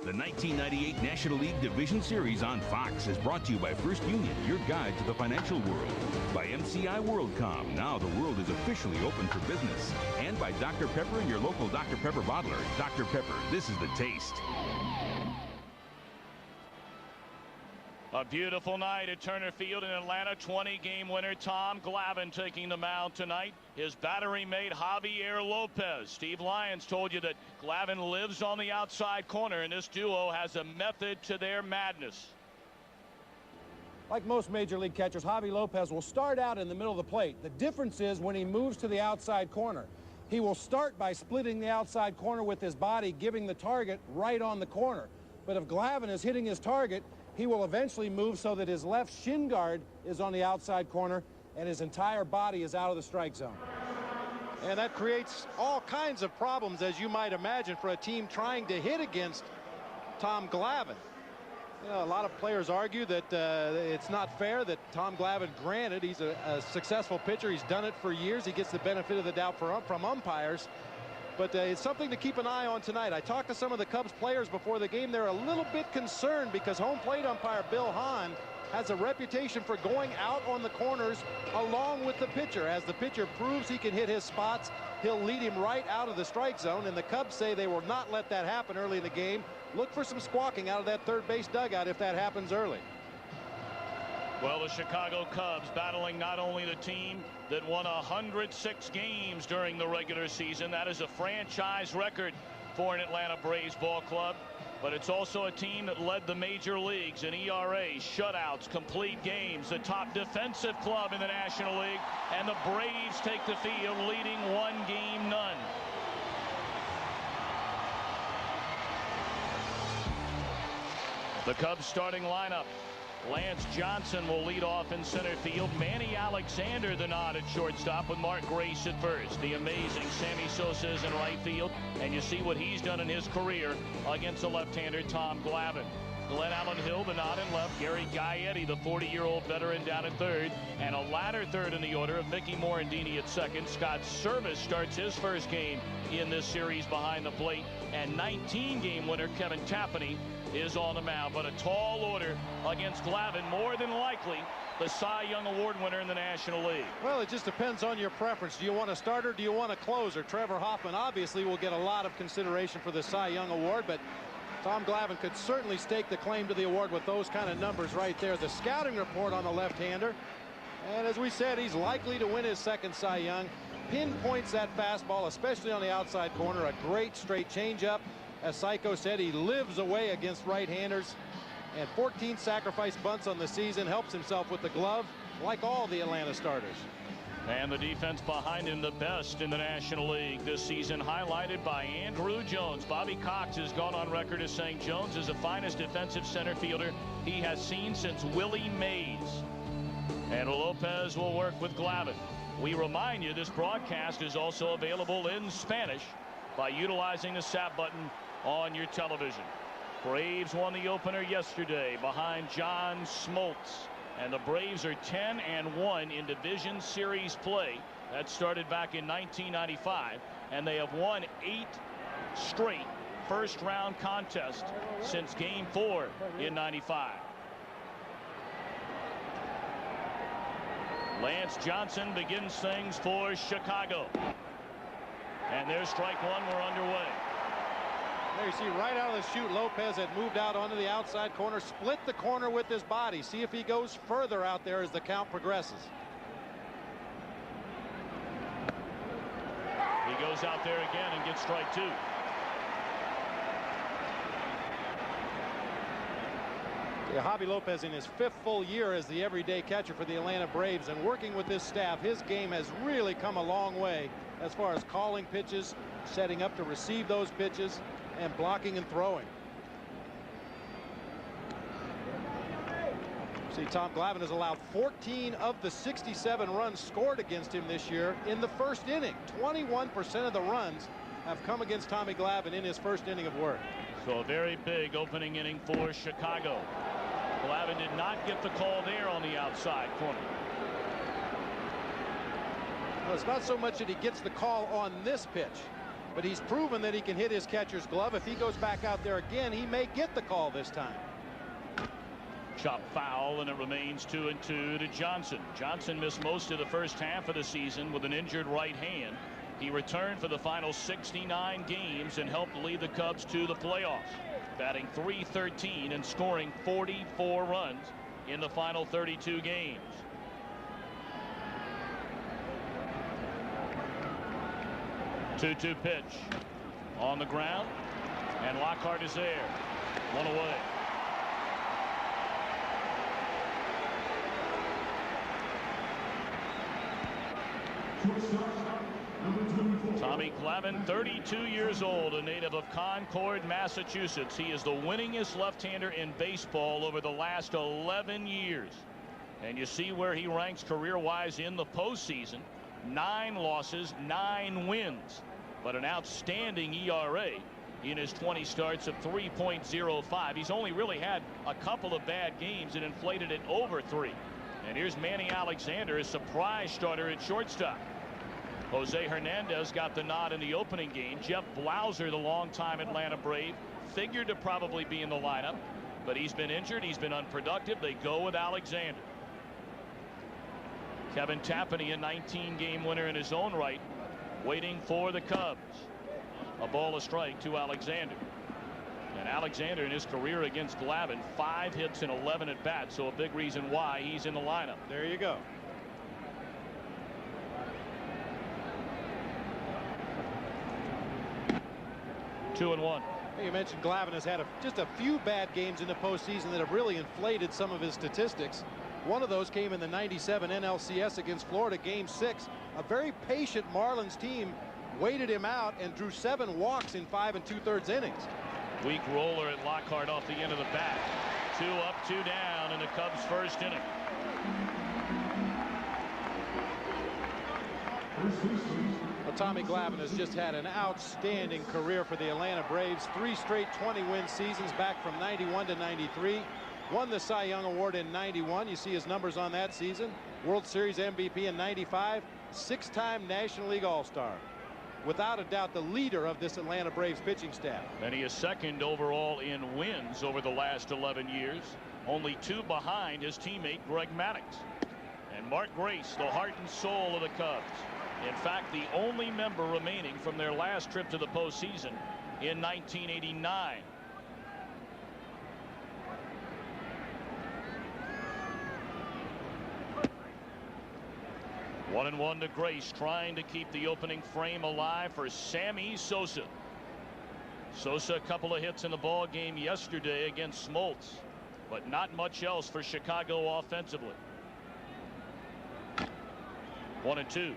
The 1998 National League Division Series on Fox is brought to you by First Union, your guide to the financial world. By MCI WorldCom, now the world is officially open for business. And by Dr. Pepper and your local Dr. Pepper bottler. Dr. Pepper, this is the taste. A beautiful night at Turner Field in Atlanta. 20-game winner Tom Glavine taking the mound tonight. His battery mate Javier Lopez. Steve Lyons told you that Glavine lives on the outside corner, and this duo has a method to their madness. Like most major league catchers, Javi Lopez will start out in the middle of the plate. The difference is when he moves to the outside corner. He will start by splitting the outside corner with his body, giving the target right on the corner. But if Glavine is hitting his target, he will eventually move so that his left shin guard is on the outside corner and his entire body is out of the strike zone. And that creates all kinds of problems, as you might imagine, for a team trying to hit against Tom Glavine. You know, a lot of players argue that it's not fair that Tom Glavine, granted, he's a successful pitcher. He's done it for years. He gets the benefit of the doubt from umpires. But it's something to keep an eye on tonight. I talked to some of the Cubs players before the game. They're a little bit concerned because home plate umpire Bill Hahn has a reputation for going out on the corners along with the pitcher. As the pitcher proves he can hit his spots, he'll lead him right out of the strike zone. And the Cubs say they will not let that happen early in the game. Look for some squawking out of that third base dugout if that happens early. Well, the Chicago Cubs battling not only the team that won 106 games during the regular season. That is a franchise record for an Atlanta Braves ball club. But it's also a team that led the major leagues in ERAs, shutouts, complete games, the top defensive club in the National League. And the Braves take the field leading 1-0. The Cubs starting lineup. Lance Johnson will lead off in center field. Manny Alexander the nod at shortstop with Mark Grace at first. The amazing Sammy Sosa is in right field. And you see what he's done in his career against the left-hander Tom Glavine. Glenn Allen Hill the nod in left. Gary Gaetti, the 40-year-old veteran, down at third. And a ladder third in the order of Mickey Morandini at second. Scott Service starts his first game in this series behind the plate. And 19-game winner Kevin Tapani is on the mound. But a tall order against Glavine, more than likely the Cy Young Award winner in the National League. Well, it just depends on your preference. Do you want a starter? Do you want a closer? Trevor Hoffman obviously will get a lot of consideration for the Cy Young Award, but Tom Glavine could certainly stake the claim to the award with those kind of numbers right there. The scouting report on the left-hander, and as we said, he's likely to win his second Cy Young. Pinpoints that fastball, especially on the outside corner. A great straight changeup. As Psycho said, he lives away against right-handers. And 14 sacrifice bunts on the season. Helps himself with the glove, like all the Atlanta starters. And the defense behind him, the best in the National League this season, highlighted by Andruw Jones. Bobby Cox has gone on record as saying Jones is the finest defensive center fielder he has seen since Willie Mays. And Lopez will work with Glavine. We remind you this broadcast is also available in Spanish by utilizing the SAP button on your television. Braves won the opener yesterday behind John Smoltz. And the Braves are 10-1 in Division Series play. That started back in 1995. And they have won 8 straight first-round contests since Game 4 in '95. Lance Johnson begins things for Chicago. And there's strike one. We're underway. There you see right out of the chute, Lopez had moved out onto the outside corner, split the corner with his body. See if he goes further out there as the count progresses. He goes out there again and gets strike two. Yeah, Javi Lopez in his 5th full year as the everyday catcher for the Atlanta Braves, and working with this staff, his game has really come a long way as far as calling pitches, setting up to receive those pitches, and blocking and throwing. See, Tom Glavine has allowed 14 of the 67 runs scored against him this year in the first inning. 21% of the runs have come against Tommy Glavine in his first inning of work. So a very big opening inning for Chicago. Glavine did not get the call there on the outside corner. Well, it's not so much that he gets the call on this pitch. but he's proven that he can hit his catcher's glove. If he goes back out there again, he may get the call this time. Chop foul, and it remains 2-2 to Johnson. Johnson missed most of the first half of the season with an injured right hand. He returned for the final 69 games and helped lead the Cubs to the playoffs, batting .313 and scoring 44 runs in the final 32 games. Two-two pitch on the ground, and Lockhart is there. One away. Tommy Glavine, 32 years old, a native of Concord, Massachusetts. He is the winningest left-hander in baseball over the last 11 years. And you see where he ranks career-wise in the postseason. 9 losses, 9 wins, but an outstanding ERA in his 20 starts of 3.05. He's only really had a couple of bad games and inflated it over 3. And here's Manny Alexander, a surprise starter at shortstop. Jose Hernandez got the nod in the opening game. Jeff Blauser, the longtime Atlanta Brave, figured to probably be in the lineup, but he's been injured. He's been unproductive. They go with Alexander. Kevin Tapani, a 19-game winner in his own right, waiting for the Cubs. A ball, a strike to Alexander. And Alexander in his career against Glavine, 5 hits and 11 at bats, so a big reason why he's in the lineup. There you go. Two and one. You mentioned Glavine has had just a few bad games in the postseason that have really inflated some of his statistics. One of those came in the '97 NLCS against Florida, Game 6. A very patient Marlins team waited him out and drew 7 walks in 5 2/3 innings. Weak roller at Lockhart off the end of the bat. 2 up, 2 down in the Cubs' first inning. Well, Tommy Glavine has just had an outstanding career for the Atlanta Braves. 3 straight 20-win seasons back from '91 to '93. Won the Cy Young Award in '91. You see his numbers on that season. World Series MVP in '95. 6-time National League All-Star. Without a doubt, the leader of this Atlanta Braves pitching staff. And he is second overall in wins over the last 11 years. Only 2 behind his teammate Greg Maddux. And Mark Grace, the heart and soul of the Cubs. In fact, the only member remaining from their last trip to the postseason in 1989. One and one to Grace, trying to keep the opening frame alive for Sammy Sosa. Sosa, a couple of hits in the ball game yesterday against Smoltz, but not much else for Chicago offensively. 1-2.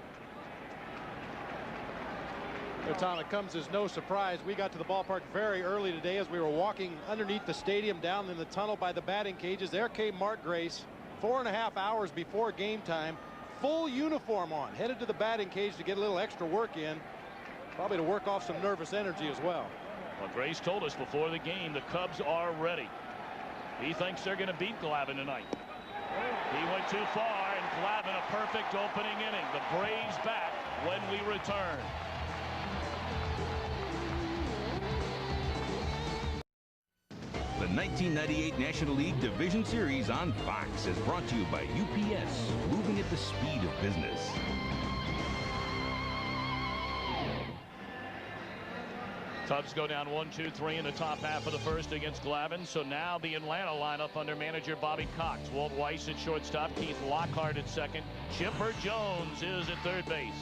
Tom, it comes as no surprise. We got to the ballpark very early today as we were walking underneath the stadium down in the tunnel by the batting cages. There came Mark Grace 4.5 hours before game time. Full uniform on, headed to the batting cage to get a little extra work in, probably to work off some nervous energy as well. Well, Grace told us before the game the Cubs are ready. He thinks they're going to beat Glavine tonight. He went too far, and Glavine a perfect opening inning. The Braves back when we return. The 1998 National League Division Series on Fox is brought to you by UPS, moving at the speed of business. Cubs go down 1-2-3 in the top half of the first against Glavine. So now the Atlanta lineup under manager Bobby Cox. Walt Weiss at shortstop, Keith Lockhart at second. Chipper Jones is at third base.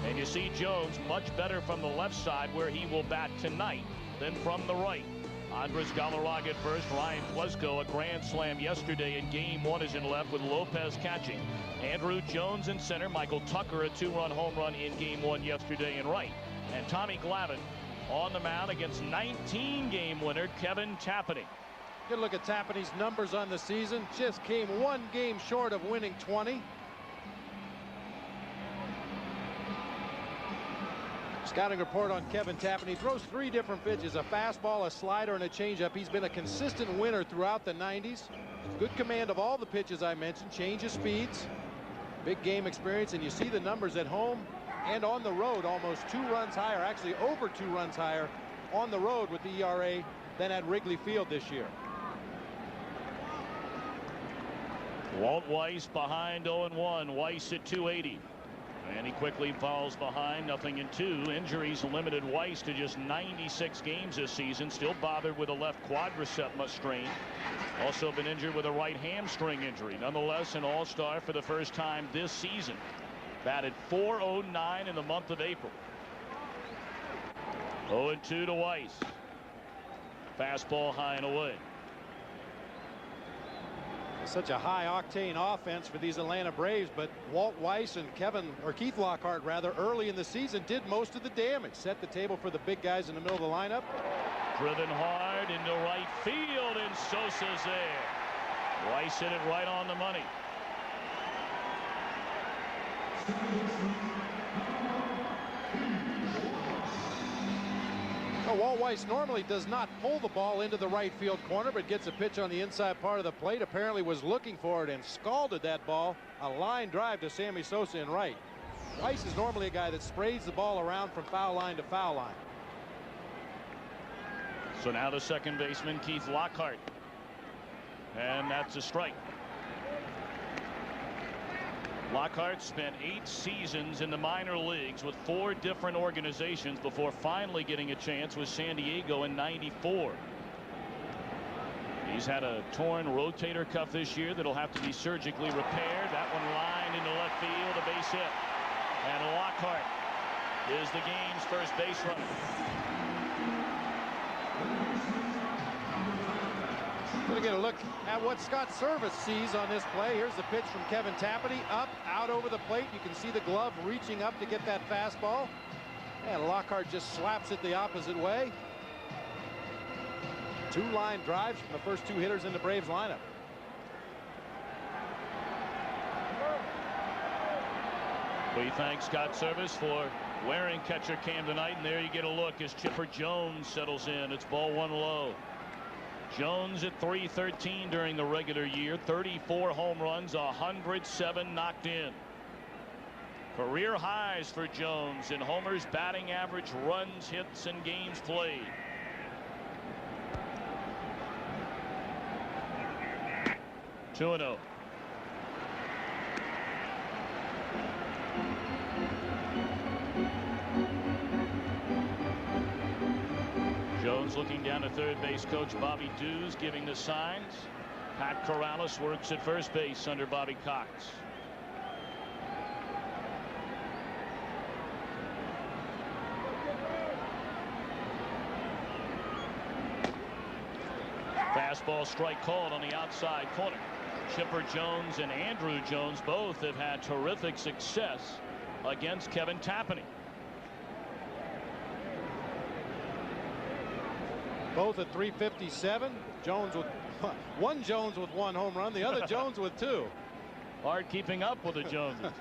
And you see Jones much better from the left side where he will bat tonight than from the right. Andres Galarraga at first. Ryan Plesko, a grand slam yesterday in game 1, is in left with Lopez catching. Andrew Jones in center. Michael Tucker, a 2-run home run in game 1 yesterday in right. And Tommy Glavine on the mound against 19-game winner Kevin Tapani. Good look at Tapani's numbers on the season. Just came 1 game short of winning 20. Scouting report on Kevin Tapani. Throws 3 different pitches, a fastball, a slider, and a changeup. He's been a consistent winner throughout the 90s. Good command of all the pitches I mentioned. Change of speeds. Big game experience, and you see the numbers at home. and on the road almost 2 runs higher, actually over 2 runs higher on the road with the ERA than at Wrigley Field this year. Walt Weiss behind 0-1. Weiss at 280. And he quickly falls behind, 0-2. Injuries limited Weiss to just 96 games this season. Still bothered with a left quadricep strain. Also been injured with a right hamstring injury. Nonetheless, an all-star for the first time this season. Batted .409 in the month of April. 0-2 to Weiss. Fastball high and away. Such a high-octane offense for these Atlanta Braves, but Walt Weiss and Keith Lockhart rather early in the season did most of the damage. Set the table for the big guys in the middle of the lineup. Driven hard into right field, and Sosa's there. Weiss hit it right on the money. Well, Walt Weiss normally does not pull the ball into the right field corner, but gets a pitch on the inside part of the plate. Apparently was looking for it and scalded that ball. A line drive to Sammy Sosa in right. Weiss is normally a guy that sprays the ball around from foul line to foul line. So now the second baseman, Keith Lockhart. And that's a strike. Lockhart spent 8 seasons in the minor leagues with 4 different organizations before finally getting a chance with San Diego in '94. He's had a torn rotator cuff this year that'll have to be surgically repaired. That one lined into left field, a base hit. And Lockhart is the game's first base runner. Going to get a look at what Scott Service sees on this play. Here's the pitch from Kevin Tapani, up, out over the plate. You can see the glove reaching up to get that fastball. And Lockhart just slaps it the opposite way. 2 line drives from the first 2 hitters in the Braves lineup. We thank Scott Service for wearing catcher cam tonight. And there you get a look as Chipper Jones settles in. It's ball 1 low. Jones at .313 during the regular year. 34 home runs, 107 knocked in. Career highs for Jones in homers, batting average, runs, hits, and games played. Two and 0. Jones looking down to third base coach Bobby Dews giving the signs. Pat Corrales works at first base under Bobby Cox. Fastball strike called on the outside corner. Chipper Jones and Andrew Jones both have had terrific success against Kevin Tapani. Both at .357. Jones with one Jones with 1 home run, the other Jones with 2. Hard keeping up with the Joneses.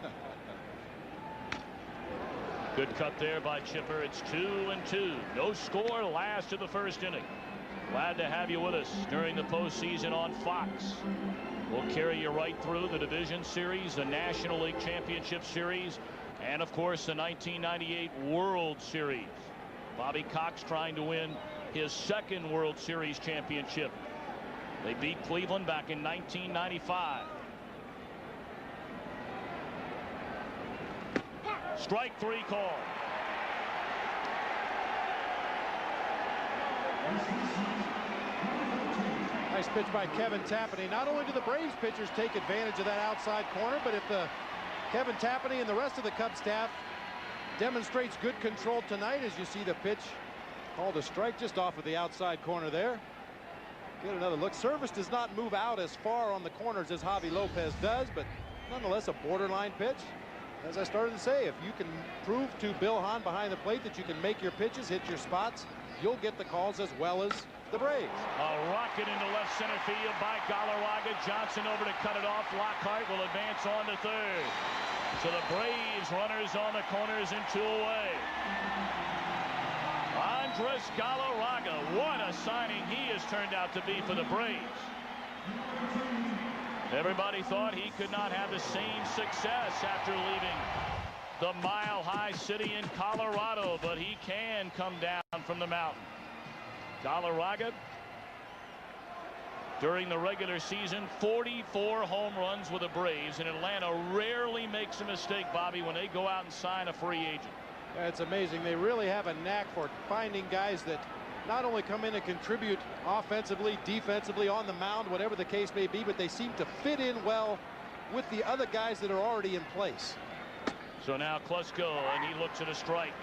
Good cut there by Chipper. It's 2-2. No score, last of the first inning. Glad to have you with us during the postseason on Fox. We'll carry you right through the Division Series, the National League Championship Series, and of course the 1998 World Series. Bobby Cox trying to win his 2nd World Series championship. They beat Cleveland back in 1995. Strike 3 call. Nice pitch by Kevin Tapani. Not only do the Braves pitchers take advantage of that outside corner, but if Kevin Tapani and the rest of the Cubs staff demonstrates good control tonight, as you see the pitch called a strike just off of the outside corner there. Get another look. Service does not move out as far on the corners as Javi Lopez does, but nonetheless a borderline pitch. As I started to say, if you can prove to Bill Hahn behind the plate that you can make your pitches, hit your spots, you'll get the calls as well as the Braves. A rocket into left center field by Galarraga. Johnson over to cut it off. Lockhart will advance on to third. So the Braves runners on the corners and 2 away. Andres Galarraga, what a signing he has turned out to be for the Braves. Everybody thought he could not have the same success after leaving the mile-high city in Colorado, but he can come down from the mountain. Galarraga, during the regular season, 44 home runs with the Braves, and Atlanta rarely makes a mistake, Bobby, when they go out and sign a free agent. It's amazing. They really have a knack for finding guys that not only come in and contribute offensively, defensively, on the mound, whatever the case may be, but they seem to fit in well with the other guys that are already in place. So now Klesko, and he looks at a strike.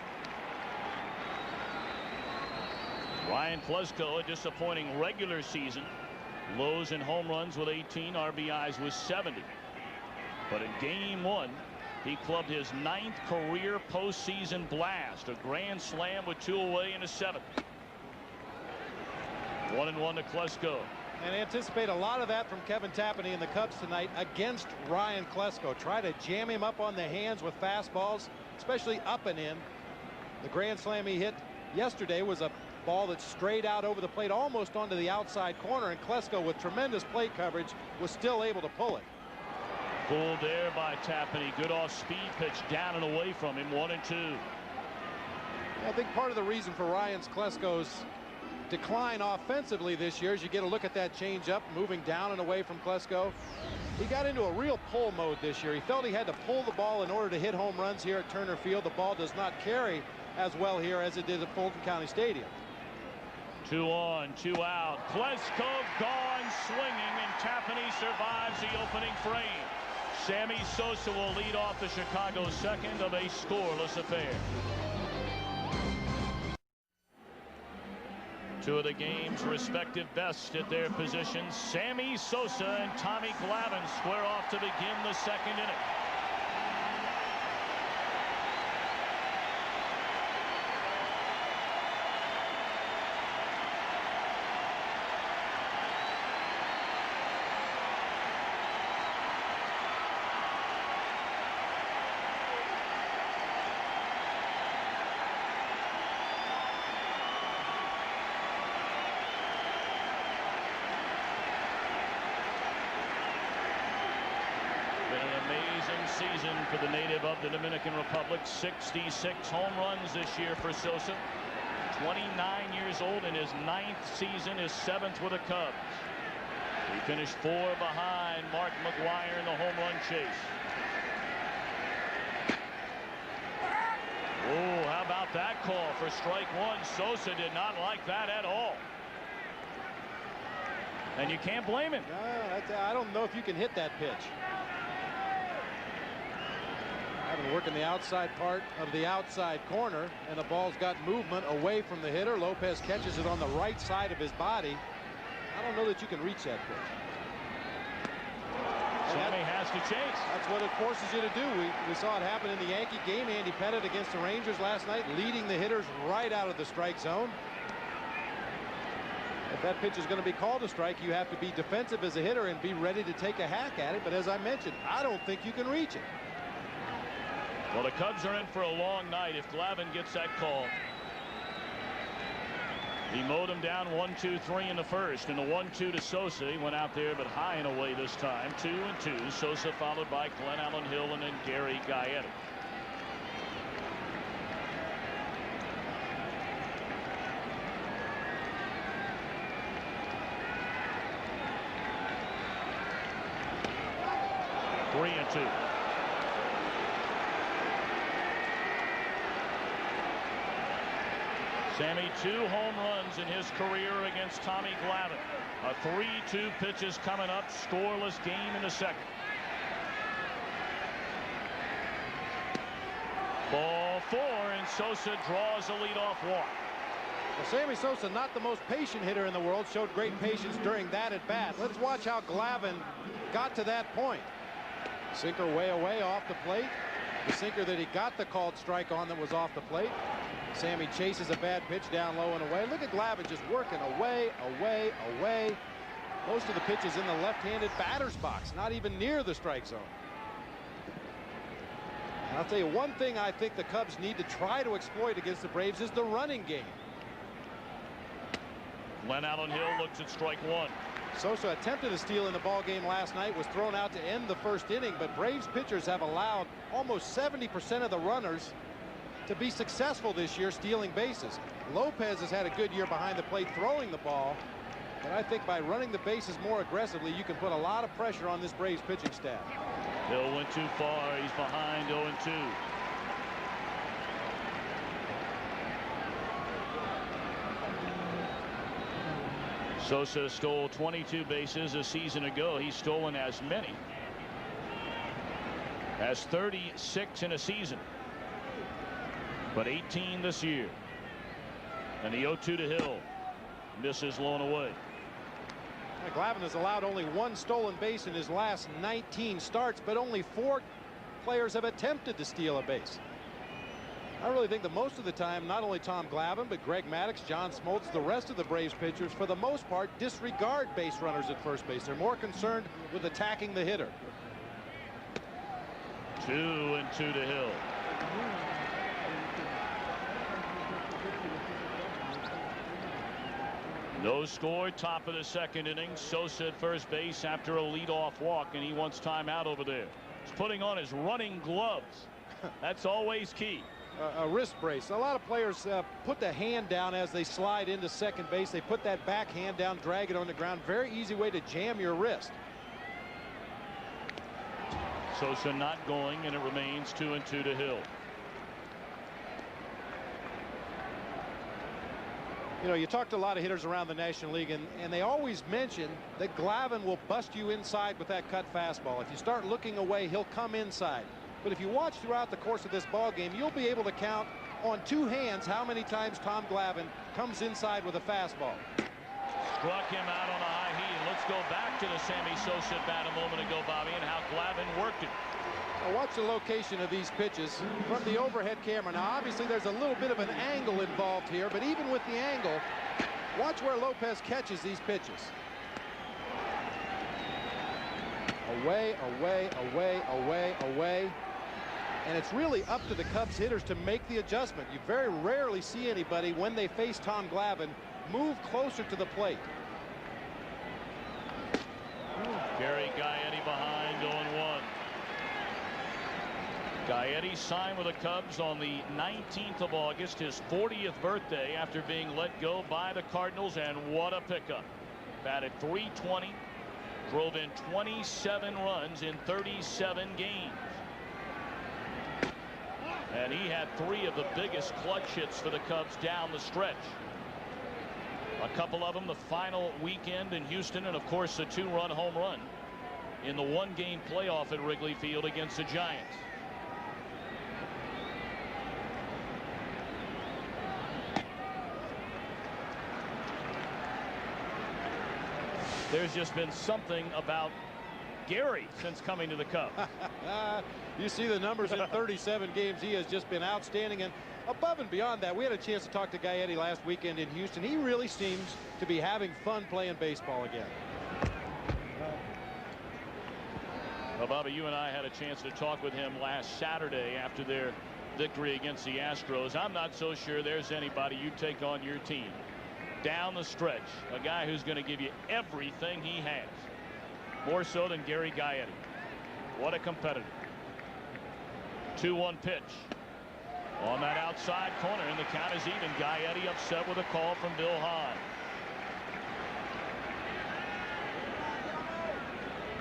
Ryan Klesko, a disappointing regular season. Lows in home runs with 18, RBIs with 70. But in game one, he clubbed his 9th career postseason blast, a grand slam with 2 away in the 7th. 1-1 to Klesko. And anticipate a lot of that from Kevin Tapani and the Cubs tonight against Ryan Klesko. Try to jam him up on the hands with fastballs, especially up and in. The grand slam he hit yesterday was a ball that strayed out over the plate almost onto the outside corner, and Klesko, with tremendous plate coverage, was still able to pull it. Pulled there by Tapani. Good off-speed pitch down and away from him. 1-2. I think part of the reason for Ryan Klesko's decline offensively this year is you get a look at that changeup moving down and away from Klesko. He got into a real pull mode this year. He felt he had to pull the ball in order to hit home runs here at Turner Field. The ball does not carry as well here as it did at Fulton County Stadium. 2 on, 2 out. Klesko gone swinging, and Tapani survives the opening frame. Sammy Sosa will lead off the Chicago second of a scoreless affair. 2 of the game's respective best at their positions. Sammy Sosa and Tommy Glavine square off to begin the second inning. Season for the native of the Dominican Republic. 66 home runs this year for Sosa. 29 years old in his 9th season, his 7th with the Cubs. He finished 4 behind Mark McGwire in the home run chase. Oh, how about that call for strike 1? Sosa did not like that at all. And you can't blame him. No, I don't know if you can hit that pitch. Having working the outside part of the outside corner, and the ball's got movement away from the hitter. Lopez catches it on the right side of his body. I don't know that you can reach that pitch. Sammy has to chase. That's what it forces you to do. We saw it happen in the Yankee game. Andy Pettitte against the Rangers last night, leading the hitters right out of the strike zone. If that pitch is going to be called a strike, you have to be defensive as a hitter and be ready to take a hack at it. But as I mentioned, I don't think you can reach it. Well, the Cubs are in for a long night if Glavine gets that call. He mowed him down 1-2-3 in the first, and the 1-2 to Sosa. He went out there, but high and away this time. 2-2. Sosa followed by Glenn Allen Hill and then Gary Gaetti. Three and 2. Sammy, 2 home runs in his career against Tommy Glavine. A 3-2 pitch is coming up. Scoreless game in the second. Ball 4, and Sosa draws a leadoff walk. Well, Sammy Sosa, not the most patient hitter in the world, showed great patience during that at bat. Let's watch how Glavine got to that point. Sinker way away off the plate. The sinker that he got the called strike on that was off the plate. Sammy chases a bad pitch down low and away. Look at Glavine just working away, away, away. Most of the pitches in the left-handed batter's box, not even near the strike zone. And I'll tell you one thing I think the Cubs need to try to exploit against the Braves is the running game. Len Allen Hill looks at strike one. Sosa attempted a steal in the ball game last night, was thrown out to end the first inning, but Braves pitchers have allowed almost 70% of the runners to be successful this year stealing bases. Lopez has had a good year behind the plate throwing the ball, but I think by running the bases more aggressively, you can put a lot of pressure on this Braves pitching staff. Hill went too far. He's behind 0-2. Sosa stole 22 bases a season ago. He's stolen as many as 36 in a season, but 18 this year. And the 0-2 to Hill. Misses low and away. Glavine has allowed only one stolen base in his last 19 starts, but only 4 players have attempted to steal a base. I really think that most of the time, not only Tom Glavine, but Greg Maddux, John Smoltz, the rest of the Braves pitchers, for the most part, disregard base runners at first base. They're more concerned with attacking the hitter. 2-2 to Hill. No score, top of the second inning. Sosa at first base after a leadoff walk, and he wants timeout over there. He's putting on his running gloves. That's always key. A wrist brace. A lot of players put the hand down as they slide into second base. They put that back hand down, drag it on the ground. Very easy way to jam your wrist. Sosa not going, and it remains 2-2 to Hill. You know, you talk to a lot of hitters around the National League, and they always mention that Glavine will bust you inside with that cut fastball. If you start looking away, he'll come inside. But if you watch throughout the course of this ball game, you'll be able to count on 2 hands how many times Tom Glavine comes inside with a fastball. Struck him out on a high heat. Let's go back to the Sammy Sosa bat a moment ago, Bobby, and how Glavine worked it. Now watch the location of these pitches from the overhead camera. Now obviously there's a little bit of an angle involved here, but even with the angle, watch where Lopez catches these pitches. Away, away, away, away, away. And it's really up to the Cubs hitters to make the adjustment. You very rarely see anybody, when they face Tom Glavine, move closer to the plate. Gary Gaetti behind 0-1. Gaetti signed with the Cubs on the 19th of August, his 40th birthday, after being let go by the Cardinals, and what a pickup. Batted .320, drove in 27 runs in 37 games. And he had 3 of the biggest clutch hits for the Cubs down the stretch. A couple of them the final weekend in Houston, and of course a 2-run home run in the 1-game playoff at Wrigley Field against the Giants. There's just been something about Gary since coming to the Cubs. You see the numbers in 37 games. He has just been outstanding, and above and beyond that, we had a chance to talk to Gaetti last weekend in Houston. He really seems to be having fun playing baseball again. Well, Bobby, you and I had a chance to talk with him last Saturday after their victory against the Astros. I'm not so sure there's anybody you take on your team down the stretch, a guy who's going to give you everything he has, more so than Gary Gaetti. What a competitor. 2-1 pitch on that outside corner, and the count is even. Gaetti upset with a call from Bill Hahn.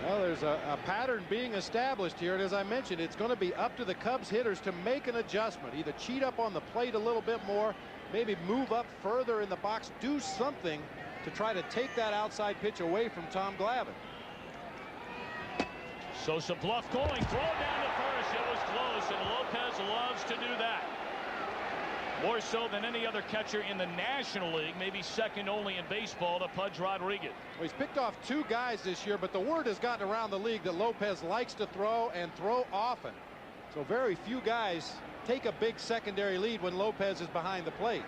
Well, there's a pattern being established here, and as I mentioned, it's going to be up to the Cubs hitters to make an adjustment. Either cheat up on the plate a little bit more, maybe move up further in the box, do something to try to take that outside pitch away from Tom Glavine. Sosa bluff going, throw down to first. It was close, and Lopez loves to do that. More so than any other catcher in the National League, maybe second only in baseball to Pudge Rodriguez. Well, he's picked off 2 guys this year, but the word has gotten around the league that Lopez likes to throw, and throw often. So very few guys take a big secondary lead when Lopez is behind the plate.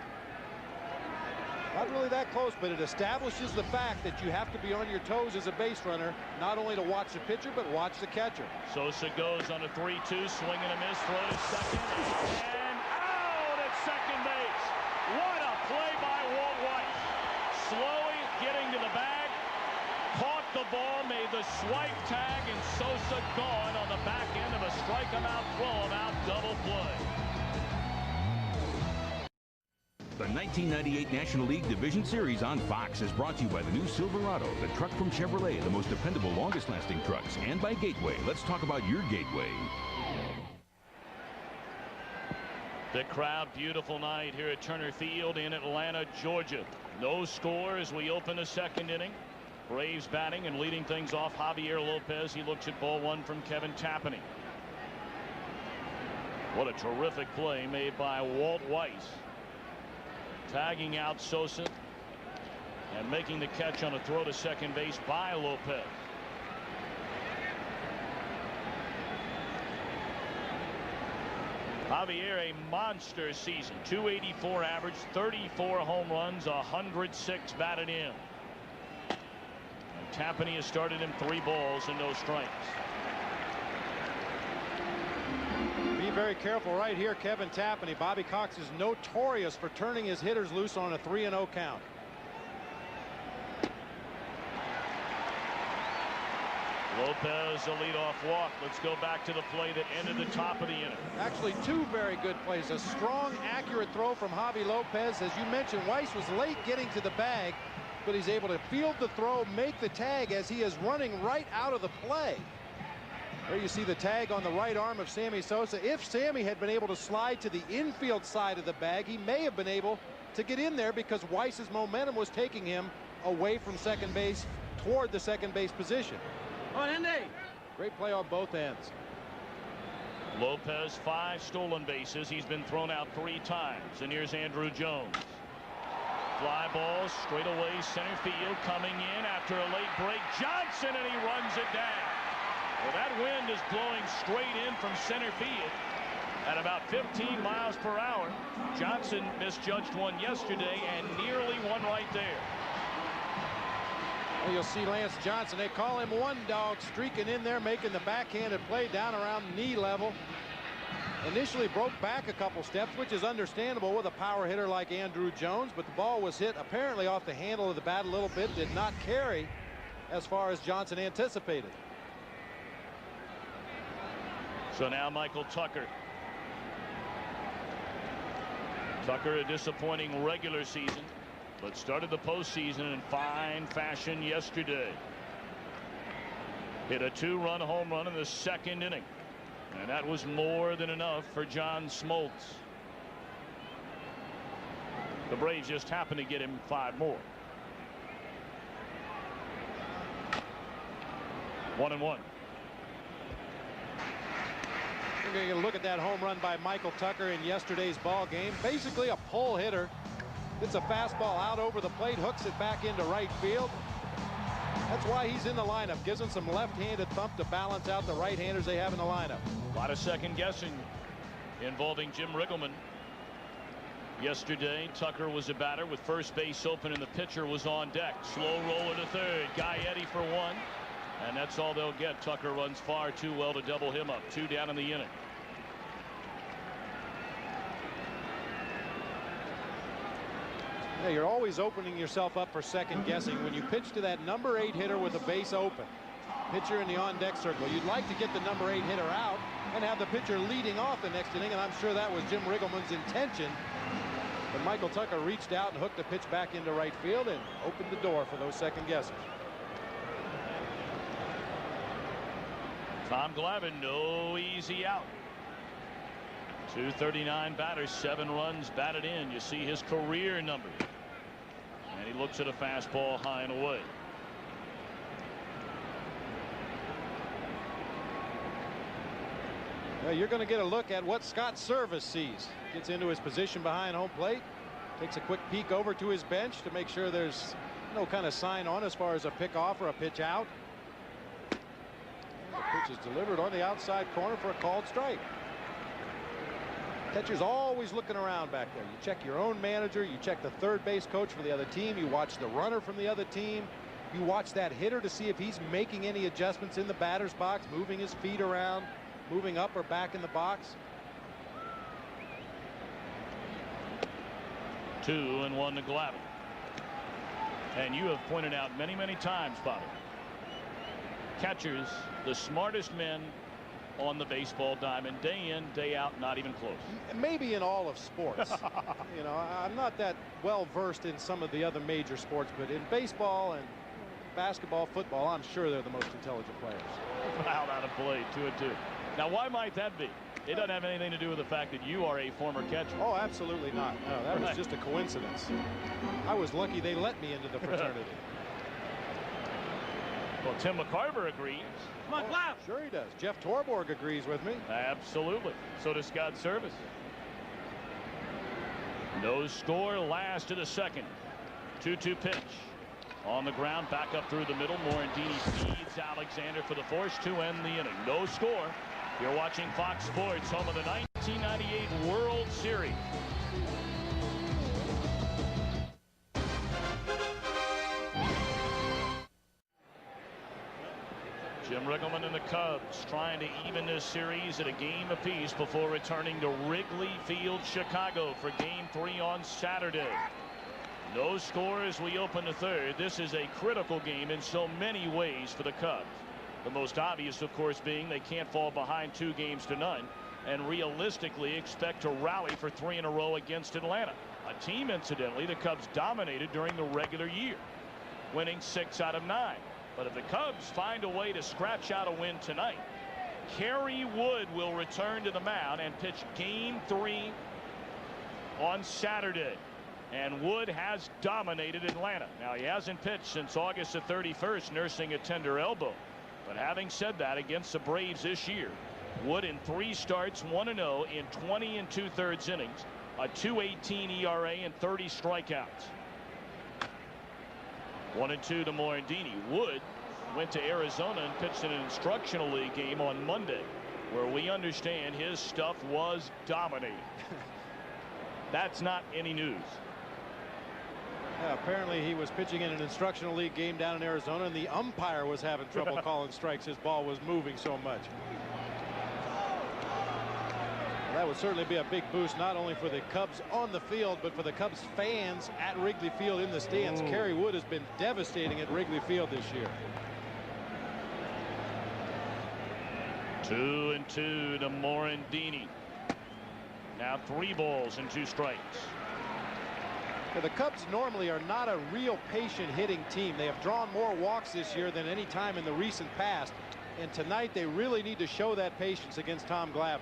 Not really that close, but it establishes the fact that you have to be on your toes as a base runner, not only to watch the pitcher, but watch the catcher. Sosa goes on a 3-2, swing and a miss, throw to second, and out at second base. What a play by Walt White. Slowing the ball, made the swipe tag, and Sosa gone on the back end of a strike him out, throw him out, double play. The 1998 National League Division Series on Fox is brought to you by the new Silverado, the truck from Chevrolet, the most dependable, longest-lasting trucks, and by Gateway. Let's talk about your Gateway. The crowd, beautiful night here at Turner Field in Atlanta, Georgia. No score as we open the second inning. Braves batting and leading things off Javier Lopez. He looks at ball one from Kevin Tapani. What a terrific play made by Walt Weiss. Tagging out Sosa and making the catch on a throw to second base by Lopez. Javier, a monster season. 284 average, 34 home runs, 106 batted in. And Tapani has started him 3 balls and no strikes. Be very careful right here, Kevin Tapani. Bobby Cox is notorious for turning his hitters loose on a 3-0 count. Lopez, a leadoff walk. Let's go back to the play that ended the top of the inning. Actually, 2 very good plays. A strong, accurate throw from Javi Lopez. As you mentioned, Weiss was late getting to the bag, but he's able to field the throw, make the tag as he is running right out of the play. There you see the tag on the right arm of Sammy Sosa. If Sammy had been able to slide to the infield side of the bag, he may have been able to get in there because Weiss's momentum was taking him away from second base toward the second base position. Great play on both ends. Lopez, 5 stolen bases. He's been thrown out 3 times. And here's Andrew Jones. Fly ball straight away center field, coming in after a late break. Johnson, and he runs it down. Well, that wind is blowing straight in from center field at about 15 miles per hour. Johnson misjudged one yesterday and nearly one right there. Well, you'll see Lance Johnson. They call him one dog, streaking in there, making the backhanded play down around knee level. Initially broke back a couple steps, which is understandable with a power hitter like Andrew Jones, but the ball was hit apparently off the handle of the bat a little bit, did not carry as far as Johnson anticipated. So now Michael Tucker. Tucker, a disappointing regular season, but started the postseason in fine fashion yesterday. Hit a 2-run home run in the second inning, and that was more than enough for John Smoltz. The Braves just happened to get him 5 more. 1-1. We're going to get a look at that home run by Michael Tucker in yesterday's ball game. Basically a pull hitter. Gets a fastball out over the plate, hooks it back into right field. That's why he's in the lineup. Gives him some left-handed thump to balance out the right-handers they have in the lineup. A lot of second guessing involving Jim Riggleman. Yesterday, Tucker was a batter with first base open and the pitcher was on deck. Slow roller to third. Gaetti for 1. And that's all they'll get. Tucker runs far too well to double him up. 2 down in the inning. Yeah, you're always opening yourself up for second guessing when you pitch to that number 8 hitter with a base open. Pitcher in the on deck circle. You'd like to get the number 8 hitter out and have the pitcher leading off the next inning, and I'm sure that was Jim Riggleman's intention. But Michael Tucker reached out and hooked the pitch back into right field and opened the door for those second guesses. Tom Glavine, no easy out. 239 batters, 7 runs batted in. You see his career numbers. And he looks at a fastball high and away. Well, you're going to get a look at what Scott Service sees. Gets into his position behind home plate. Takes a quick peek over to his bench to make sure there's no kind of sign on as far as a pick off or a pitch out. The pitch is delivered on the outside corner for a called strike. Catcher's always looking around back there. You check your own manager. You check the third base coach for the other team. You watch the runner from the other team. You watch that hitter to see if he's making any adjustments in the batter's box, moving his feet around, moving up or back in the box. 2-1 to Glavine. And you have pointed out many times, Bobby, Catchers, the smartest men on the baseball diamond, day in, day out, not even close. Maybe in all of sports. You know, I'm not that well versed in some of the other major sports, but in baseball and basketball, football, I'm sure they're the most intelligent players. Fouled out of play, 2-2. Now, why might that be? It doesn't have anything to do with the fact that you are a former catcher. Oh, absolutely not. No, that was just a coincidence. I was lucky they let me into the fraternity. Well, Tim McCarver agrees. Come on, Glav. Sure he does. Jeff Torborg agrees with me. Absolutely. So does Scott Service. No score, last to the second. 2-2 pitch. On the ground, back up through the middle. Morandini feeds Alexander for the force to end the inning. No score. You're watching Fox Sports, home of the 1998 World Series. Jim Riggleman and the Cubs trying to even this series at a game apiece before returning to Wrigley Field, Chicago for Game 3 on Saturday. No score as we open the third. This is a critical game in so many ways for the Cubs. The most obvious, of course, being they can't fall behind 2-0 and realistically expect to rally for 3 in a row against Atlanta, a team, incidentally, the Cubs dominated during the regular year, winning 6 out of 9. But if the Cubs find a way to scratch out a win tonight, Kerry Wood will return to the mound and pitch Game 3 on Saturday. And Wood has dominated Atlanta. Now, he hasn't pitched since August the 31st, nursing a tender elbow. But having said that, against the Braves this year, Wood in 3 starts, 1-0 in 20 2/3 innings, a 2.18 ERA and 30 strikeouts. 1-2 to Morandini. Wood went to Arizona and pitched in an instructional league game on Monday, where we understand his stuff was dominating. That's not any news. Yeah, apparently he was pitching in an instructional league game down in Arizona, and the umpire was having trouble calling strikes. His ball was moving so much. Well, that would certainly be a big boost, not only for the Cubs on the field, but for the Cubs fans at Wrigley Field in the stands. Kerry Wood has been devastating at Wrigley Field this year. 2-2 to Morandini. Now 3 balls and 2 strikes. The Cubs normally are not a real patient hitting team. They have drawn more walks this year than any time in the recent past, and tonight they really need to show that patience against Tom Glavine.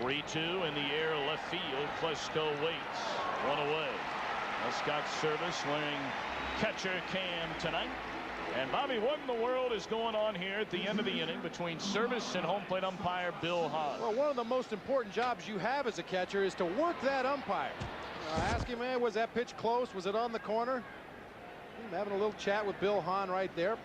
3-2 in the air, left field. Klesko waits. 1 away. Scott Service wearing catcher cam tonight. And Bobby, what in the world is going on here at the end of the inning between Service and home plate umpire Bill Hahn? Well, one of the most important jobs you have as a catcher is to work that umpire. Ask him, man, was that pitch close? Was it on the corner? I'm having a little chat with Bill Hahn right there.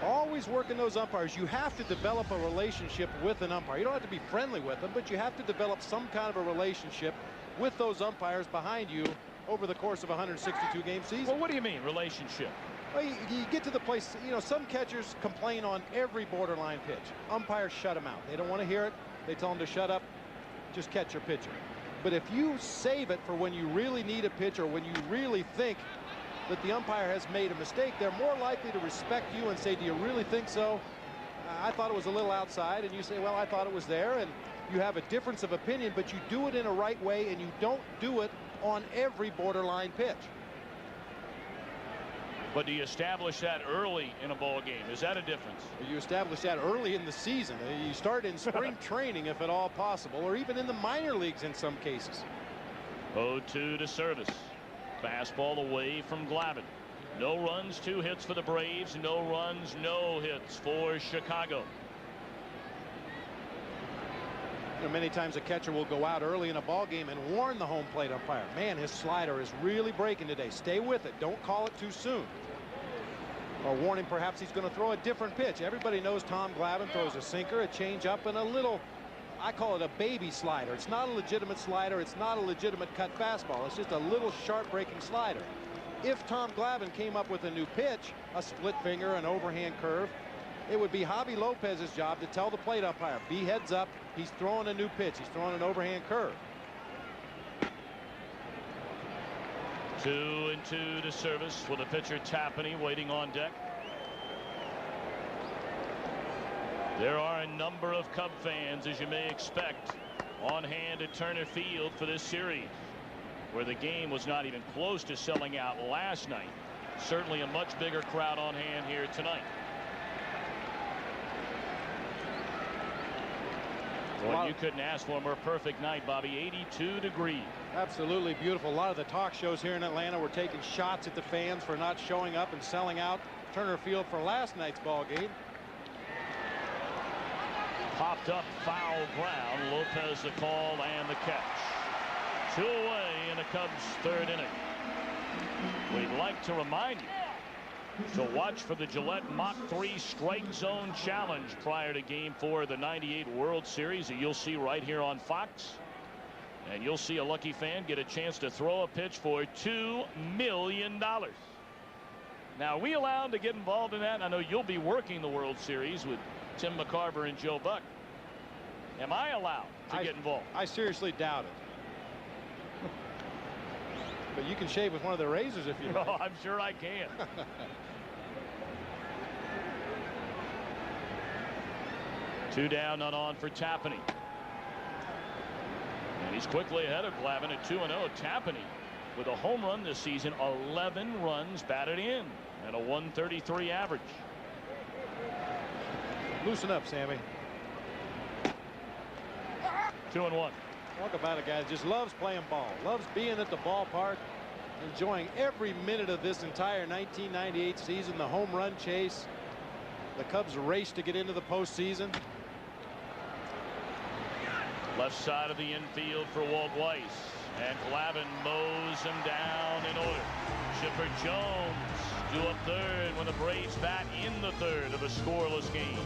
Always working those umpires. You have to develop a relationship with an umpire. You don't have to be friendly with them, but you have to develop some kind of a relationship with those umpires behind you over the course of a 162-game season. Well, what do you mean, relationship? Well, you get to the place, you know, some catchers complain on every borderline pitch. Umpires shut them out. They don't want to hear it. They tell them to shut up. Just catch your pitcher. But if you save it for when you really need a pitch or when you really think that the umpire has made a mistake, they're more likely to respect you and say, do you really think so? I thought it was a little outside. And you say, well, I thought it was there. And you have a difference of opinion, but you do it in a right way, and you don't do it on every borderline pitch. But do you establish that early in a ball game? Is that a difference? You establish that early in the season. You start in spring training if at all possible, or even in the minor leagues in some cases. 0-2 to Service. Fastball away from Glavine. No runs, 2 hits for the Braves. No runs, no hits for Chicago. You know, many times a catcher will go out early in a ball game and warn the home plate umpire, man, his slider is really breaking today. Stay with it. Don't call it too soon. Or warn him perhaps he's going to throw a different pitch. Everybody knows Tom Glavine throws a sinker, a changeup, and a little, I call it a baby slider. It's not a legitimate slider. It's not a legitimate cut fastball. It's just a little sharp breaking slider. If Tom Glavine came up with a new pitch, a split finger, an overhand curve, it would be Javi Lopez's job to tell the plate umpire, be heads up, he's throwing a new pitch, he's throwing an overhand curve. 2-2 to service with the pitcher Tapani waiting on deck. There are a number of Cub fans, as you may expect, on hand at Turner Field for this series, where the game was not even close to selling out last night. Certainly a much bigger crowd on hand here tonight. Well, you couldn't ask for a more perfect night, Bobby. 82 degrees. Absolutely beautiful. A lot of the talk shows here in Atlanta were taking shots at the fans for not showing up and selling out Turner Field for last night's ball game. Popped up, foul ground. Lopez the call and the catch. 2 away in the Cubs' 3rd inning. We'd like to remind you to watch for the Gillette Mach 3 Strike Zone Challenge prior to Game 4 of the '98 World Series that you'll see right here on Fox. And you'll see a lucky fan get a chance to throw a pitch for $2 million. Now, are we allowed to get involved in that? I know you'll be working the World Series with Tim McCarver and Joe Buck. Am I allowed to get involved? I seriously doubt it. But you can shave with one of the razors if you like. Oh, I'm sure I can. Two down, none on for Tapani. And he's quickly ahead of Glavine at 2-0. Tapani with a home run this season, 11 runs batted in, and a 133 average. Loosen up, Sammy. 2-1. Talk about a guy that just loves playing ball, loves being at the ballpark, enjoying every minute of this entire 1998 season. The home run chase, the Cubs race to get into the postseason. Left side of the infield for Walt Weiss, and Glavine mows him down in order. Chipper Jones due up third when the Braves bat in the 3rd of a scoreless game.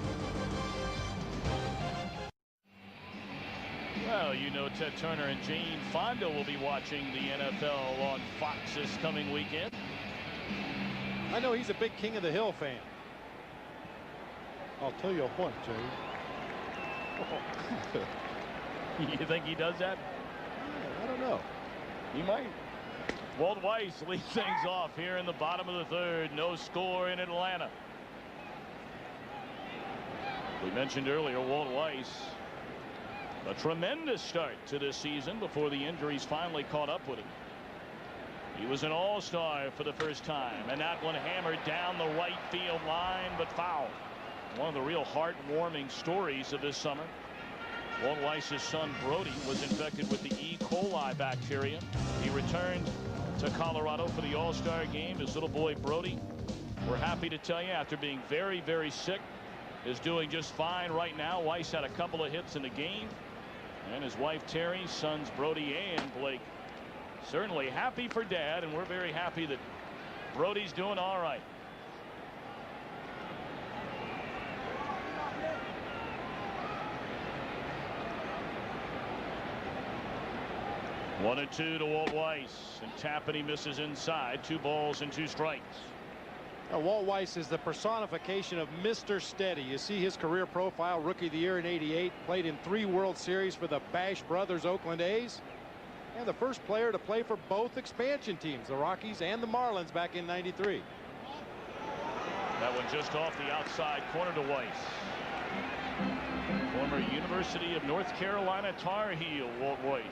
Well, you know, Ted Turner and Jane Fonda will be watching the NFL on Fox this coming weekend. I know he's a big King of the Hill fan. I'll tell you what, Jay. You think he does that? I don't know. He might. Walt Weiss leads things off here in the bottom of the 3rd. No score in Atlanta. We mentioned earlier Walt Weiss. A tremendous start to this season before the injuries finally caught up with him. He was an all-star for the first time, and that one hammered down the right field line, but foul. One of the real heartwarming stories of this summer. Walt Weiss's son Brody was infected with the E. coli bacteria. He returned to Colorado for the All-Star game. His little boy Brody, we're happy to tell you, after being very, very sick, is doing just fine right now. Weiss had a couple of hits in the game. And his wife Terry, sons Brody and Blake, certainly happy for Dad, and we're very happy that Brody's doing all right. One and 2 to Walt Weiss, and Tapani misses inside. 2 balls and 2 strikes. Now, Walt Weiss is the personification of Mr. Steady. You see his career profile: Rookie of the Year in '88, played in 3 World Series for the Bash Brothers Oakland A's, and the first player to play for both expansion teams, the Rockies and the Marlins, back in '93. That one just off the outside corner to Weiss. Former University of North Carolina Tar Heel Walt Weiss.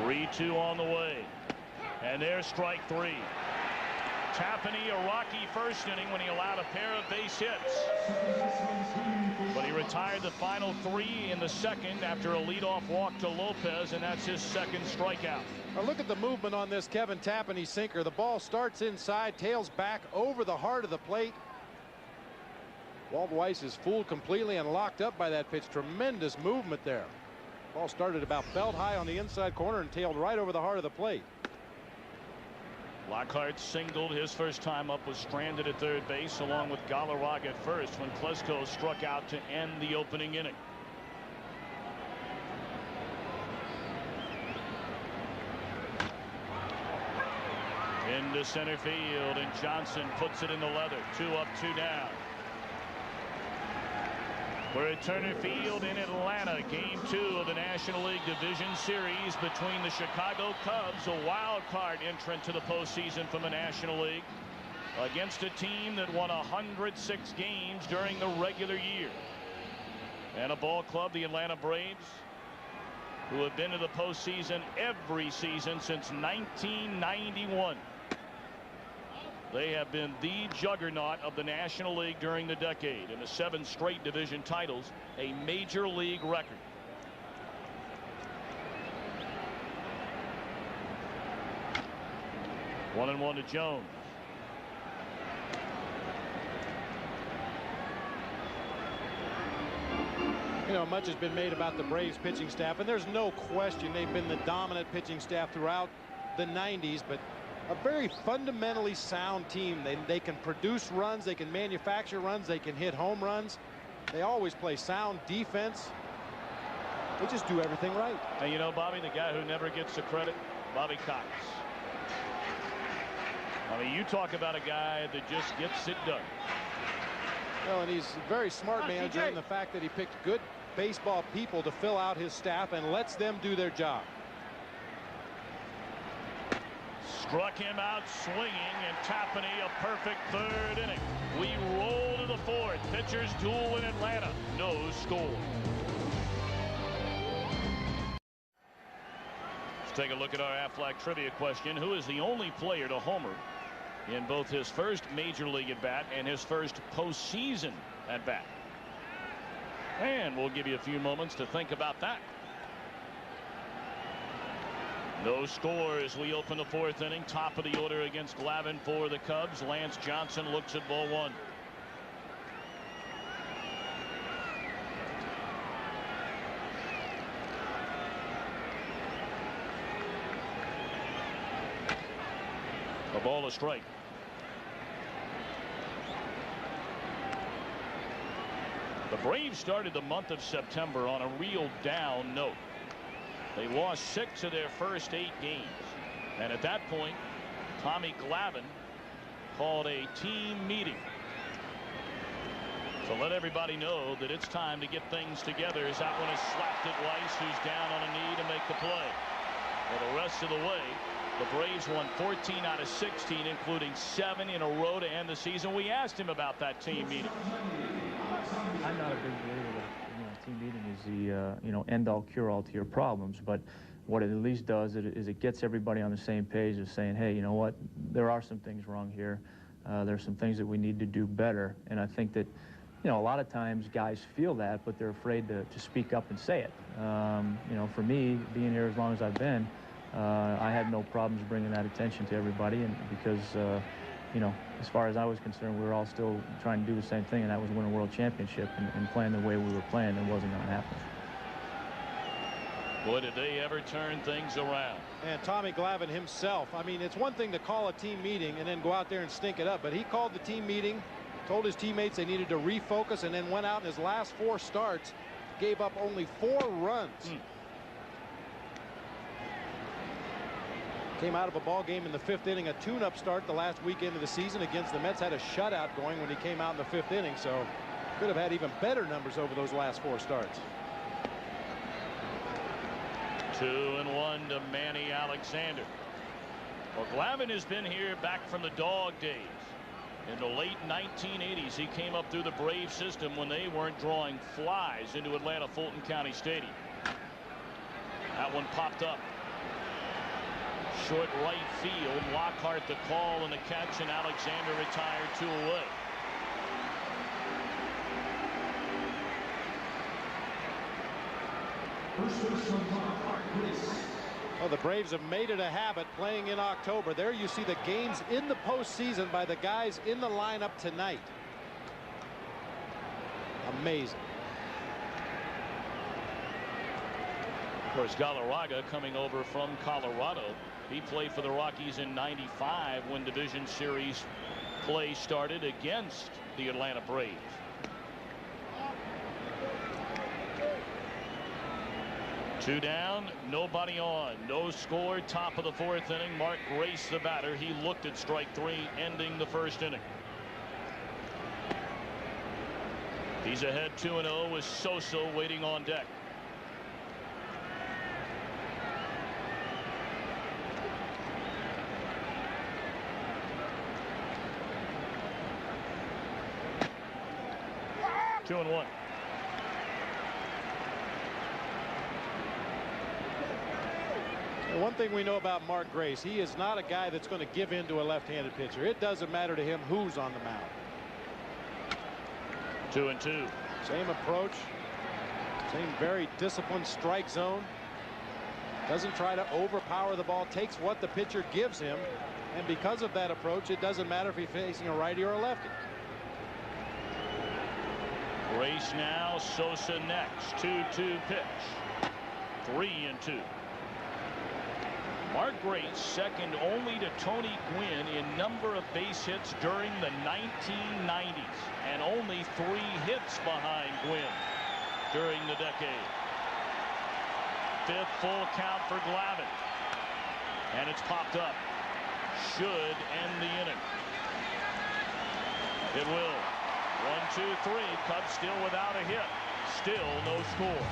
3-2 on the way, and there's strike 3. Tapani, a rocky first inning when he allowed a pair of base hits, but he retired the final 3 in the 2nd after a leadoff walk to Lopez, and that's his 2nd strikeout. Now look at the movement on this Kevin Tapani sinker. The ball starts inside, tails back over the heart of the plate. Walt Weiss is fooled completely and locked up by that pitch. Tremendous movement there. Ball started about belt high on the inside corner and tailed right over the heart of the plate. Lockhart singled his first time up, was stranded at 3rd base along with Galarraga at first when Klesko struck out to end the opening inning. Into center field, and Johnson puts it in the leather. 2 up, 2 down. We're at Turner Field in Atlanta. Game 2 of the National League Division Series between the Chicago Cubs, a wild card entrant to the postseason from the National League, against a team that won 106 games during the regular year. And a ball club, the Atlanta Braves, who have been to the postseason every season since 1991. They have been the juggernaut of the National League during the decade, and the 7 straight division titles, a major league record. One and one to Jones. You know, much has been made about the Braves pitching staff, and there's no question they've been the dominant pitching staff throughout the 90s, but a very fundamentally sound team. They can produce runs, they can manufacture runs, they can hit home runs. They always play sound defense. They just do everything right. And you know, Bobby, the guy who never gets the credit, Bobby Cox. I mean, you talk about a guy that just gets it done. Well, and he's a very smart manager in the fact that he picked good baseball people to fill out his staff and lets them do their job. Struck him out swinging, and Tapani a perfect 3rd inning. We roll to the 4th. Pitchers duel in Atlanta. No score. Let's take a look at our Aflac trivia question. Who is the only player to homer in both his first major league at bat and his first postseason at bat? And we'll give you a few moments to think about that. No score as we open the 4th inning. Top of the order against Glavine for the Cubs. Lance Johnson looks at ball 1. A ball, a strike. The Braves started the month of September on a real down note. They lost 6 of their first 8 games. And at that point, Tommy Glavine called a team meeting to let everybody know that it's time to get things together. As that one is slapped at Weiss, who's down on a knee to make the play. Well, the rest of the way, the Braves won 14 out of 16, including 7 in a row to end the season. We asked him about that team meeting. I'm not a big believer that team meeting is the end-all cure-all to your problems, but what it at least does is it gets everybody on the same page of saying, hey, you know what, there are some things wrong here. There's some things that we need to do better, and I think that a lot of times guys feel that, but they're afraid to speak up and say it. For me, being here as long as I've been, I had no problems bringing that attention to everybody, and because as far as I was concerned, we were all still trying to do the same thing, and that was win a world championship, and playing the way we were playing, it wasn't going to happen. Boy, did they ever turn things around. And Tommy Glavine himself, I mean, it's one thing to call a team meeting and then go out there and stink it up, but he called the team meeting, told his teammates they needed to refocus, and then went out in his last 4 starts, gave up only 4 runs. Came out of a ball game in the 5th inning, a tune-up start the last weekend of the season against the Mets. Had a shutout going when he came out in the 5th inning, so could have had even better numbers over those last 4 starts. 2-1 to Manny Alexander. Well, Glavine has been here back from the dog days. In the late 1980s, he came up through the Brave system when they weren't drawing flies into Atlanta Fulton County Stadium. That one popped up. Short right field. Lockhart the call and the catch, and Alexander retired 2 away. Well, the Braves have made it a habit playing in October. There you see the games in the postseason by the guys in the lineup tonight. Amazing. Of course, Galarraga coming over from Colorado. He played for the Rockies in '95 when Division Series play started against the Atlanta Braves. Two down, nobody on, no score, top of the 4th inning. Mark Grace, the batter, he looked at strike 3, ending the 1st inning. He's ahead 2-0 with Sosa waiting on deck. Two and one. One thing we know about Mark Grace, he is not a guy that's going to give in to a left-handed pitcher. It doesn't matter to him who's on the mound. 2-2. Same approach, same very disciplined strike zone. Doesn't try to overpower the ball, takes what the pitcher gives him, and because of that approach, it doesn't matter if he's facing a righty or a lefty. Grace now, Sosa next. 2-2 pitch. 3-2. Mark Grace second only to Tony Gwynn in number of base hits during the 1990s, and only 3 hits behind Gwynn during the decade. 5th full count for Glavine, and it's popped up. Should end the inning. It will. 1-2-3. Cubs still without a hit. Still no score.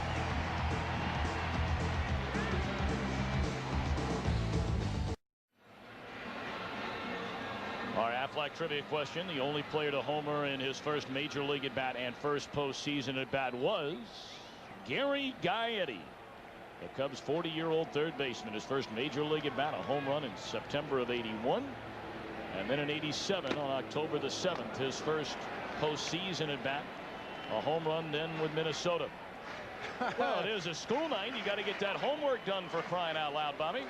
Our Aflac trivia question: the only player to homer in his first major league at bat and first postseason at bat was Gary Gaetti, the Cubs' 40-year-old third baseman. His first major league at bat, a home run in September of '81, and then in '87 on October the 7th, his first postseason at bat, a home run then with Minnesota. Well, it is a school night. You got to get that homework done, for crying out loud, Bobby.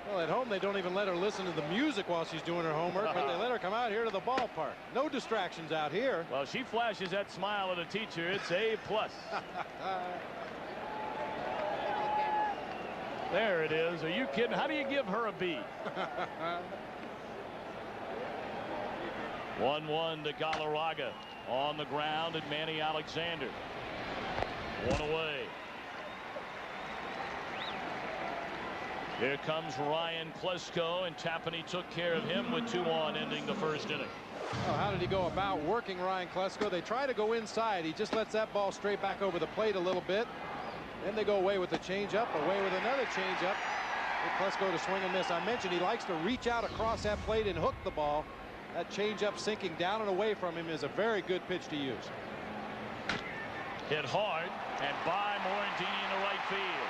Well, at home they don't even let her listen to the music while she's doing her homework, but they let her come out here to the ballpark. No distractions out here. Well, she flashes that smile at a teacher. It's A+. There it is. Are you kidding? How do you give her a B? 1-1 to Galarraga. On the ground at Manny Alexander. 1 away. Here comes Ryan Klesko, and Tapani took care of him with 2 on, ending the first inning. Oh, how did he go about working Ryan Klesko? They try to go inside. He just lets that ball straight back over the plate a little bit. Then they go away with a changeup, away with another changeup. Klesko to swing and miss. I mentioned he likes to reach out across that plate and hook the ball. That changeup sinking down and away from him is a very good pitch to use. Hit hard and by Morandini in the right field.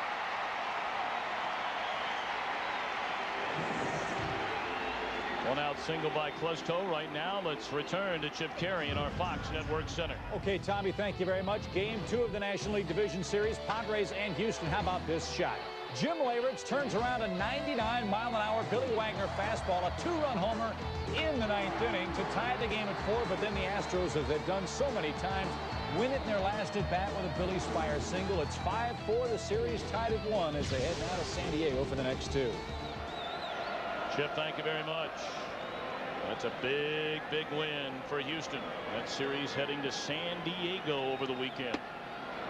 One out single by Klesko right now. Let's return to Chip Carey in our Fox Network Center. Okay, Tommy, thank you very much. Game 2 of the National League Division Series, Padres and Houston. How about this shot? Jim Leyritz turns around a 99-mile-an-hour Billy Wagner fastball, a 2-run homer in the 9th inning to tie the game at 4. But then the Astros, as they've done so many times, win it in their last at-bat with a Billy Spire single. It's 5-4. The series tied at 1 as they head now to San Diego for the next 2. Chip, thank you very much. That's a big, big win for Houston. That series heading to San Diego over the weekend.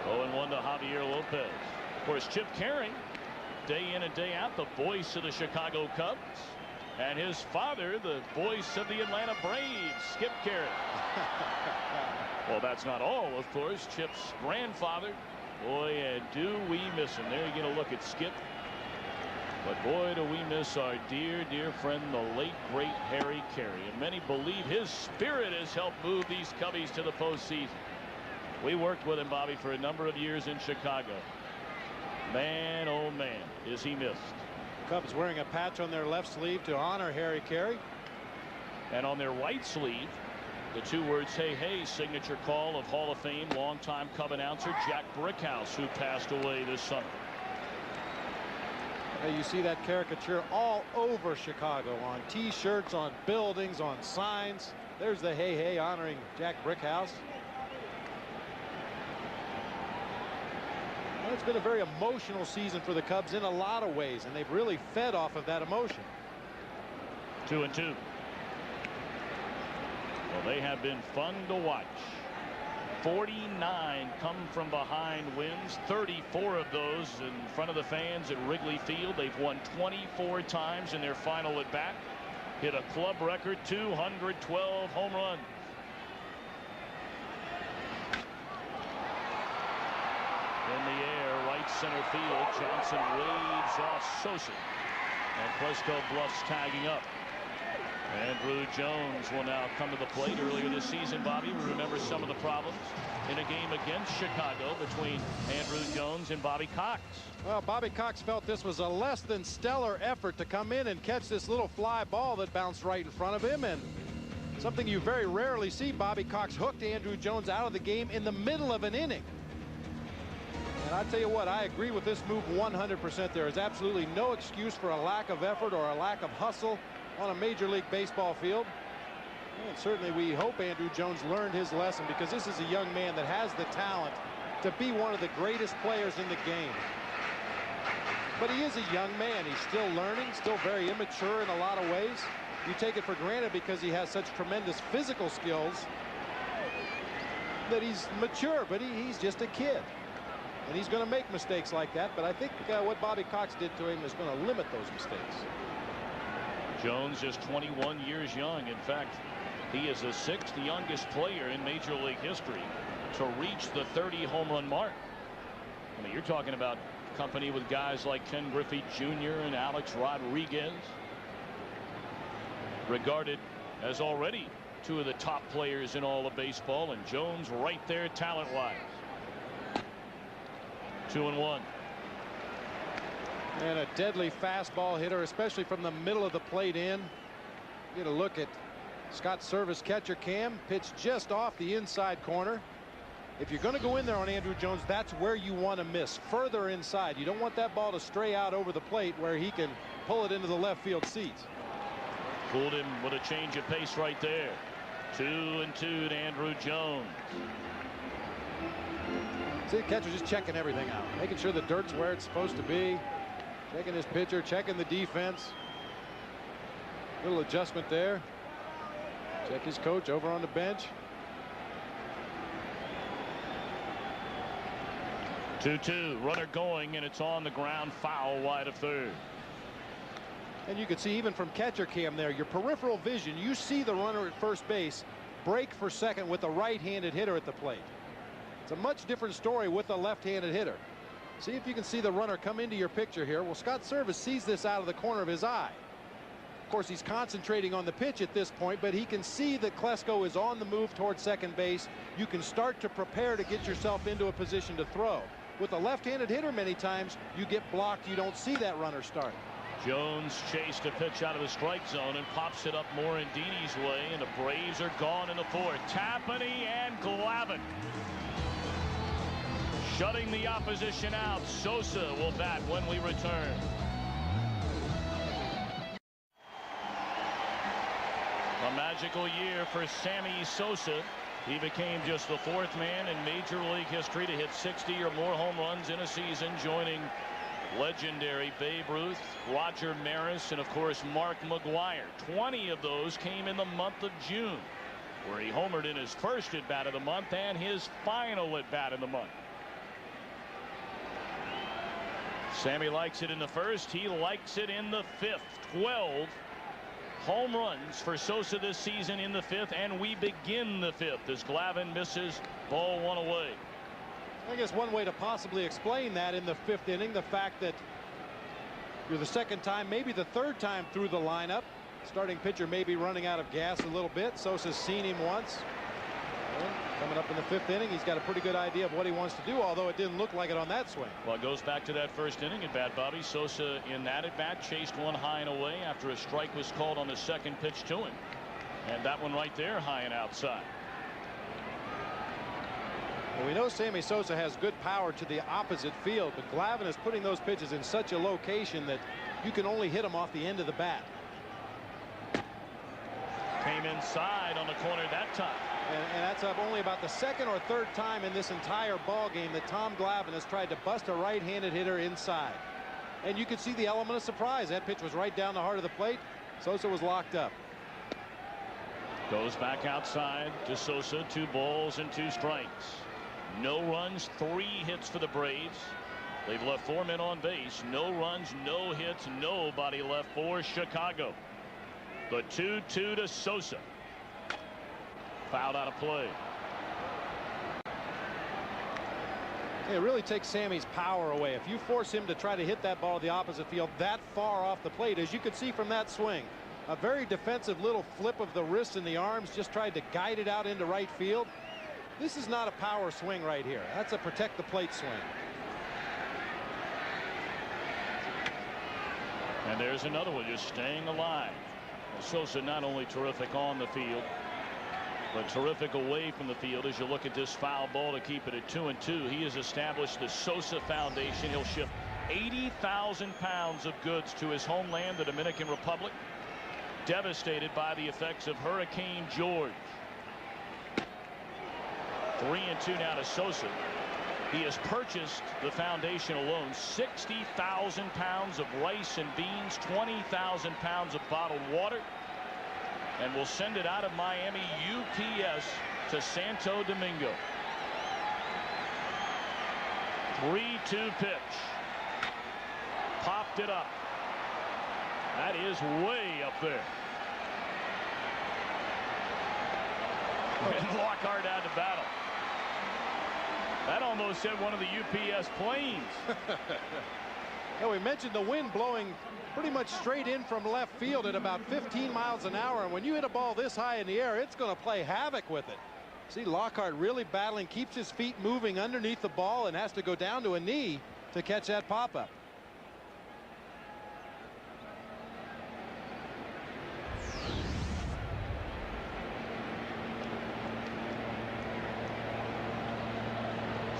0-1 to Javier Lopez. Of course, Chip Carey, day in and day out, the voice of the Chicago Cubs. And his father, the voice of the Atlanta Braves, Skip Carey. Well, that's not all, of course. Chip's grandfather. Boy, and do we miss him. There you get a look at Skip. But boy, do we miss our dear, dear friend, the late, great Harry Carey. And many believe his spirit has helped move these Cubbies to the postseason. We worked with him, Bobby, for a number of years in Chicago. Man, oh man, is he missed. Cubs wearing a patch on their left sleeve to honor Harry Carey. And on their right sleeve, the 2 words, hey, hey, signature call of Hall of Fame longtime Cub announcer Jack Brickhouse, who passed away this summer. You see that caricature all over Chicago, on T-shirts, on buildings, on signs. There's the hey, hey honoring Jack Brickhouse. Well, it's been a very emotional season for the Cubs in a lot of ways, and they've really fed off of that emotion. 2-2. Well, they have been fun to watch. 49 come from behind wins, 34 of those in front of the fans at Wrigley Field. They've won 24 times in their final at bat. Hit a club record 212 home runs. center field. Johnson waves off Sosa. And Klesko bluffs tagging up. Andrew Jones will now come to the plate. Earlier this season, Bobby, we remember some of the problems in a game against Chicago between Andrew Jones and Bobby Cox. Well, Bobby Cox felt this was a less than stellar effort to come in and catch this little fly ball that bounced right in front of him, and something you very rarely see. Bobby Cox hooked Andrew Jones out of the game in the middle of an inning. And I tell you what, I agree with this move 100%. There is absolutely no excuse for a lack of effort or a lack of hustle on a Major League Baseball field. And certainly we hope Andrew Jones learned his lesson, because this is a young man that has the talent to be one of the greatest players in the game. But he is a young man. He's still learning, still very immature in a lot of ways. You take it for granted because he has such tremendous physical skills that he's mature, but he's just a kid. And he's going to make mistakes like that. But I think what Bobby Cox did to him is going to limit those mistakes. Jones is 21 years young. In fact, he is the 6th youngest player in Major League history to reach the 30 home run mark. I mean, you're talking about company with guys like Ken Griffey Jr. and Alex Rodriguez, regarded as already 2 of the top players in all of baseball, and Jones right there talent-wise. 2-1. And a deadly fastball hitter, especially from the middle of the plate in. Get a look at Scott Servais catcher cam. Pitch just off the inside corner. If you're going to go in there on Andrew Jones, that's where you want to miss, further inside. You don't want that ball to stray out over the plate where he can pull it into the left field seats. Fooled him with a change of pace right there. 2-2 to Andrew Jones. See, the catcher just checking everything out, making sure the dirt's where it's supposed to be, checking his pitcher, checking the defense. Little adjustment there. Check his coach over on the bench. 2-2, runner going, and it's on the ground, foul wide of third. And you can see even from catcher cam there, your peripheral vision, you see the runner at first base break for second with a right-handed hitter at the plate. It's a much different story with a left-handed hitter. See if you can see the runner come into your picture here. Well, Scott Servais sees this out of the corner of his eye. Of course, he's concentrating on the pitch at this point, but he can see that Klesko is on the move towards second base. You can start to prepare to get yourself into a position to throw. With a left-handed hitter, many times you get blocked. You don't see that runner start. Jones chased a pitch out of the strike zone and pops it up Morandini's way, and the Braves are gone in the 4th. Tapani and Glavine shutting the opposition out. Sosa will bat when we return. A magical year for Sammy Sosa. He became just the 4th man in Major League history to hit 60 or more home runs in a season, joining legendary Babe Ruth, Roger Maris, and of course Mark McGwire. 20 of those came in the month of June, where he homered in his first at bat of the month and his final at bat of the month. Sammy likes it in the 1st. He likes it in the 5th. 12 home runs for Sosa this season in the 5th, and we begin the 5th as Glavine misses, ball 1 away. I guess one way to possibly explain that in the 5th inning, the fact that you're the 2nd time, maybe the 3rd time through the lineup. Starting pitcher may be running out of gas a little bit. Sosa's seen him once. And coming up in the 5th inning, he's got a pretty good idea of what he wants to do, although it didn't look like it on that swing. Well, it goes back to that 1st inning at bat, Bobby. Sosa in that at bat chased one high and away after a strike was called on the 2nd pitch to him. And that one right there, high and outside. Well, we know Sammy Sosa has good power to the opposite field, but Glavine is putting those pitches in such a location that you can only hit them off the end of the bat. Came inside on the corner that time. And that's up only about the 2nd or 3rd time in this entire ball game that Tom Glavine has tried to bust a right-handed hitter inside. And you could see the element of surprise. That pitch was right down the heart of the plate. Sosa was locked up. Goes back outside to Sosa. 2 balls and 2 strikes. No runs, 3 hits for the Braves. They've left 4 men on base. No runs, no hits, nobody left for Chicago. The 2-2 to Sosa. Fouled out of play. It really takes Sammy's power away. If you force him to try to hit that ball to the opposite field that far off the plate, as you could see from that swing, a very defensive little flip of the wrists and the arms, just tried to guide it out into right field. This is not a power swing right here. That's a protect the plate swing. And there's another one just staying alive. Sosa not only terrific on the field, but terrific away from the field. As you look at this foul ball to keep it at 2-2, he has established the Sosa Foundation. He'll ship 80,000 pounds of goods to his homeland, the Dominican Republic, devastated by the effects of Hurricane George. 3-2 now to Sosa. He has purchased the foundation alone 60,000 pounds of rice and beans, 20,000 pounds of bottled water, and will send it out of Miami UPS to Santo Domingo. 3-2 pitch. Popped it up. That is way up there. And Lockhart out to battle. That almost hit one of the UPS planes. Now, we mentioned the wind blowing pretty much straight in from left field at about 15 miles an hour. And when you hit a ball this high in the air, it's going to play havoc with it. See Lockhart really battling, keeps his feet moving underneath the ball and has to go down to a knee to catch that pop-up.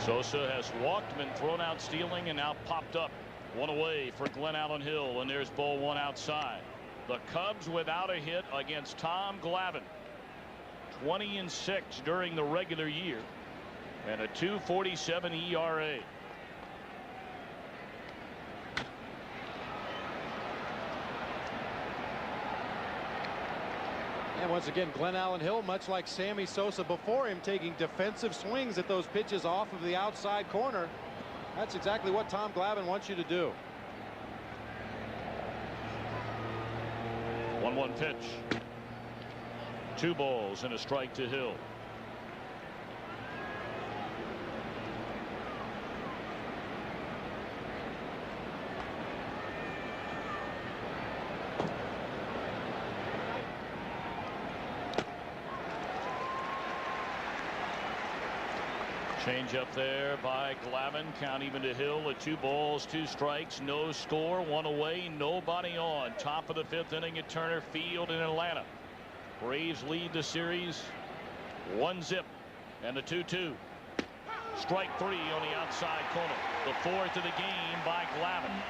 Sosa has walked, been thrown out stealing, and now popped up. One away for Glenn Allen Hill, and there's ball one outside. The Cubs without a hit against Tom Glavine. 20-6 during the regular year, and a 2.47 ERA. And once again, Glenn Allen Hill, much like Sammy Sosa before him, taking defensive swings at those pitches off of the outside corner. That's exactly what Tom Glavine wants you to do. 1-1 pitch. 2 balls and a strike to Hill. Change up there by Glavine. Count even to Hill at 2 balls, 2 strikes, no score, 1 away, nobody on. Top of the 5th inning at Turner Field in Atlanta. Braves lead the series 1-0, and the 2-2. Strike 3 on the outside corner. The 4th of the game by Glavine.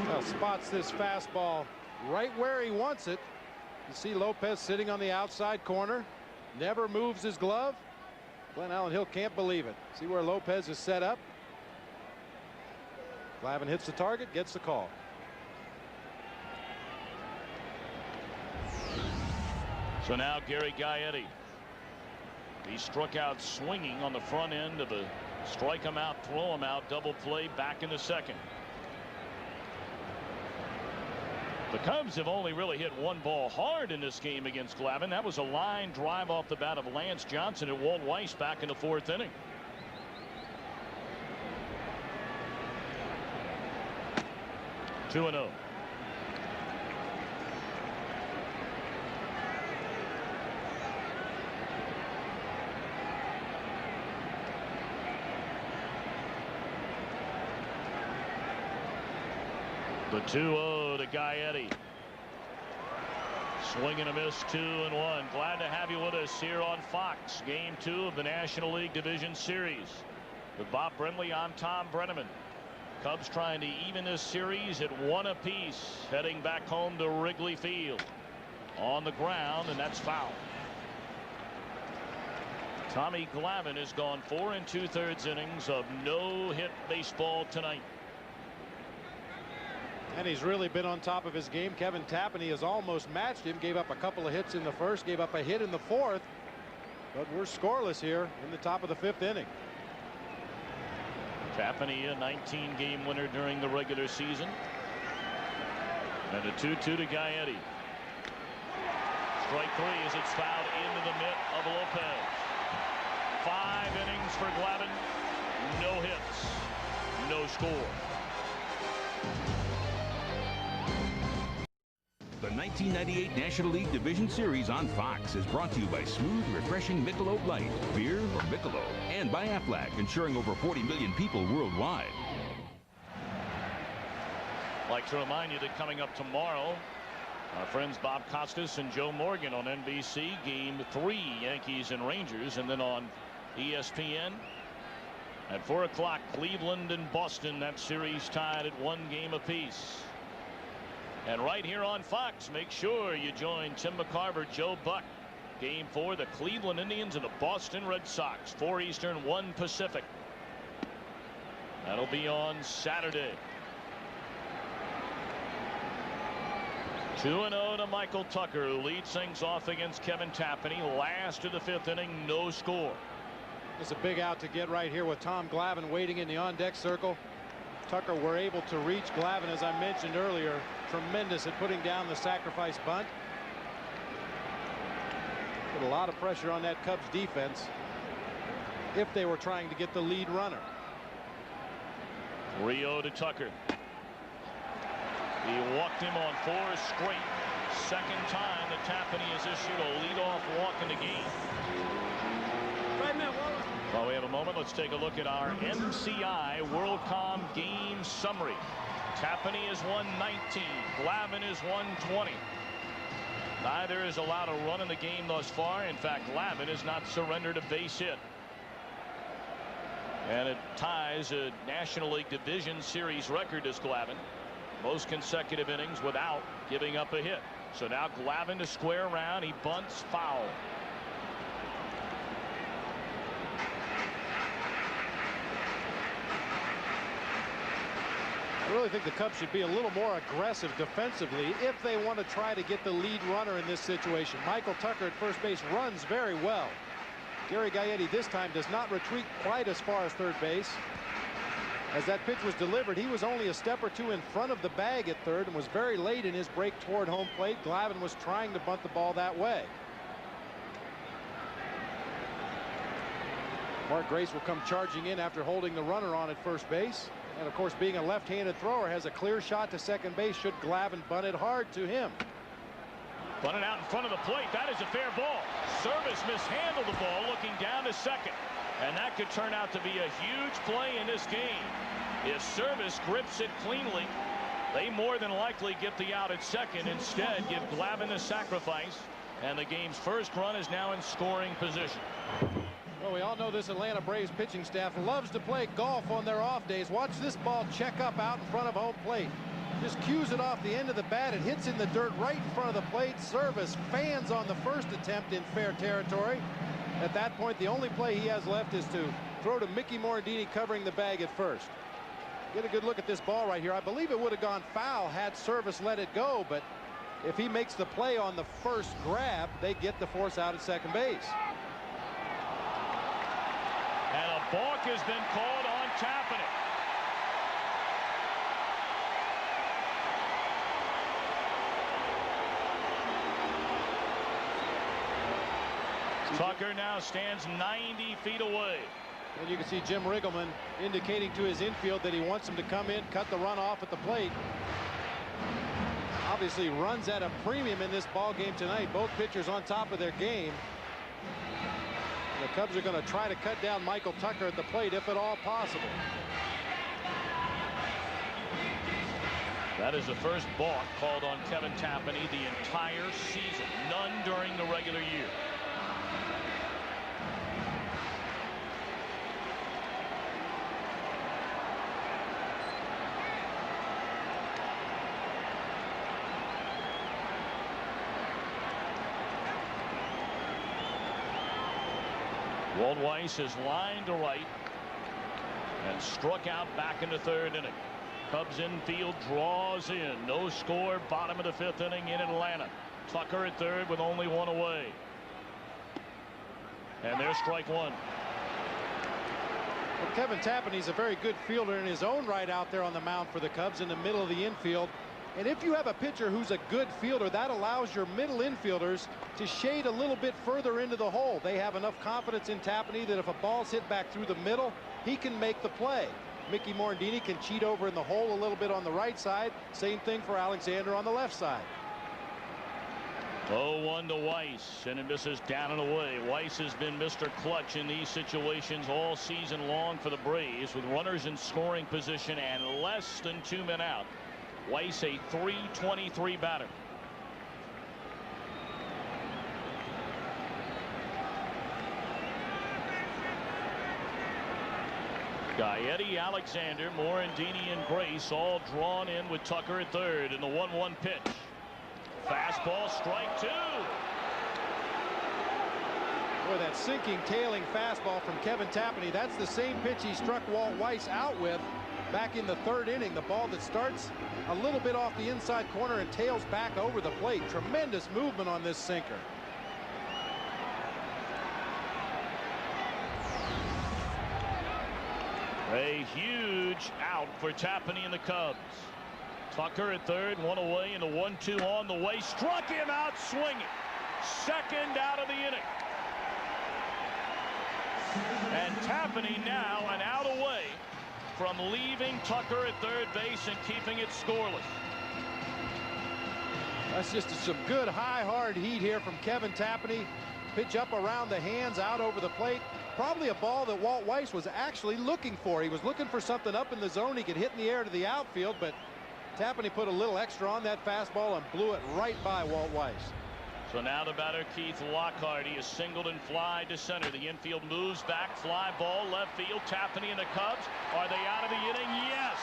Well, spots this fastball right where he wants it. You see Lopez sitting on the outside corner, never moves his glove. Glenn Allen Hill can't believe it. See where Lopez is set up. Glavine hits the target, gets the call. So now Gary Gaetti. He struck out swinging on the front end of a strike him out, throw him out, double play back in the 2nd. The Cubs have only really hit 1 ball hard in this game against Glavine. That was a line drive off the bat of Lance Johnson and Walt Weiss back in the 4th inning. Two and 0. The 2-0 to Gaetti. Swing and a miss, 2-1. Glad to have you with us here on Fox. Game 2 of the National League Division Series. With Bob Brindley, I'm Tom Brenneman. Cubs trying to even this series at 1 apiece. Heading back home to Wrigley Field. On the ground, and that's foul. Tommy Glavine has gone 4 2/3 innings of no-hit baseball tonight. And he's really been on top of his game. Kevin Tapani has almost matched him. Gave up a couple of hits in the 1st, gave up a hit in the 4th. But we're scoreless here in the top of the 5th inning. Tapani, a 19-game winner during the regular season. And a 2-2 to Gaetti. Strike 3 as it's fouled into the mitt of Lopez. 5 innings for Glavine. No hits. No score. The 1998 National League Division Series on Fox is brought to you by smooth, refreshing Michelob Light, beer or Michelob, and by Aflac, insuring over 40 million people worldwide. I'd like to remind you that coming up tomorrow, our friends Bob Costas and Joe Morgan on NBC, Game 3, Yankees and Rangers, and then on ESPN at 4 o'clock, Cleveland and Boston. That series tied at 1 game apiece. And right here on Fox, make sure you join Tim McCarver, Joe Buck. Game 4, the Cleveland Indians and the Boston Red Sox. 4 Eastern, 1 Pacific. That'll be on Saturday. 2-0 to Michael Tucker, who leads things off against Kevin Tapani. Last of the 5th inning, no score. It's a big out to get right here with Tom Glavine waiting in the on-deck circle. Tucker were able to reach Glavine, as I mentioned earlier. Tremendous at putting down the sacrifice bunt. Put a lot of pressure on that Cubs defense if they were trying to get the lead runner. 3-0 to Tucker. He walked him on 4 straight. Second time that Tapani has issued a leadoff walk in the game. While we have a moment, let's take a look at our MCI WorldCom game summary. Tapani is 119. Glavine is 120. Neither has allowed a run in the game thus far. In fact, Glavine has not surrendered a base hit. And it ties a National League Division Series record as Glavine. Most consecutive innings without giving up a hit. So now Glavine to square around. He bunts, foul. I really think the Cubs should be a little more aggressive defensively if they want to try to get the lead runner in this situation. Michael Tucker at first base runs very well. Gary Gaetti this time does not retreat quite as far as third base. As that pitch was delivered, he was only a step or 2 in front of the bag at third and was very late in his break toward home plate. Glavine was trying to bunt the ball that way. Mark Grace will come charging in after holding the runner on at first base. And of course, being a left-handed thrower, has a clear shot to second base should Glavine bunt it hard to him. Bunted out in front of the plate. That is a fair ball. Service mishandled the ball looking down to second. And that could turn out to be a huge play in this game. If Service grips it cleanly, they more than likely get the out at second. Instead, give Glavine the sacrifice. And the game's first run is now in scoring position. Well, we all know this Atlanta Braves pitching staff loves to play golf on their off days. Watch this ball check up out in front of home plate. Just cues it off the end of the bat. It hits in the dirt right in front of the plate. Service fans on the first attempt in fair territory. At that point, the only play he has left is to throw to Mickey Morandini covering the bag at first. Get a good look at this ball right here. I believe it would have gone foul had Service let it go, but if he makes the play on the first grab, they get the force out at second base. And a balk has been called on Tapani. Tucker now stands 90 feet away. And you can see Jim Riggleman indicating to his infield that he wants him to come in, cut the run off at the plate. Obviously runs at a premium in this ball game tonight. Both pitchers on top of their game. The Cubs are going to try to cut down Michael Tucker at the plate if at all possible. That is the first balk called on Kevin Tapani the entire season. None during the regular year. Walt Weiss is lined to right and struck out back in the third inning. Cubs infield draws in. No score, bottom of the 5th inning in Atlanta. Tucker at third with only 1 away. And there's strike 1. Well, Kevin Tapani's a very good fielder in his own right out there on the mound for the Cubs in the middle of the infield. And if you have a pitcher who's a good fielder, that allows your middle infielders to shade a little bit further into the hole. They have enough confidence in Tapani that if a ball's hit back through the middle, he can make the play. Mickey Morandini can cheat over in the hole a little bit on the right side. Same thing for Alexander on the left side. 0-1 to Weiss, and it misses down and away. Weiss has been Mr. Clutch in these situations all season long for the Braves, with runners in scoring position and less than 2 men out. Weiss, a .323 batter. Gaetti, Alexander, Morandini, and Grace all drawn in with Tucker at third in the 1-1 pitch. Fastball, strike 2. Boy, that sinking, tailing fastball from Kevin Tapani. That's the same pitch he struck Walt Weiss out with back in the 3rd inning. The ball that starts a little bit off the inside corner and tails back over the plate. Tremendous movement on this sinker. A huge out for Tapani and the Cubs. Tucker at third, one away, and the 1-2 on the way. Struck him out swinging. Second out of the inning. And Tapani now an out away from leaving Tucker at third base and keeping it scoreless. That's just some good high hard heat here from Kevin Tapani. Pitch up around the hands, out over the plate. Probably a ball that Walt Weiss was actually looking for. He was looking for something up in the zone he could hit in the air to the outfield, but Tapani put a little extra on that fastball and blew it right by Walt Weiss. So now the batter, Keith Lockhart. He is singled and fly to center. The infield moves back, fly ball left field. Tapani and the Cubs. Are they out of the inning? Yes.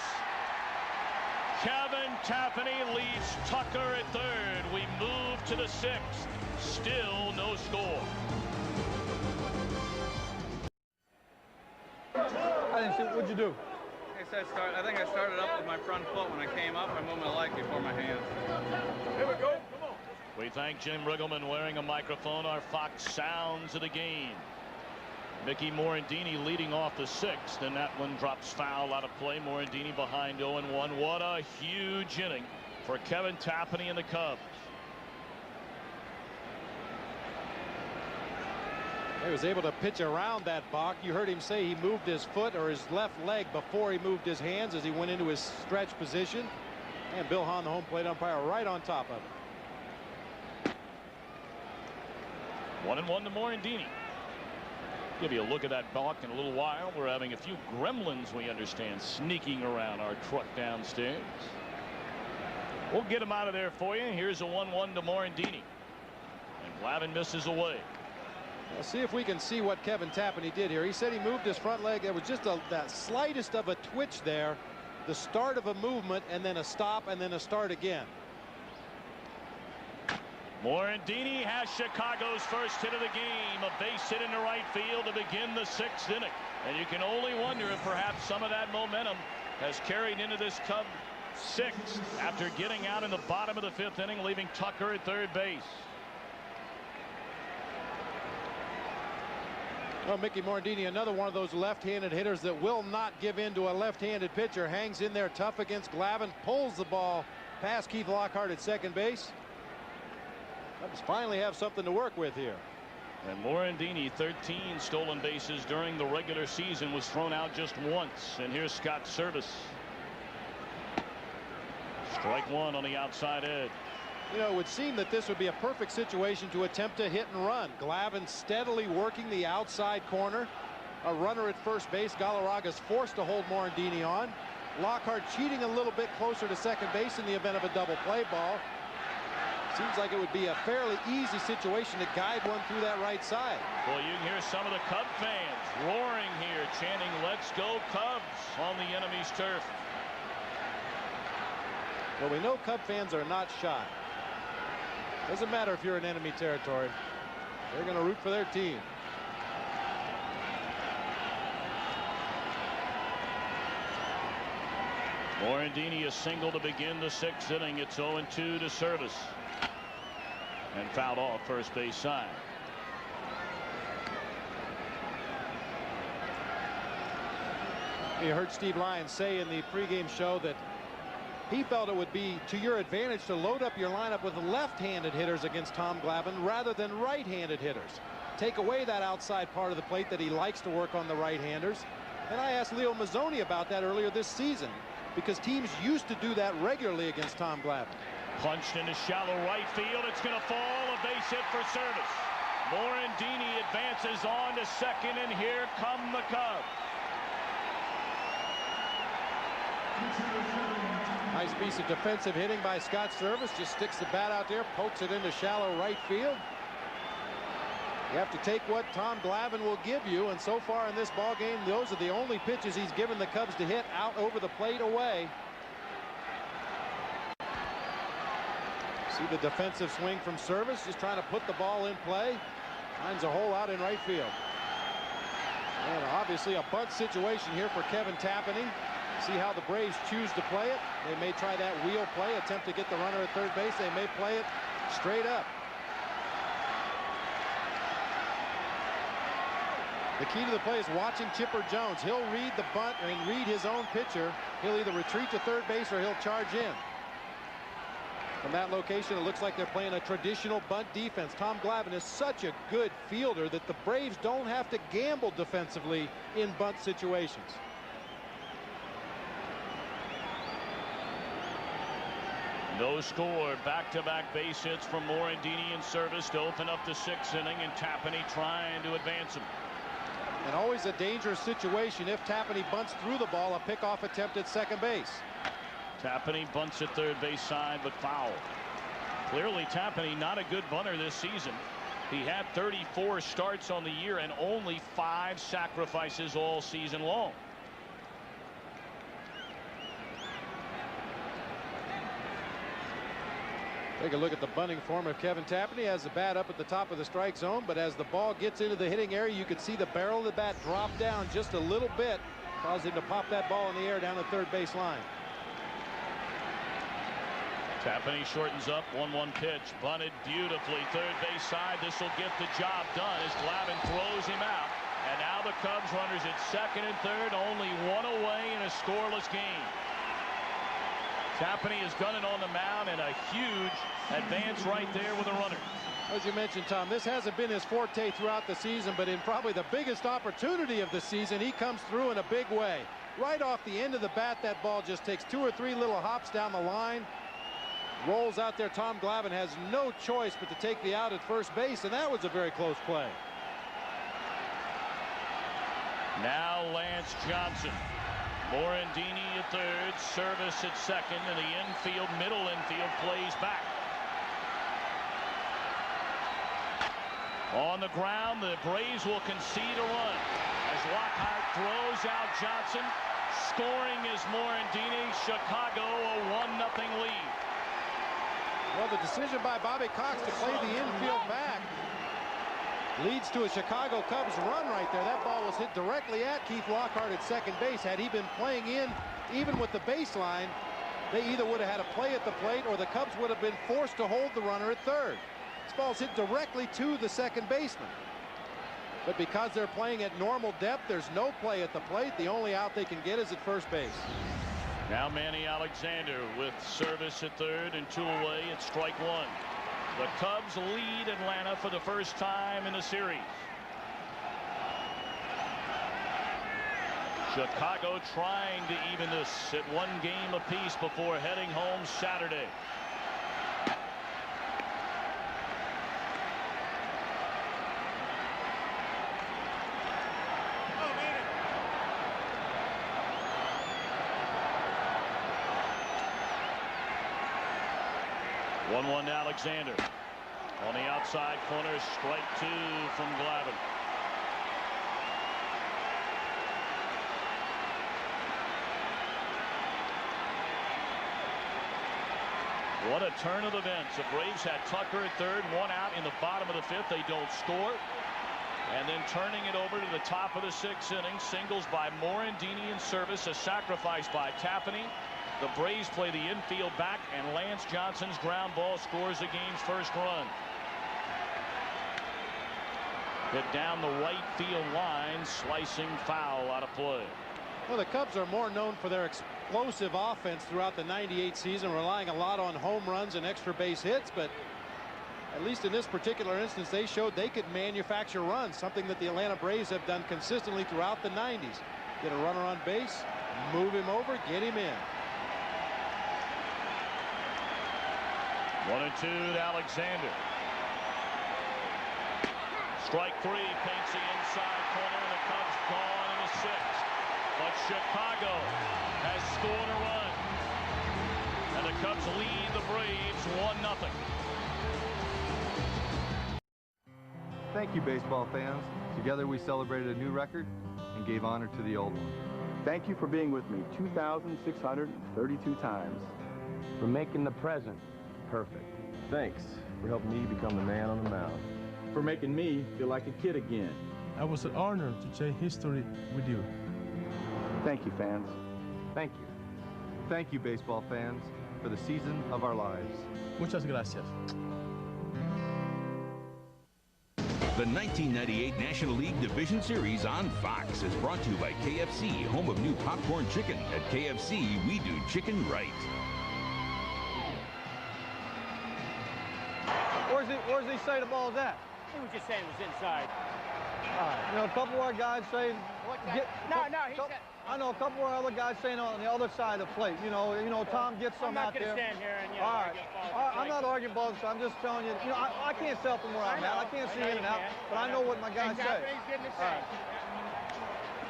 Kevin Tapani leaves Tucker at third. We move to the 6th. Still no score. What'd you do? I think I started up with my front foot. When I came up, I moved my leg before my hands. Here we go. Come on. We thank Jim Riggleman wearing a microphone. Our Fox sounds of the game. Mickey Morandini leading off the 6th, and that one drops foul out of play. Morandini behind 0-1. What a huge inning for Kevin Tapani and the Cubs. He was able to pitch around that balk. You heard him say he moved his foot or his left leg before he moved his hands as he went into his stretch position. And Bill Hahn, the home plate umpire, right on top of it. 1-1 to Morandini. Give you a look at that balk in a little while. We're having a few gremlins, we understand, sneaking around our truck downstairs. We'll get him out of there for you. Here's a 1-1 to Morandini. And Glavine misses away. Let's see if we can see what Kevin Tapani did here. He said he moved his front leg. There was just that slightest of a twitch there. The start of a movement and then a stop and then a start again. Morandini has Chicago's first hit of the game. A base hit into right field to begin the 6th inning. And you can only wonder if perhaps some of that momentum has carried into this Cub 6th after getting out in the bottom of the 5th inning, leaving Tucker at third base. Well, Mickey Morandini, another one of those left-handed hitters that will not give in to a left-handed pitcher. Hangs in there tough against Glavine, pulls the ball past Keith Lockhart at second base. Cubs finally have something to work with here. And Morandini, 13 stolen bases during the regular season, was thrown out just once. And here's Scott Service. Strike 1 on the outside edge. You know, it would seem that this would be a perfect situation to attempt to hit and run. Glavine steadily working the outside corner. A runner at first base. Galarraga's forced to hold Morandini on. Lockhart cheating a little bit closer to second base in the event of a double play ball. Seems like it would be a fairly easy situation to guide one through that right side. Well, you can hear some of the Cub fans roaring here, chanting, "Let's go Cubs," on the enemy's turf. Well, we know Cub fans are not shy. Doesn't matter if you're in enemy territory. They're going to root for their team. Morandini is single to begin the 6th inning. It's 0-2 to Service. And fouled off first base side. You heard Steve Lyons say in the pregame show that he felt it would be to your advantage to load up your lineup with left-handed hitters against Tom Glavine rather than right-handed hitters. Take away that outside part of the plate that he likes to work on the right-handers. And I asked Leo Mazzoni about that earlier this season, because teams used to do that regularly against Tom Glavine. Punched into shallow right field. It's going to fall. A base hit for Service. Morandini advances on to second, and here come the Cubs. Nice piece of defensive hitting by Scott Service. Just sticks the bat out there, pokes it into shallow right field. You have to take what Tom Glavine will give you, and so far in this ball game, those are the only pitches he's given the Cubs to hit out over the plate away. See the defensive swing from Service, just trying to put the ball in play. Finds a hole out in right field. And obviously a bunt situation here for Kevin Tapani. See how the Braves choose to play it. They may try that wheel play, attempt to get the runner at third base. They may play it straight up. The key to the play is watching Chipper Jones. He'll read the bunt and read his own pitcher. He'll either retreat to third base or he'll charge in. From that location, it looks like they're playing a traditional bunt defense. Tom Glavine is such a good fielder that the Braves don't have to gamble defensively in bunt situations. No score. Back-to-back base hits from Morandini and Service to open up the sixth inning, and Tapani trying to advance him. And always a dangerous situation if Tapani bunts through the ball. A pickoff attempt at second base. Tapani bunts at third base side, but foul. Clearly Tapani not a good bunter this season. He had 34 starts on the year and only 5 sacrifices all season long. Take a look at the bunting form of Kevin Tapani. Has the bat up at the top of the strike zone, but as the ball gets into the hitting area, you can see the barrel of the bat drop down just a little bit, causing him to pop that ball in the air down the third base line. Tapani shortens up. 1-1 pitch. Bunted beautifully. Third base side. This will get the job done as Glavine throws him out. And now the Cubs runners at second and third. Only one away in a scoreless game. Tapani has done it on the mound, and a huge advance right there with a runner. As you mentioned, Tom, this hasn't been his forte throughout the season, but in probably the biggest opportunity of the season, he comes through in a big way. Right off the end of the bat, that ball just takes 2 or 3 little hops down the line. Rolls out there. Tom Glavine has no choice but to take the out at first base, and that was a very close play. Now Lance Johnson. Morandini at third, Service at second, and the infield, middle infield plays back. On the ground, the Braves will concede a run as Lockhart throws out Johnson. Scoring is Morandini. Chicago a 1-0 lead. Well, the decision by Bobby Cox to play the infield back leads to a Chicago Cubs run right there. That ball was hit directly at Keith Lockhart at second base. Had he been playing in, even with the baseline, they either would have had a play at the plate or the Cubs would have been forced to hold the runner at third. This ball's hit directly to the second baseman. But because they're playing at normal depth, there's no play at the plate. The only out they can get is at first base. Now Manny Alexander with Service at third and 2 away at strike 1. The Cubs lead Atlanta for the first time in the series. Chicago trying to even this at 1 game apiece before heading home Saturday. One to Alexander. On the outside corner, strike 2 from Glavine. What a turn of events. The Braves had Tucker at third, 1 out in the bottom of the 5th. They don't score. And then turning it over to the top of the 6th inning. Singles by Morandini and Service. A sacrifice by Tapani. The Braves play the infield back, and Lance Johnson's ground ball scores the game's first run. Hit down the right field line, slicing foul out of play. Well, the Cubs are more known for their explosive offense throughout the '98 season, relying a lot on home runs and extra base hits, but at least in this particular instance, they showed they could manufacture runs, something that the Atlanta Braves have done consistently throughout the '90s. Get a runner on base, move him over, get him in. 1-2 to Alexander. Strike 3 paints the inside corner, and the Cubs gone in the 6th. But Chicago has scored a run, and the Cubs lead the Braves 1-0. Thank you, baseball fans. Together we celebrated a new record and gave honor to the old one. Thank you for being with me 2,632 times. For making the present perfect. Thanks for helping me become the man on the mound. For making me feel like a kid again. I was an honor to change history with you. Thank you, fans. Thank you. Thank you, baseball fans, for the season of our lives. Muchas gracias. The 1998 National League Division Series on Fox is brought to you by KFC, home of new popcorn chicken. At KFC, we do chicken right. Where's he say the ball's at? He was just saying it was inside. You know, a couple of our guys say... I know a couple of other guys saying on the other side of the plate. You know, Tom gets some out there. I'm not going to stand here and, all right. I'm not arguing balls. I'm just telling you. You know, I can't tell from where I'm at. I can't see in and out, but I know what my guys say.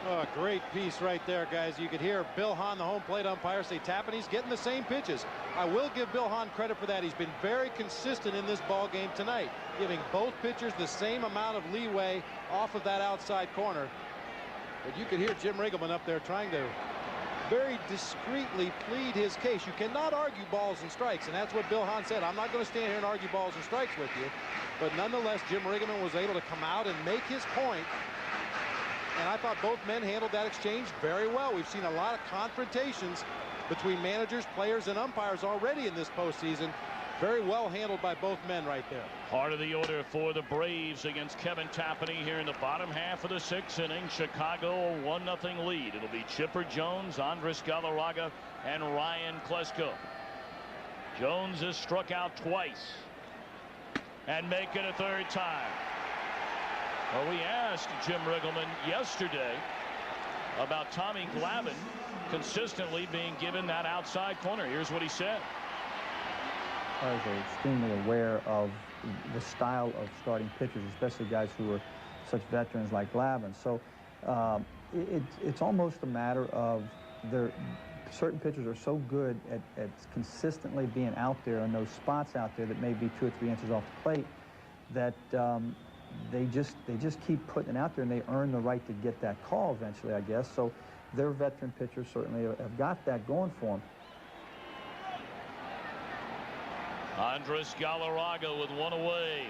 Oh, great piece right there, guys. You could hear Bill Hahn, the home plate umpire, say Tapani's getting the same pitches. I will give Bill Hahn credit for that. He's been very consistent in this ball game tonight, giving both pitchers the same amount of leeway off of that outside corner. But you could hear Jim Riggleman up there trying to very discreetly plead his case. You cannot argue balls and strikes, and that's what Bill Hahn said. I'm not going to stand here and argue balls and strikes with you. But nonetheless, Jim Riggleman was able to come out and make his point. And I thought both men handled that exchange very well. We've seen a lot of confrontations between managers, players, and umpires already in this postseason. Very well handled by both men right there. Part of the order for the Braves against Kevin Tapani here in the bottom half of the 6th inning. Chicago a 1-0 lead. It'll be Chipper Jones, Andres Galarraga, and Ryan Klesko. Jones has struck out twice and make it a 3rd time. Well, we asked Jim Riggleman yesterday about Tommy Glavine consistently being given that outside corner. Here's what he said. Are extremely aware of the style of starting pitchers, especially guys who are such veterans like Glavine. So it's almost a matter of certain pitchers are so good at consistently being out there in those spots out there that may be 2 or 3 inches off the plate that they just keep putting it out there, and they earn the right to get that call eventually, I guess. So their veteran pitchers certainly have got that going for them. Andres Galarraga with one away.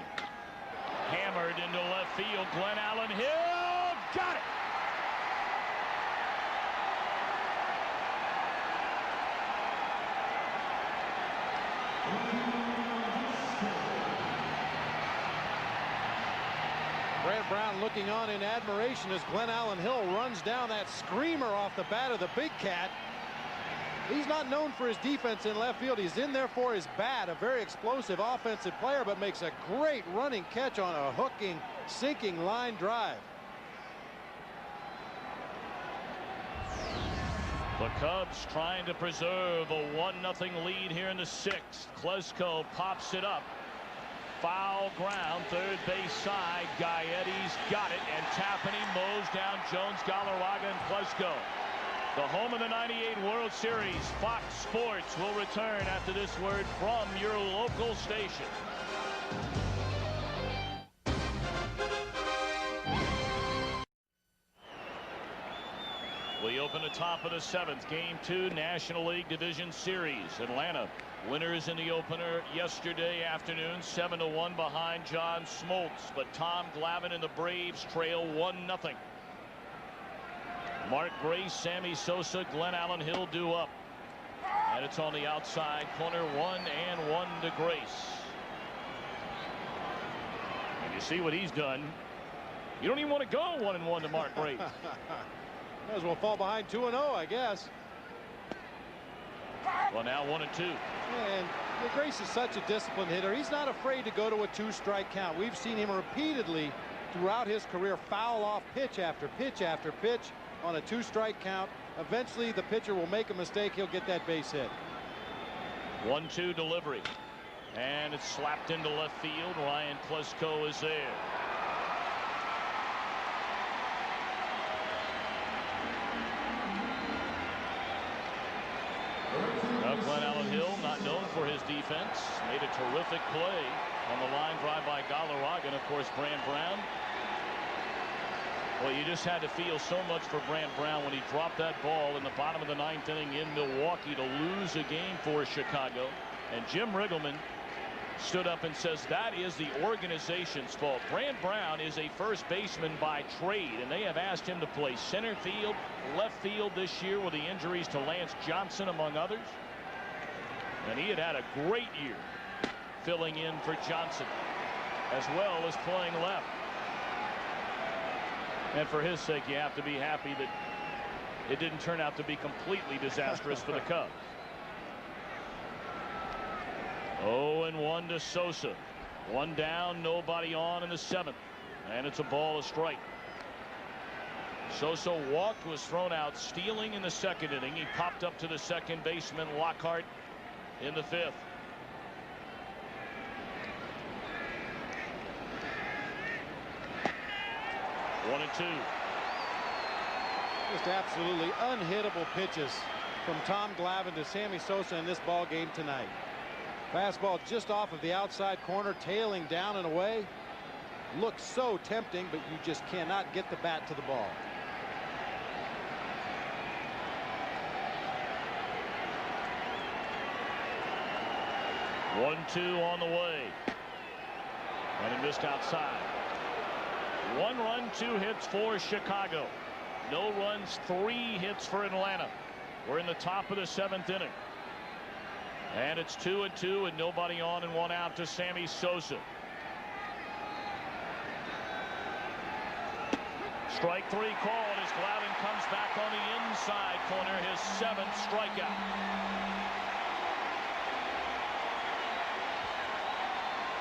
Hammered into left field. Glenn Allen Hill got it. Brad Brown looking on in admiration as Glenn Allen Hill runs down that screamer off the bat of the Big Cat. He's not known for his defense in left field. He's in there for his bat. A very explosive offensive player, but makes a great running catch on a hooking, sinking line drive. The Cubs trying to preserve a 1-0 lead here in the 6th. Klesko pops it up. Foul ground, 3rd base side. Gaetti's got it, and Tapani mows down Jones, Galarraga, and Klesko. The home of the '98 World Series. Fox Sports will return after this word from your local station. We open the top of the 7th. Game 2, National League Division Series. Atlanta winners in the opener yesterday afternoon, 7-1 behind John Smoltz. But Tom Glavine and the Braves trail 1-0. Mark Grace, Sammy Sosa, Glenn Allen Hill due up. And it's on the outside corner, 1-1 to Grace. And you see what he's done. You don't even want to go 1-1 to Mark Grace. Might as well fall behind 2-0, I guess. Well, now 1-2. And Grace is such a disciplined hitter. He's not afraid to go to a 2-strike count. We've seen him repeatedly throughout his career foul off pitch after pitch after pitch on a 2-strike count. Eventually, the pitcher will make a mistake. He'll get that base hit. 1-2 delivery. And it's slapped into left field. Ryan Klesko is there. Now Glenn Allen Hill, not known for his defense, made a terrific play on the line drive by Galarraga, and of course Brant Brown. Well, you just had to feel so much for Brant Brown when he dropped that ball in the bottom of the 9th inning in Milwaukee to lose a game for Chicago. And Jim Riggleman stood up and says that is the organization's fault. Brant Brown is a first baseman by trade, and they have asked him to play center field, left field this year with the injuries to Lance Johnson, among others. And he had a great year filling in for Johnson, as well as playing left. And for his sake, you have to be happy that it didn't turn out to be completely disastrous for the Cubs. 0-1 to Sosa. One down, nobody on in the 7th. And it's a ball, a strike. Sosa walked, was thrown out, stealing in the 2nd inning. He popped up to the second baseman, Lockhart, in the 5th. One and two. Just absolutely unhittable pitches from Tom Glavine to Sammy Sosa in this ball game tonight. Fastball just off of the outside corner, tailing down and away. Looks so tempting, but you just cannot get the bat to the ball. One, two on the way. And he missed outside. 1 run, 2 hits for Chicago. No runs, 3 hits for Atlanta. We're in the top of the 7th inning. And it's 2-2 and nobody on and 1 out to Sammy Sosa. Strike 3 called as Glavine comes back on the inside corner, his 7th strikeout.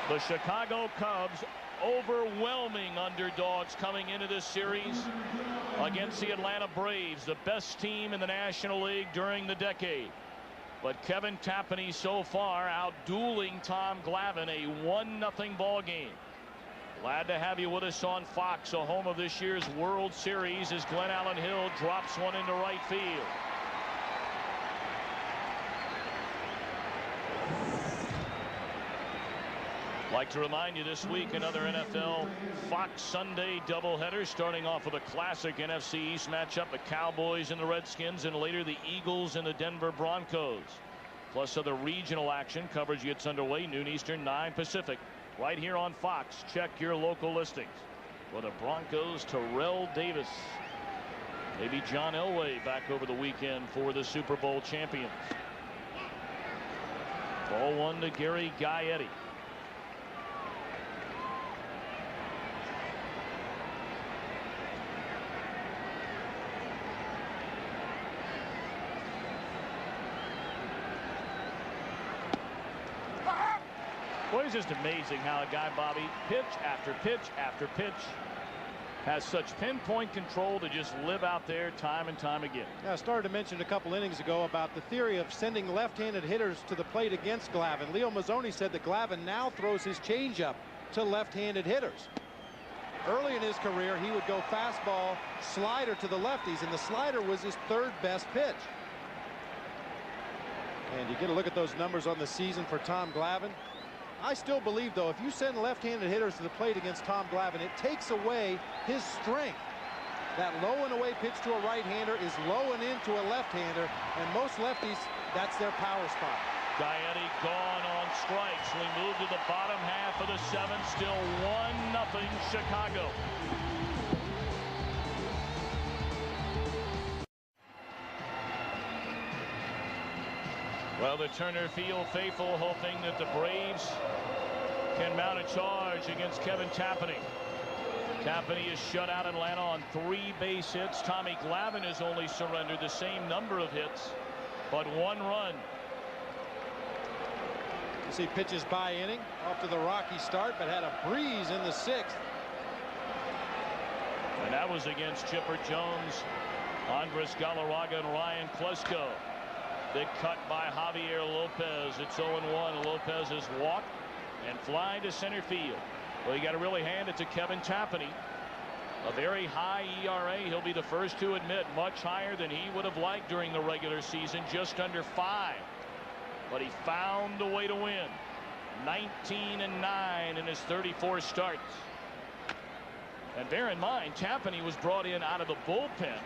The Chicago Cubs, overwhelming underdogs coming into this series against the Atlanta Braves, the best team in the National League during the decade. But Kevin Tapani so far outdueling Tom Glavine, a 1-0 ball game. Glad to have you with us on Fox, a home of this year's World Series, as Glenn Allen Hill drops one into right field. Like to remind you this week another NFL Fox Sunday doubleheader, starting off with a classic NFC East matchup, the Cowboys and the Redskins, and later the Eagles and the Denver Broncos. Plus other regional action. Coverage gets underway noon Eastern, 9 Pacific, right here on Fox. Check your local listings. For the Broncos, Terrell Davis, maybe John Elway back over the weekend for the Super Bowl champions. Ball 1 to Gary Gaetti. Boy, it's just amazing how a guy, Bobby, pitch after pitch after pitch, has such pinpoint control to just live out there time and time again. Yeah, I started to mention a couple innings ago about the theory of sending left-handed hitters to the plate against Glavine. Leo Mazzoni said that Glavine now throws his changeup to left-handed hitters. Early in his career, he would go fastball, slider to the lefties, and the slider was his 3rd best pitch. And you get a look at those numbers on the season for Tom Glavine. I still believe, though, if you send left-handed hitters to the plate against Tom Glavine, it takes away his strength. That low and away pitch to a right-hander is low and into a left-hander, and most lefties, that's their power spot. Gaetti gone on strikes. We move to the bottom half of the 7th. Still 1-0 Chicago. Well, the Turner Field faithful hoping that the Braves can mount a charge against Kevin Tapani. Tapani is shut out in Atlanta on 3 base hits. Tommy Glavine has only surrendered the same number of hits, but 1 run. You see pitches by inning, off to the rocky start, but had a breeze in the 6th. And that was against Chipper Jones, Andres Galarraga, and Ryan Klesko. Big cut by Javier Lopez. It's 0-1. Lopez has walked and flying to center field. Well, you got to really hand it to Kevin Tapani. A very high ERA. He'll be the first to admit, much higher than he would have liked during the regular season, just under 5. But he found a way to win. 19-9 in his 34 starts. And bear in mind, Tapani was brought in out of the bullpen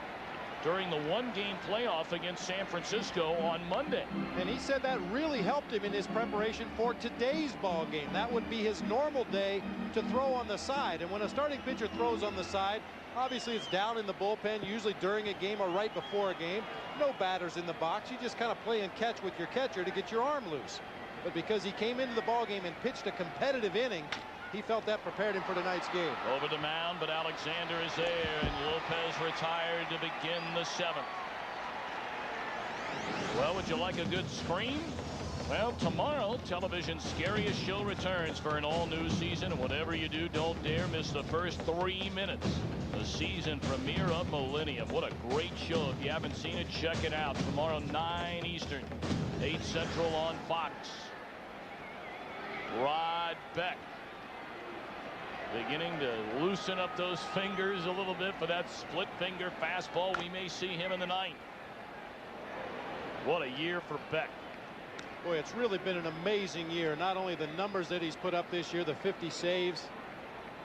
during the 1-game playoff against San Francisco on Monday. And he said that really helped him in his preparation for today's ball game. That would be his normal day to throw on the side. And when a starting pitcher throws on the side, obviously it's down in the bullpen, usually during a game or right before a game. No batters in the box. You just kind of play and catch with your catcher to get your arm loose. But because he came into the ball game and pitched a competitive inning, he felt that prepared him for tonight's game. Over the mound, but Alexander is there, and Lopez retired to begin the 7th. Well, would you like a good scream? Well, tomorrow, television's scariest show returns for an all-new season, and whatever you do, don't dare miss the first 3 minutes. The season premiere of Millennium. What a great show. If you haven't seen it, check it out. Tomorrow, 9 Eastern, 8 Central on Fox. Rod Beck beginning to loosen up those fingers a little bit for that split finger fastball. We may see him in the 9th. What a year for Beck. Boy, it's really been an amazing year. Not only the numbers that he's put up this year, the 50 saves,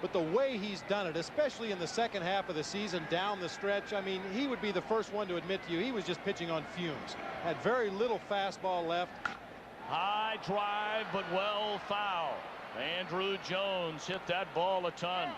but the way he's done it, especially in the second half of the season down the stretch. I mean, he would be the first one to admit to you he was just pitching on fumes. Had very little fastball left. High drive, but well foul. Andrew Jones hit that ball a ton.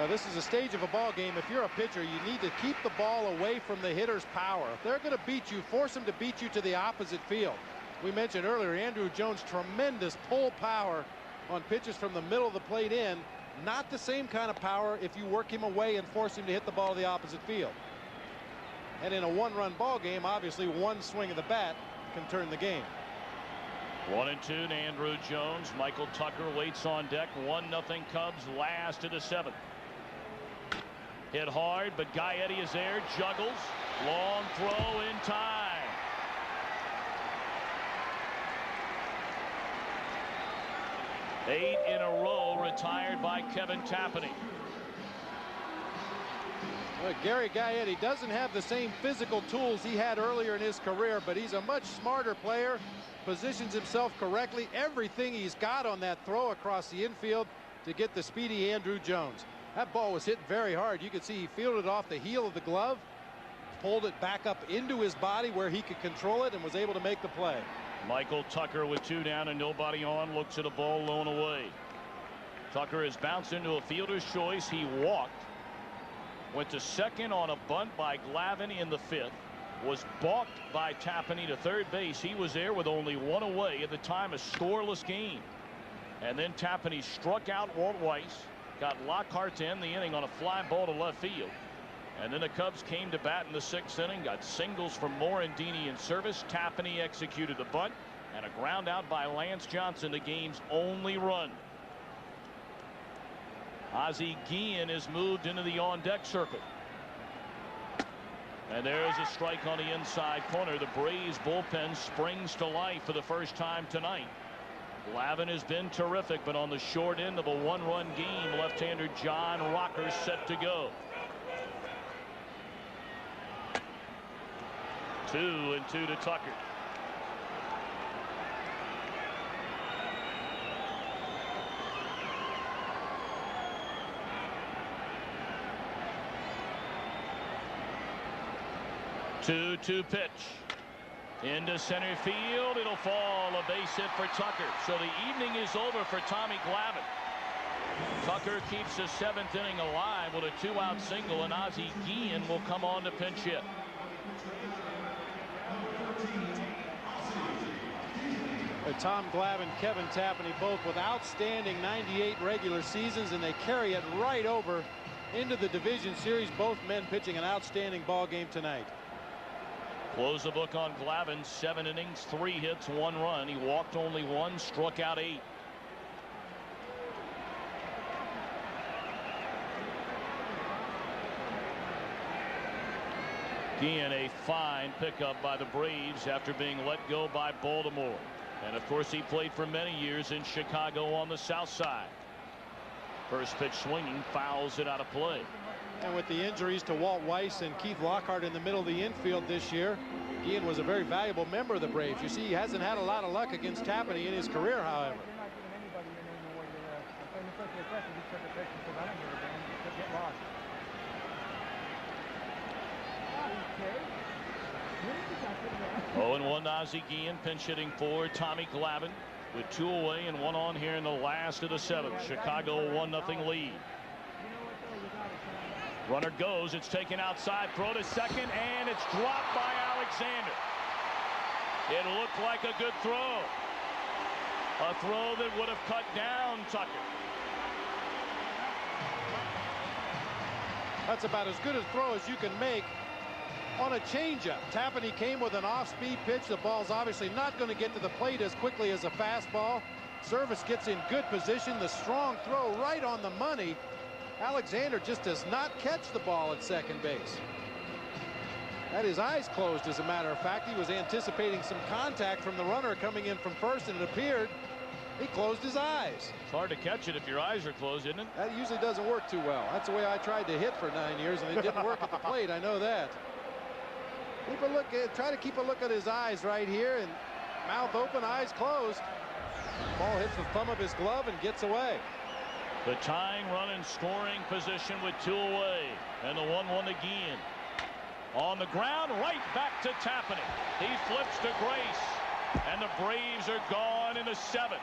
This is a stage of a ball game. If you're a pitcher, you need to keep the ball away from the hitter's power. If they're going to beat you, force them to beat you to the opposite field. We mentioned earlier, Andrew Jones, tremendous pull power on pitches from the middle of the plate in. Not the same kind of power if you work him away and force him to hit the ball to the opposite field. And in a 1-run ball game, obviously one swing of the bat can turn the game. 1-2 to Andrew Jones. Michael Tucker waits on deck. 1-0 Cubs, last to the 7th. Hit hard, but Gaetti is there, juggles, long throw in time. Eight in a row retired by Kevin Tapani. Well, Gary Gaetti doesn't have the same physical tools he had earlier in his career, but he's a much smarter player. Positions himself correctly. Everything he's got on that throw across the infield to get the speedy Andrew Jones. That ball was hit very hard. You could see he fielded it off the heel of the glove, pulled it back up into his body where he could control it, and was able to make the play. Michael Tucker with 2 down and nobody on looks at a ball low and away. Tucker has bounced into a fielder's choice. He walked, went to second on a bunt by Glavine in the 5th. Was balked by Tapani to third base. He was there with only 1 away, at the time a scoreless game. And then Tapani struck out Walt Weiss, got Lockhart to end the inning on a fly ball to left field. And then the Cubs came to bat in the 6th inning, got singles from Morandini in service. Tapani executed the bunt, and a ground out by Lance Johnson, the game's only run. Ozzie Guillen is moved into the on-deck circle. And there's a strike on the inside corner. The Braves bullpen springs to life for the first time tonight. Glavine has been terrific, but on the short end of a 1-run game, left-hander John Rocker set to go. 2-2 to Tucker. Two pitch into center field. It'll fall, a base hit for Tucker. So the evening is over for Tommy Glavine. Tucker keeps the 7th inning alive with a 2-out single, and Ozzie Guillen will come on to pinch hit. Tom Glavine, Kevin Tapani, both with outstanding 98 regular seasons, and they carry it right over into the division series. Both men pitching an outstanding ball game tonight. Close the book on Glavine. 7 innings, 3 hits, 1 run. He walked only 1, struck out 8. Again, a fine pickup by the Braves after being let go by Baltimore. And of course, he played for many years in Chicago on the south side. First pitch swinging, fouls it out of play. And with the injuries to Walt Weiss and Keith Lockhart in the middle of the infield this year, Ian was a very valuable member of the Braves. You see, he hasn't had a lot of luck against Tapani in his career, however. Oh, and 1 Ozzie Guillen, pinch hitting for Tommy Glavine with 2 away and 1 on here in the last of the 7th. Chicago 1-0 lead. Runner goes. It's taken outside. Throw to second, and it's dropped by Alexander. It looked like a good throw. A throw that would have cut down Tucker. That's about as good a throw as you can make on a changeup. Tapani came with an off-speed pitch. The ball's obviously not going to get to the plate as quickly as a fastball. Service gets in good position. The strong throw right on the money. Alexander just does not catch the ball at second base. Had his eyes closed, as a matter of fact. He was anticipating some contact from the runner coming in from first, and it appeared he closed his eyes. It's hard to catch it if your eyes are closed, isn't it? That usually doesn't work too well. That's the way I tried to hit for 9 years, and it didn't work at the plate. I know that. Keep a look at, try to keep a look at his eyes right here, and mouth open, eyes closed. Ball hits the thumb of his glove and gets away. The tying run in scoring position with 2 away, and the 1-1 again. On the ground, right back to Tapani. He flips to Grace, and the Braves are gone in the 7th.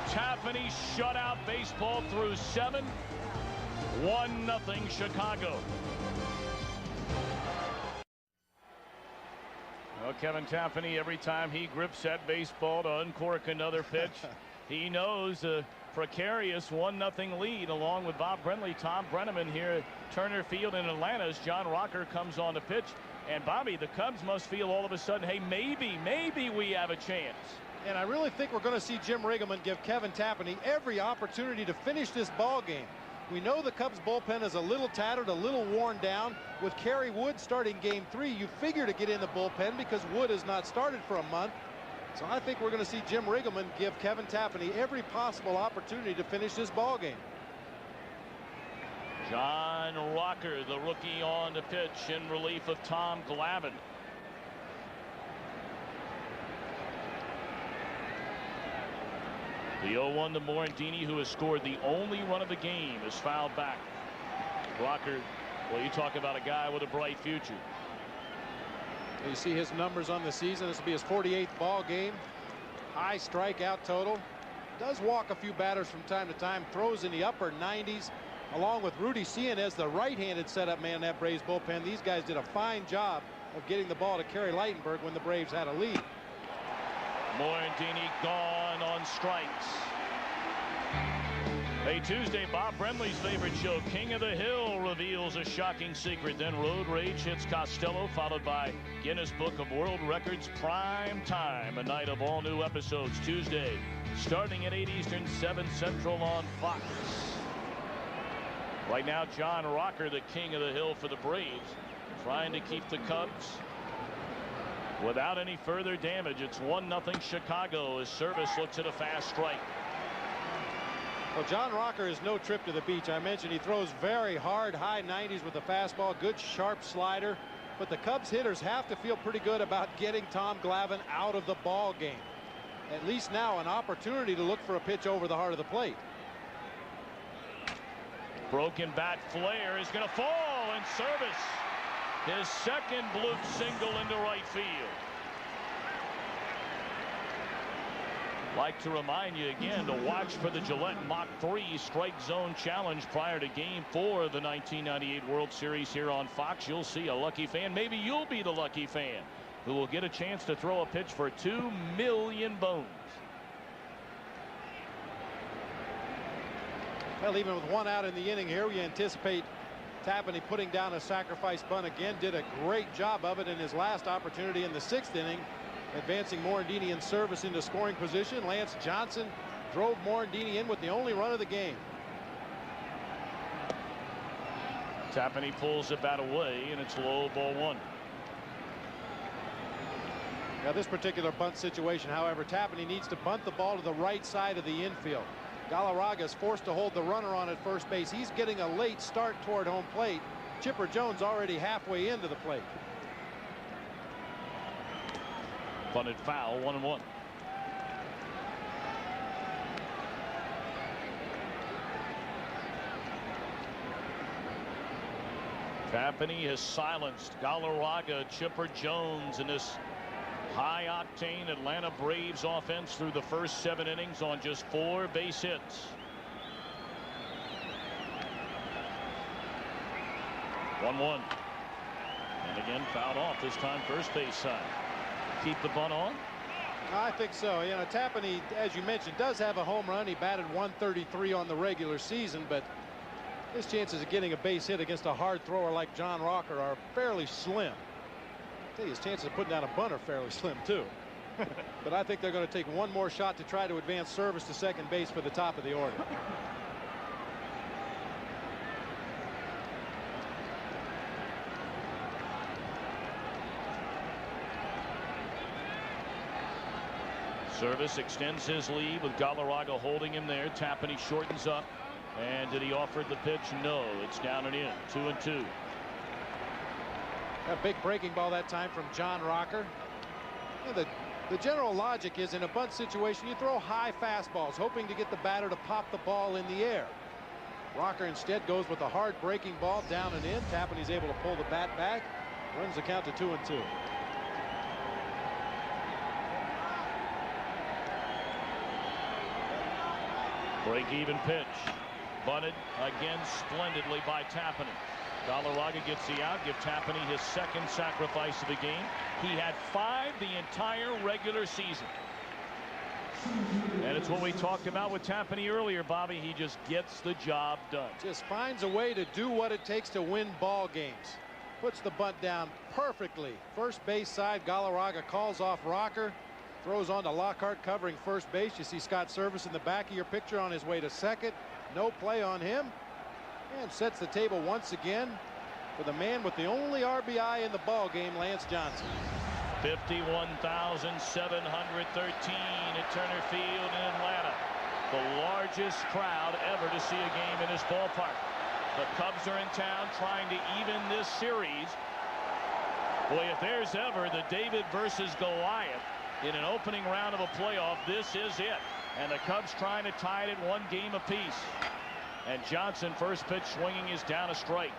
Tapani shutout baseball through 7. 1-0 Chicago. Well, Kevin Tapani, every time he grips that baseball to uncork another pitch, he knows a precarious 1-0 lead, along with Bob Brenly, Tom Brenneman here at Turner Field in Atlanta as John Rocker comes on the pitch. And Bobby, the Cubs must feel all of a sudden, hey, maybe we have a chance. And I really think we're going to see Jim Riggleman give Kevin Tapani every opportunity to finish this ball game. We know the Cubs bullpen is a little tattered, a little worn down. With Kerry Wood starting game 3, you figure to get in the bullpen because Wood has not started for a month. So I think we're going to see Jim Riggleman give Kevin Tapani every possible opportunity to finish this ball game. John Rocker, the rookie, on the pitch in relief of Tom Glavine. The 0-1 to Morandini, who has scored the only run of the game, is fouled back. Rocker, well, you talk about a guy with a bright future. You see his numbers on the season. This will be his 48th ball game. High strikeout total. Does walk a few batters from time to time. Throws in the upper 90s. Along with Rudy Cianez, the right-handed setup man in that Braves bullpen. These guys did a fine job of getting the ball to Kerry Lightenberg when the Braves had a lead. Morandini gone on strikes. Hey, Tuesday, Bob Brenly's favorite show, King of the Hill, reveals a shocking secret. Then Road Rage hits Costello, followed by Guinness Book of World Records Prime Time, a night of all new episodes Tuesday, starting at 8 Eastern, 7 Central on Fox. Right now, John Rocker, the King of the Hill for the Braves, trying to keep the Cubs without any further damage. It's 1-0 Chicago as Service looks at a fast strike. Well, John Rocker is no trip to the beach. I mentioned he throws very hard, high 90s with the fastball, good sharp slider. But the Cubs hitters have to feel pretty good about getting Tom Glavine out of the ball game. At least now an opportunity to look for a pitch over the heart of the plate. Broken bat flare is going to fall, and Service, his second bloop single into right field. Like to remind you again to watch for the Gillette Mach 3 Strike Zone Challenge prior to Game 4 of the 1998 World Series here on Fox. You'll see a lucky fan. Maybe you'll be the lucky fan who will get a chance to throw a pitch for 2 million bones. Well, even with 1 out in the inning here, we anticipate Tapani putting down a sacrifice bunt again. Did a great job of it in his last opportunity in the 6th inning, advancing Morandini in service into scoring position. Lance Johnson drove Morandini in with the only run of the game. Tapani pulls the bat away, and it's low, ball 1. Now, this particular bunt situation, however, Tapani needs to bunt the ball to the right side of the infield. Galarraga is forced to hold the runner on at first base. He's getting a late start toward home plate. Chipper Jones already halfway into the plate. Bunted foul, 1-1. Tapani has silenced Galarraga, Chipper Jones in this high-octane Atlanta Braves offense through the first 7 innings on just 4 base hits. 1-1. And again fouled off, this time first base side. Keep the bunt on? I think so. You know, Tapani, as you mentioned, does have a home run. He batted .133 on the regular season, but his chances of getting a base hit against a hard thrower like John Rocker are fairly slim. I tell you, his chances of putting down a bunt are fairly slim too. But I think they're going to take one more shot to try to advance service to second base for the top of the order. Service extends his lead with Galarraga holding him there. Tapani shortens up. And did he offer the pitch? No. It's down and in. 2-2. A big breaking ball that time from John Rocker. You know, the general logic is in a bunt situation you throw high fastballs hoping to get the batter to pop the ball in the air. Rocker instead goes with a hard breaking ball down and in. Tapani's able to pull the bat back. Runs the count to 2-2. Break-even pitch. Bunted again splendidly by Tapani. Galarraga gets the out. Give Tapani his 2nd sacrifice of the game. He had 5 the entire regular season. And it's what we talked about with Tapani earlier, Bobby. He just gets the job done. Just finds a way to do what it takes to win ball games. Puts the bunt down perfectly. First base side, Galarraga calls off Rocker. Throws on to Lockhart covering first base. You see Scott Service in the back of your picture on his way to second. No play on him. And sets the table once again for the man with the only RBI in the ball game, Lance Johnson. 51,713 at Turner Field in Atlanta. The largest crowd ever to see a game in this ballpark. The Cubs are in town trying to even this series. Boy, if there's ever the David versus Goliath in an opening round of a playoff, this is it. And the Cubs trying to tie it at 1 game apiece. And Johnson, first pitch swinging, is down a strike.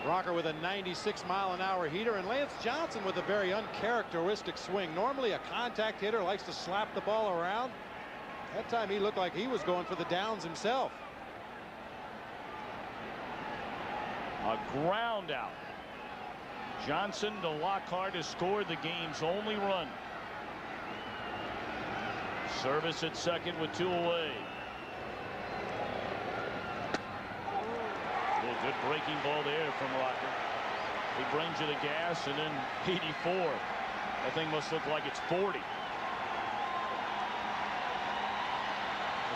Rocker with a 96-mile-an-hour heater, and Lance Johnson with a very uncharacteristic swing. Normally a contact hitter, likes to slap the ball around. That time he looked like he was going for the downs himself. A ground out. Johnson to Lockhart has scored the game's only run. Service at second with 2 away. A good breaking ball there from Rocker. He brings you the gas, and then 84. That thing must look like it's 40.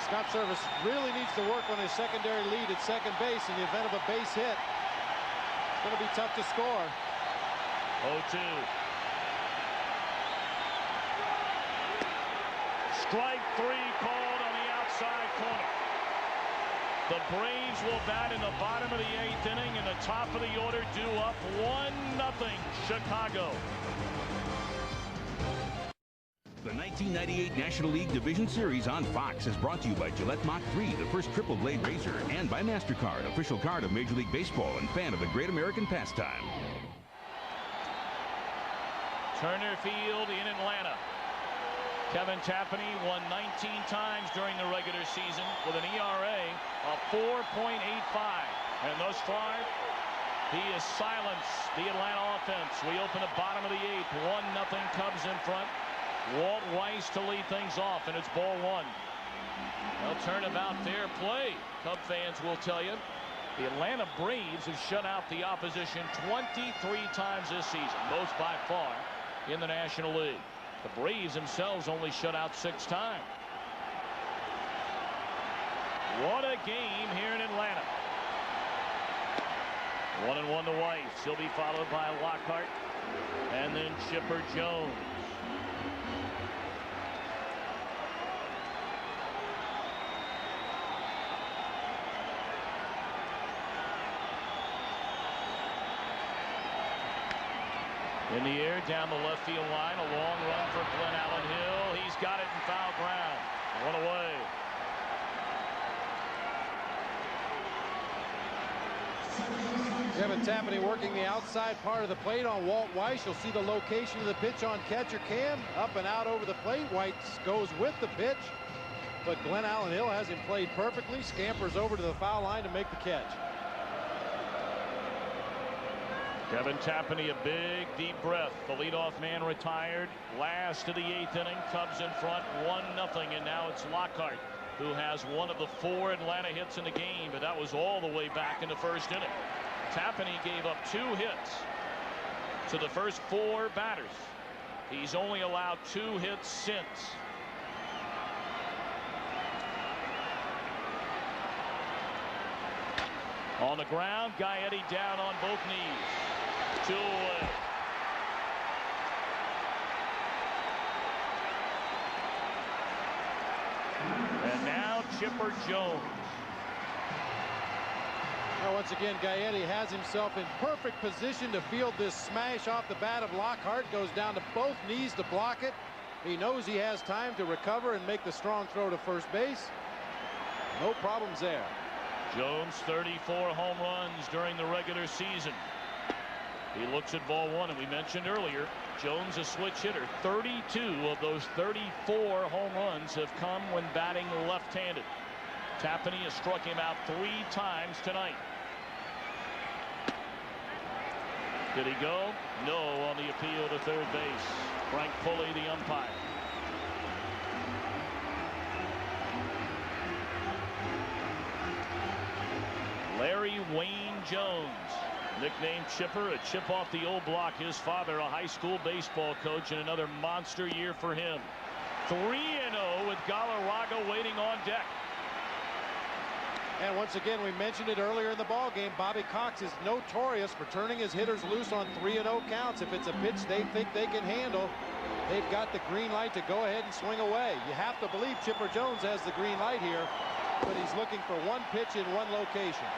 Scott Service really needs to work on his secondary lead at second base in the event of a base hit. It's going to be tough to score. 0-2. Strike 3 called on the outside corner. The Braves will bat in the bottom of the 8th inning, and the top of the order due up 1-0 Chicago. The 1998 National League Division Series on Fox is brought to you by Gillette Mach 3, the first triple blade razor, and by MasterCard, official card of Major League Baseball and fan of the great American pastime. Turner Field in Atlanta. Kevin Tapani won 19 times during the regular season with an ERA of 4.85. And thus far, he has silenced the Atlanta offense. We open the bottom of the 8th. 1-0 Cubs in front. Walt Weiss to lead things off, and it's ball 1. Well, turnabout fair play. Cub fans will tell you the Atlanta Braves have shut out the opposition 23 times this season, most by far in the National League. The Braves themselves only shut out 6 times. What a game here in Atlanta. 1-1 to Weiss. He'll be followed by Lockhart and then Chipper Jones. In the air down the left field line, a long run for Glenn Allen Hill. He's got it in foul ground. 1 away. Kevin Tapani working the outside part of the plate on Walt Weiss. You'll see the location of the pitch on catcher cam. Up and out over the plate. Weiss goes with the pitch, but Glenn Allen Hill has him played perfectly. Scampers over to the foul line to make the catch. Kevin Tapani, a big deep breath. The leadoff man retired. Last of the 8th inning. Cubs in front 1-0, and now it's Lockhart who has one of the 4 Atlanta hits in the game, but that was all the way back in the first inning. Tapani gave up 2 hits to the first 4 batters. He's only allowed 2 hits since. On the ground, Gaetti down on both knees. 2 away. And now Chipper Jones. Now once again, Gaetti has himself in perfect position to field this smash off the bat of Lockhart. Goes down to both knees to block it. He knows he has time to recover and make the strong throw to first base. No problems there. Jones 34 home runs during the regular season. He looks at ball 1, and we mentioned earlier Jones a switch hitter. 32 of those 34 home runs have come when batting left-handed. Tapani has struck him out 3 times tonight. Did he go? No on the appeal to third base. Frank Pulley, the umpire. Larry Wayne Jones, nicknamed Chipper, a chip off the old block. His father, a high school baseball coach, and another monster year for him. 3-0 with Galarraga waiting on deck. And once again, we mentioned it earlier in the ball game. Bobby Cox is notorious for turning his hitters loose on 3-0 counts. If it's a pitch they think they can handle, they've got the green light to go ahead and swing away. You have to believe Chipper Jones has the green light here, but he's looking for one pitch in one location.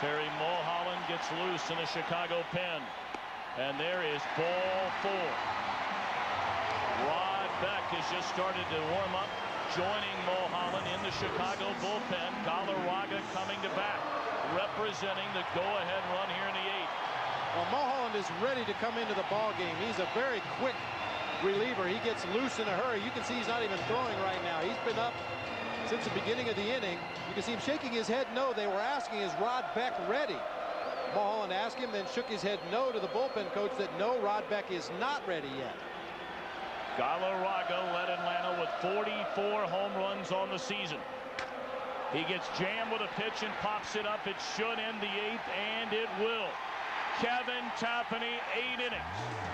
Terry Mulholland gets loose in the Chicago pen, and there is ball 4. Rod Beck has just started to warm up, joining Mulholland in the Chicago bullpen. Galarraga coming to bat, representing the go-ahead run here in the 8th. Well, Mulholland is ready to come into the ball game. He's a very quick reliever. He gets loose in a hurry. You can see he's not even throwing right now. He's been up since the beginning of the inning. You can see him shaking his head no. They were asking, is Rod Beck ready? Mulholland asked him, then shook his head no to the bullpen coach that no, Rod Beck is not ready yet. Galarraga led Atlanta with 44 home runs on the season. He gets jammed with a pitch and pops it up. It should end the 8th, and it will. Kevin Tapani, 8 innings,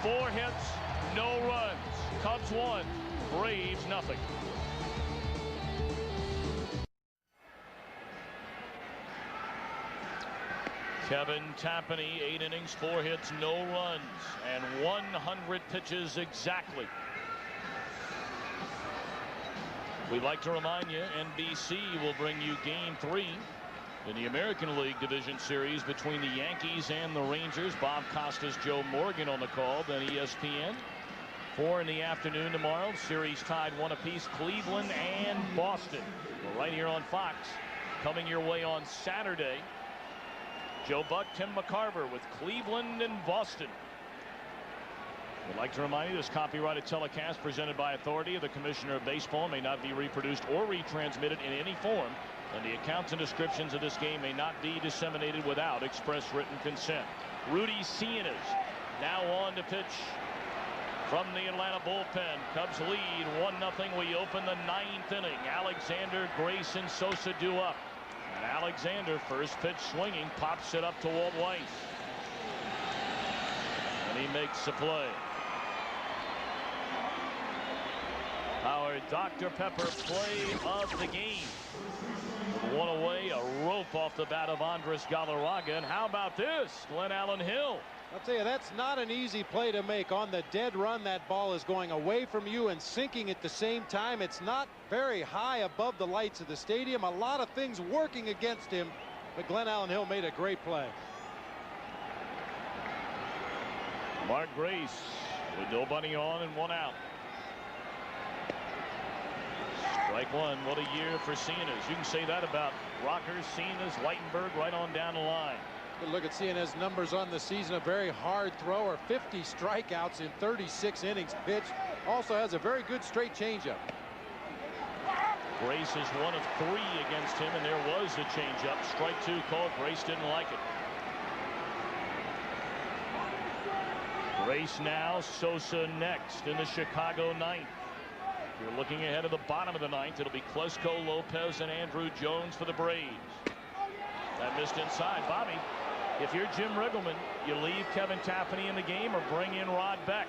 4 hits, no runs. Cubs 1, Braves nothing. Kevin Tapani, 8 innings, 4 hits, no runs, and 100 pitches exactly. We'd like to remind you, NBC will bring you Game 3 in the American League Division Series between the Yankees and the Rangers. Bob Costas, Joe Morgan on the call, then ESPN. 4 in the afternoon tomorrow. Series tied 1 apiece, Cleveland and Boston. We're right here on Fox. Coming your way on Saturday, Joe Buck, Tim McCarver with Cleveland and Boston. We'd like to remind you this copyrighted telecast presented by authority of the Commissioner of Baseball may not be reproduced or retransmitted in any form, and the accounts and descriptions of this game may not be disseminated without express written consent. Rudy Cianes now on to pitch From the Atlanta bullpen, Cubs lead 1-0. We open the 9th inning. Alexander, Grace, and Sosa due up. And Alexander, first pitch swinging, pops it up to Walt Weiss. And he makes the play. Our Dr. Pepper play of the game. With one away, a rope off the bat of Andres Galarraga. And how about this, Glenn Allen Hill? I'll tell you, that's not an easy play to make. On the dead run, that ball is going away from you and sinking at the same time. It's not very high above the lights of the stadium. A lot of things working against him, but Glenn Allen Hill made a great play. Mark Grace with nobody on and 1 out. Strike one. What a year for Cianes. You can say that about Rockers, Cianes, Whitenberg, right on down the line. Good look at Cianes' numbers on the season. A very hard thrower, 50 strikeouts in 36 innings pitched. Also has a very good straight changeup. Grace is 1 of 3 against him, and there was a changeup. Strike 2 called. Grace didn't like it. Grace now, Sosa next in the Chicago 9th. You're looking ahead of the bottom of the 9th. It'll be Klesko, Lopez, and Andrew Jones for the Braves. That missed inside. Bobby, if you're Jim Riggleman, you leave Kevin Tapani in the game or bring in Rod Beck?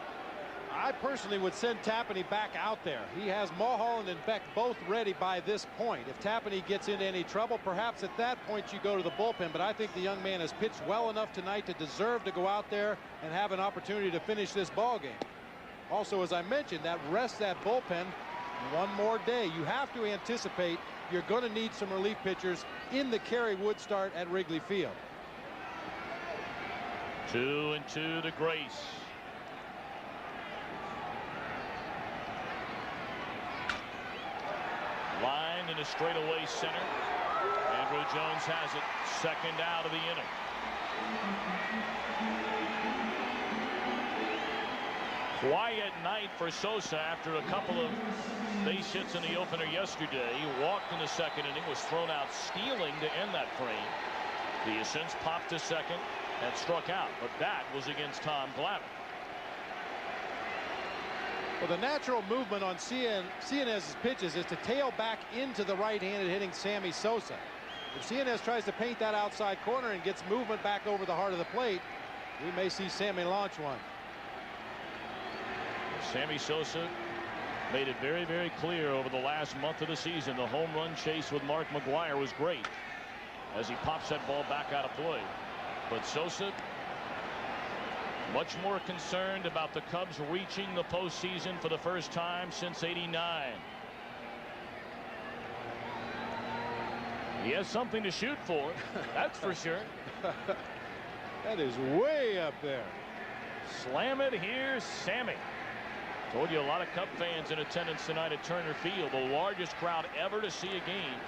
I personally would send Tapani back out there. He has Mulholland and Beck both ready by this point. If Tapani gets into any trouble, perhaps at that point you go to the bullpen. But I think the young man has pitched well enough tonight to deserve to go out there and have an opportunity to finish this ball game. Also, as I mentioned, that rests that bullpen one more day. You have to anticipate you're going to need some relief pitchers in the Kerry Wood start at Wrigley Field. 2-2 to Grace. Line in a straightaway center. Andrew Jones has it. Second out of the inning. Quiet night for Sosa after a couple of base hits in the opener yesterday. He walked in the second inning, was thrown out stealing to end that frame. He has since popped to second and struck out, but that was against Tom Glavine. Well, the natural movement on Cianes' pitches is to tail back into the right-handed hitting Sammy Sosa. If Cianes tries to paint that outside corner and gets movement back over the heart of the plate, we may see Sammy launch one. Sammy Sosa made it very, very clear over the last month of the season. The home run chase with Mark McGwire was great as he pops that ball back out of play. But Sosa much more concerned about the Cubs reaching the postseason for the first time since '89. He has something to shoot for, that's for sure. That is way up there. Slam it here, Sammy. Told you a lot of Cub fans in attendance tonight at Turner Field. The largest crowd ever to see a game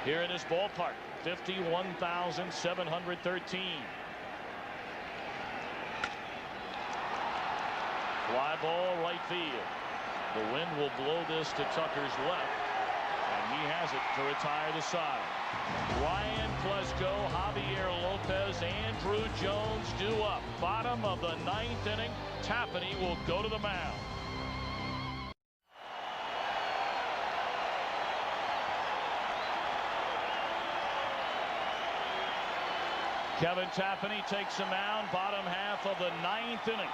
here in this ballpark. 51,713. Fly ball right field. The wind will blow this to Tucker's left, and he has it to retire the side. Ryan Klesko, Javier Lopez, Andrew Jones due up. Bottom of the 9th inning. Tapani will go to the mound. Kevin Tapani takes the mound, bottom half of the 9th inning.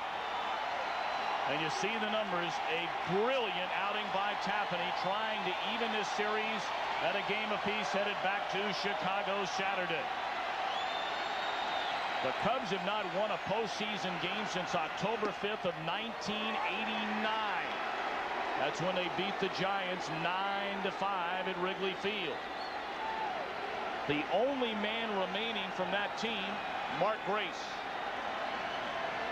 And you see the numbers, a brilliant outing by Tapani, trying to even this series at a game apiece headed back to Chicago Saturday. The Cubs have not won a postseason game since October 5th of 1989. That's when they beat the Giants 9-5 at Wrigley Field. The only man remaining from that team, Mark Grace.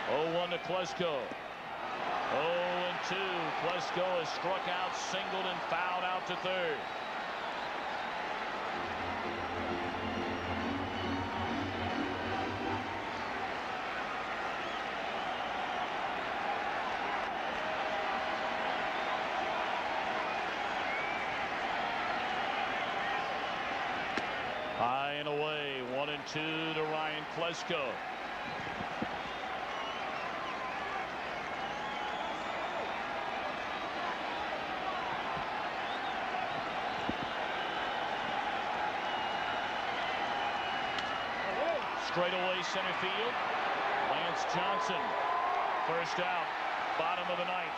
0-1 to Klesko. 0-2. Klesko has struck out, singled, and fouled out to third. High and away, 1-2 to Ryan Klesko. straightaway center field. Lance Johnson, first out, bottom of the ninth.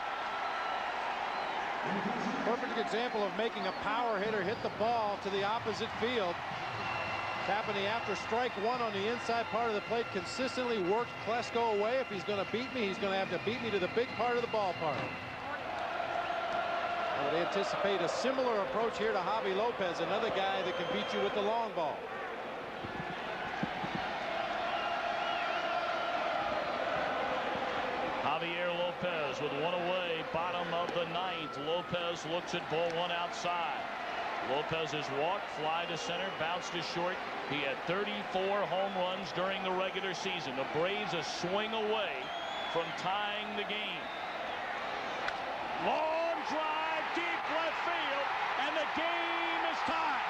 Perfect example of making a power hitter hit the ball to the opposite field. Tapani, after strike one on the inside part of the plate, consistently worked Klesko away. If he's going to beat me, he's going to have to beat me to the big part of the ballpark. I would anticipate a similar approach here to Javi Lopez, another guy that can beat you with the long ball. Javier Lopez with one away, bottom of the ninth. Lopez looks at ball one outside. Lopez's walk, fly to center, bounce to short. He had 34 home runs during the regular season. The Braves a swing away from tying the game. Long drive, deep left field, and the game is tied.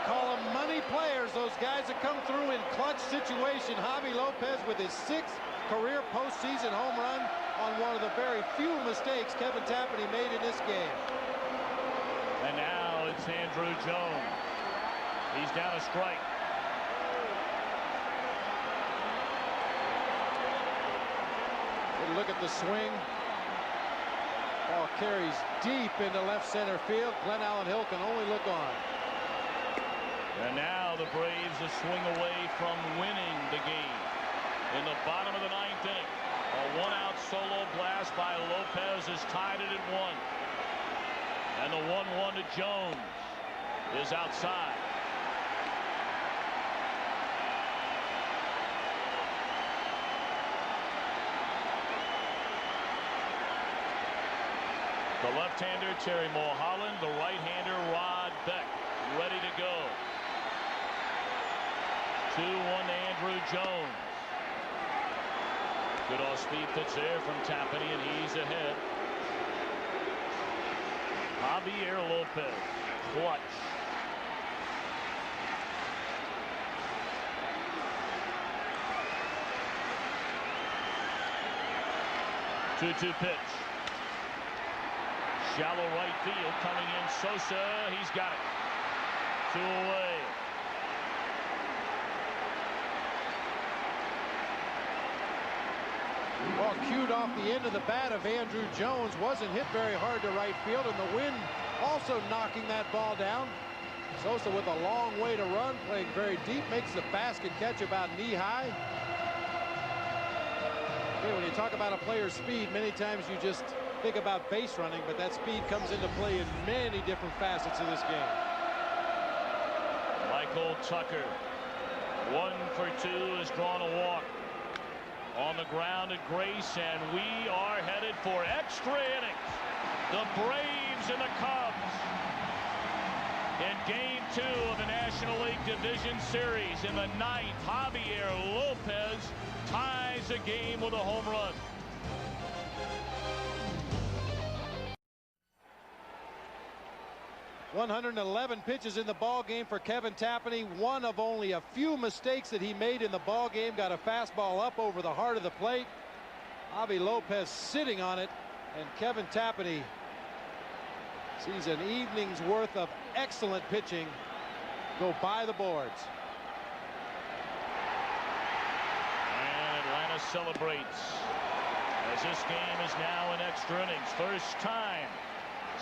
Call them money players, those guys that come through in clutch situation. Javi Lopez with his 6th career postseason home run on one of the very few mistakes Kevin Tapani made in this game. And now it's Andrew Jones. He's down a strike. Look at the swing. Ball carries deep into left center field. Glenn Allen Hill can only look on. And now the Braves a swing away from winning the game. In the bottom of the ninth inning, a one-out solo blast by Lopez has tied it at 1. And the 1-1 to Jones is outside. The left-hander Terry Mulholland, the right-hander Rod Beck, ready to go. 2-1 to Andrew Jones. Good off-speed pitch there from Tapani, and he's ahead. Javier Lopez, clutch. 2-2 pitch. Shallow right field coming in. Sosa, he's got it. 2 away. Ball cued off the end of the bat of Andrew Jones. Wasn't hit very hard to right field, and the wind also knocking that ball down. Sosa with a long way to run, playing very deep, makes the basket catch about knee-high. Okay, when you talk about a player's speed, many times you just think about base running, but that speed comes into play in many different facets of this game. Michael Tucker, 1 for 2, has drawn a walk. On the ground at Grace, and we are headed for extra innings. The Braves and the Cubs in Game 2 of the National League Division Series. In the ninth, Javier Lopez ties the game with a home run. .111 pitches in the ball game for Kevin Tapani. One of only a few mistakes that he made in the ball game. Got a fastball up over the heart of the plate. Javi Lopez sitting on it, and Kevin Tapani sees an evening's worth of excellent pitching go by the boards. And Atlanta celebrates as this game is now in extra innings. First time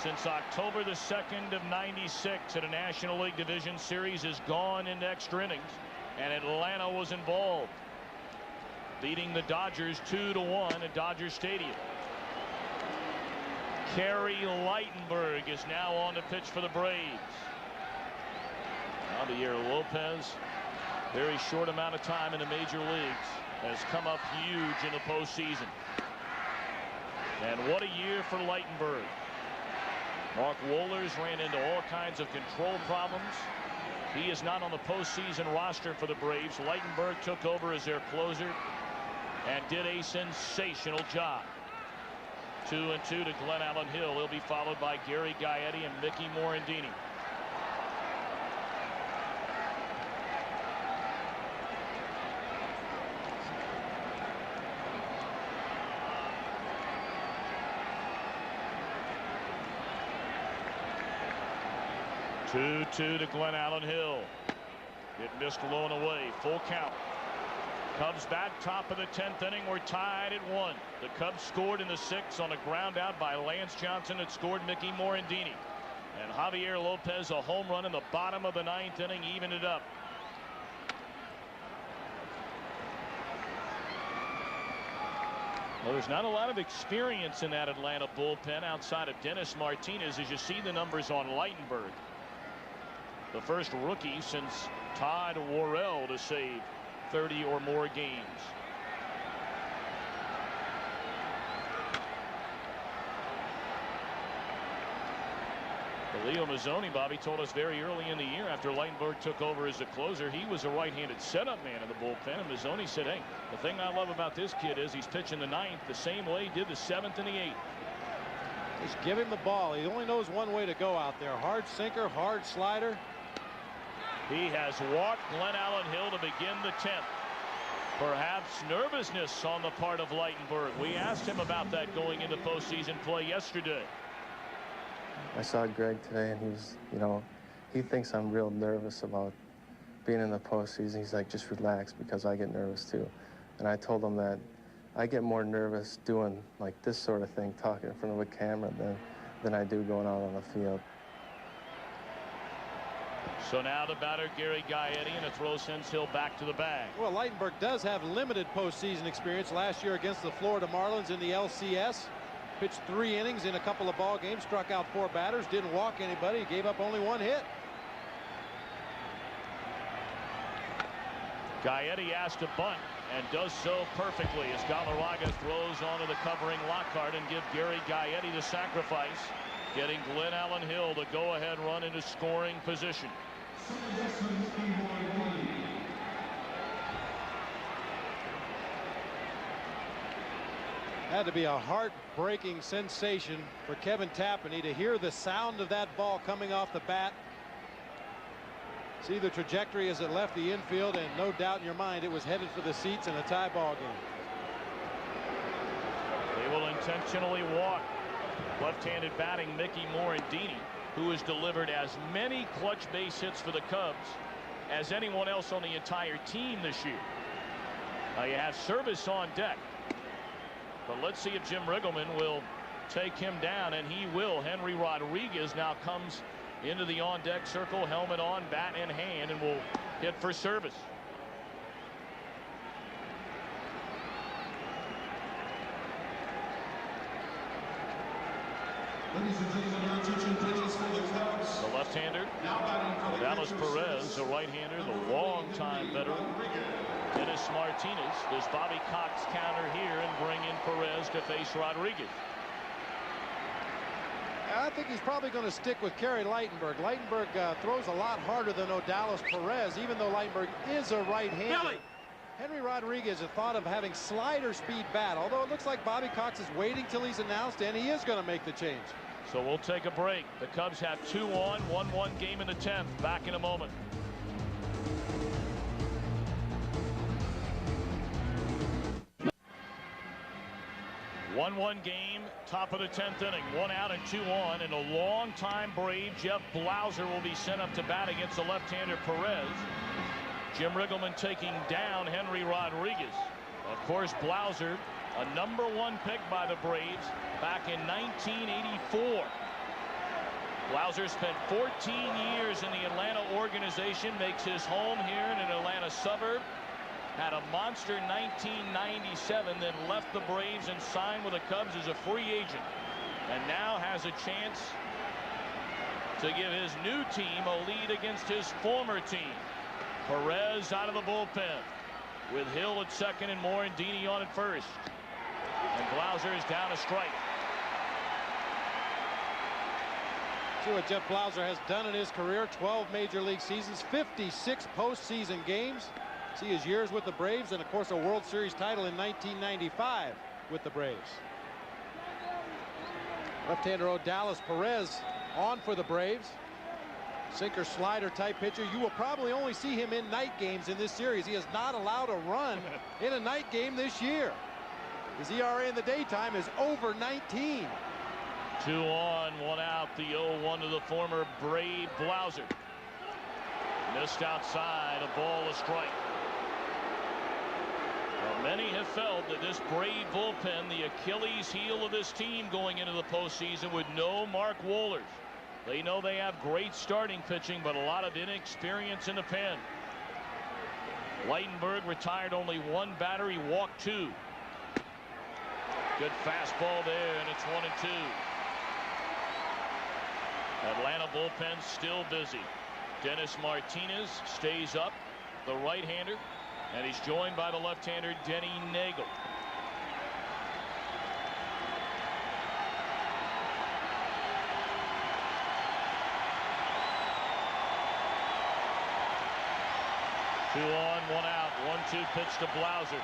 since October the 2nd of '96 that a National League Division Series has gone into extra innings, and Atlanta was involved, beating the Dodgers 2-1 at Dodger Stadium. Kerry Lightenberg is now on the pitch for the Braves. Javier Lopez very short amount of time in the major leagues, has come up huge in the postseason. And what a year for Lightenberg. Mark Wohlers ran into all kinds of control problems. He is not on the postseason roster for the Braves. Lightenberg took over as their closer and did a sensational job. 2-2 to Glenn Allen Hill. He'll be followed by Gary Gaetti and Mickey Morandini. Two to Glenn Allen Hill. It missed low and away. Full count. Cubs back, top of the 10th inning. We're tied at 1. The Cubs scored in the 6th on a ground out by Lance Johnson that scored Mickey Morandini. And Javier Lopez, a home run in the bottom of the 9th inning, evened it up. Well, there's not a lot of experience in that Atlanta bullpen outside of Dennis Martinez as you see the numbers on Lightenberg. The first rookie since Todd Worrell to save 30 or more games. Leo Mazzoni, Bobby, told us very early in the year after Lightenberg took over as the closer, he was a right-handed setup man in the bullpen. And Mazzoni said, hey, the thing I love about this kid is he's pitching the 9th the same way he did the 7th and the 8th. Just give him the ball. He only knows one way to go out there. Hard sinker, hard slider. He has walked Glenn Allen Hill to begin the 10th. Perhaps nervousness on the part of Lightenberg. We asked him about that going into postseason play yesterday. I saw Greg today, and he's, he thinks I'm real nervous about being in the postseason. He's like, just relax, because I get nervous too. And I told him that I get more nervous doing like this sort of thing, talking in front of a camera, than I do going out on the field. So now the batter, Gary Gaetti, and a throw sends Hill back to the bag. Well, Lightenberg does have limited postseason experience. Last year against the Florida Marlins in the LCS. Pitched 3 innings in a couple of ball games, struck out 4 batters, didn't walk anybody, gave up only 1 hit. Gaetti asked to bunt and does so perfectly as Galarraga throws onto the covering Lockhart and give Gary Gaetti the sacrifice, getting Glenn Allen Hill the go-ahead run into scoring position. Had to be a heartbreaking sensation for Kevin Tapani to hear the sound of that ball coming off the bat. See the trajectory as it left the infield, and no doubt in your mind it was headed for the seats in a tie ball game. They will intentionally walk left-handed batting Mickey Morandini, who has delivered as many clutch base hits for the Cubs as anyone else on the entire team this year. Now you have Service on deck. But let's see if Jim Riggleman will take him down, and he will. Henry Rodriguez now comes into the on-deck circle, helmet on, bat in hand, and will hit for Service. The left-hander, Dallas Perez, the right-hander, the long-time veteran, Dennis Martinez. Does Bobby Cox counter here and bring in Perez to face Rodriguez? I think he's probably going to stick with Kerry Lightenberg. Lightenberg throws a lot harder than Odalis Perez, even though Lightenberg is a right-hander. Henry Rodriguez has thought of having slider speed bat, although it looks like Bobby Cox is waiting till he's announced, and he is going to make the change. So we'll take a break. The Cubs have 2 on, 1-1 game in the 10th. Back in a moment. 1-1 game, top of the 10th inning. 1 out and 2 on, and a long-time Brave, Jeff Blauser, will be sent up to bat against the left-hander Perez. Jim Riggleman taking down Henry Rodriguez. Of course, Blauser, a #1 pick by the Braves back in 1984. Blauser spent 14 years in the Atlanta organization, makes his home here in an Atlanta suburb. Had a monster 1997, then left the Braves and signed with the Cubs as a free agent. And now has a chance to give his new team a lead against his former team. Perez out of the bullpen with Hill at second and Morandini on at first. And Blauser is down a strike. See what Jeff Blauser has done in his career. 12 major league seasons, 56 postseason games. See his years with the Braves, and of course a World Series title in 1995 with the Braves. Left-hander Odalis Perez on for the Braves. Sinker slider type pitcher. You will probably only see him in night games in this series. He is not allowed a run in a night game this year. His ERA in the daytime is over 19. 2 on, 1 out. The 0-1 to the former Brave Blauser. Missed outside, a ball, a strike. Well, many have felt that this Brave bullpen, the Achilles heel of this team going into the postseason with no Mark Wohlers. They know they have great starting pitching, but a lot of inexperience in the pen. Leitenberg retired only 1 batter. He walked 2. Good fastball there, and it's 1-2. Atlanta bullpen still busy. Dennis Martinez stays up, the right-hander, and he's joined by the left-hander Denny Nagel. Two on, 1 out. 1-2 pitch to Blauser.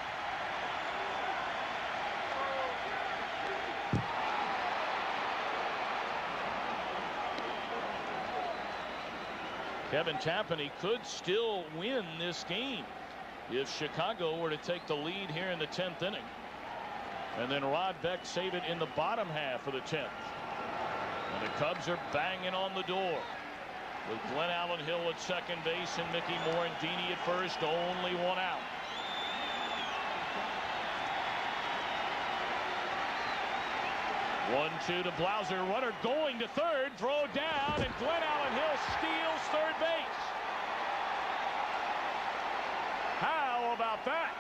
Kevin Tapani could still win this game if Chicago were to take the lead here in the 10th inning. And then Rod Beck save it in the bottom half of the 10th. And the Cubs are banging on the door with Glenn Allen Hill at second base and Mickey Morandini at first. Only 1 out. One-two to Blauser. Runner going to third. Throw down, and Glenn Allen Hill steals third base. How about that?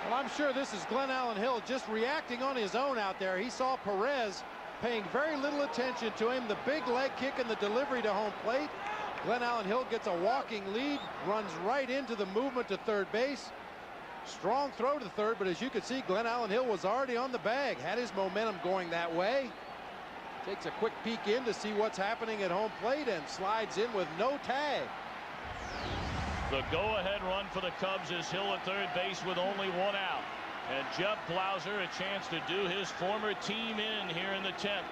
Well, I'm sure this is Glenn Allen Hill just reacting on his own out there. He saw Perez paying very little attention to him. The big leg kick and the delivery to home plate. Glenn Allen Hill gets a walking lead, runs right into the movement to third base. Strong throw to third, but as you can see, Glenn Allen Hill was already on the bag, had his momentum going that way. Takes a quick peek in to see what's happening at home plate and slides in with no tag. The go-ahead run for the Cubs is Hill at third base with only 1 out. And Jeff Blauser a chance to do his former team in here in the 10th.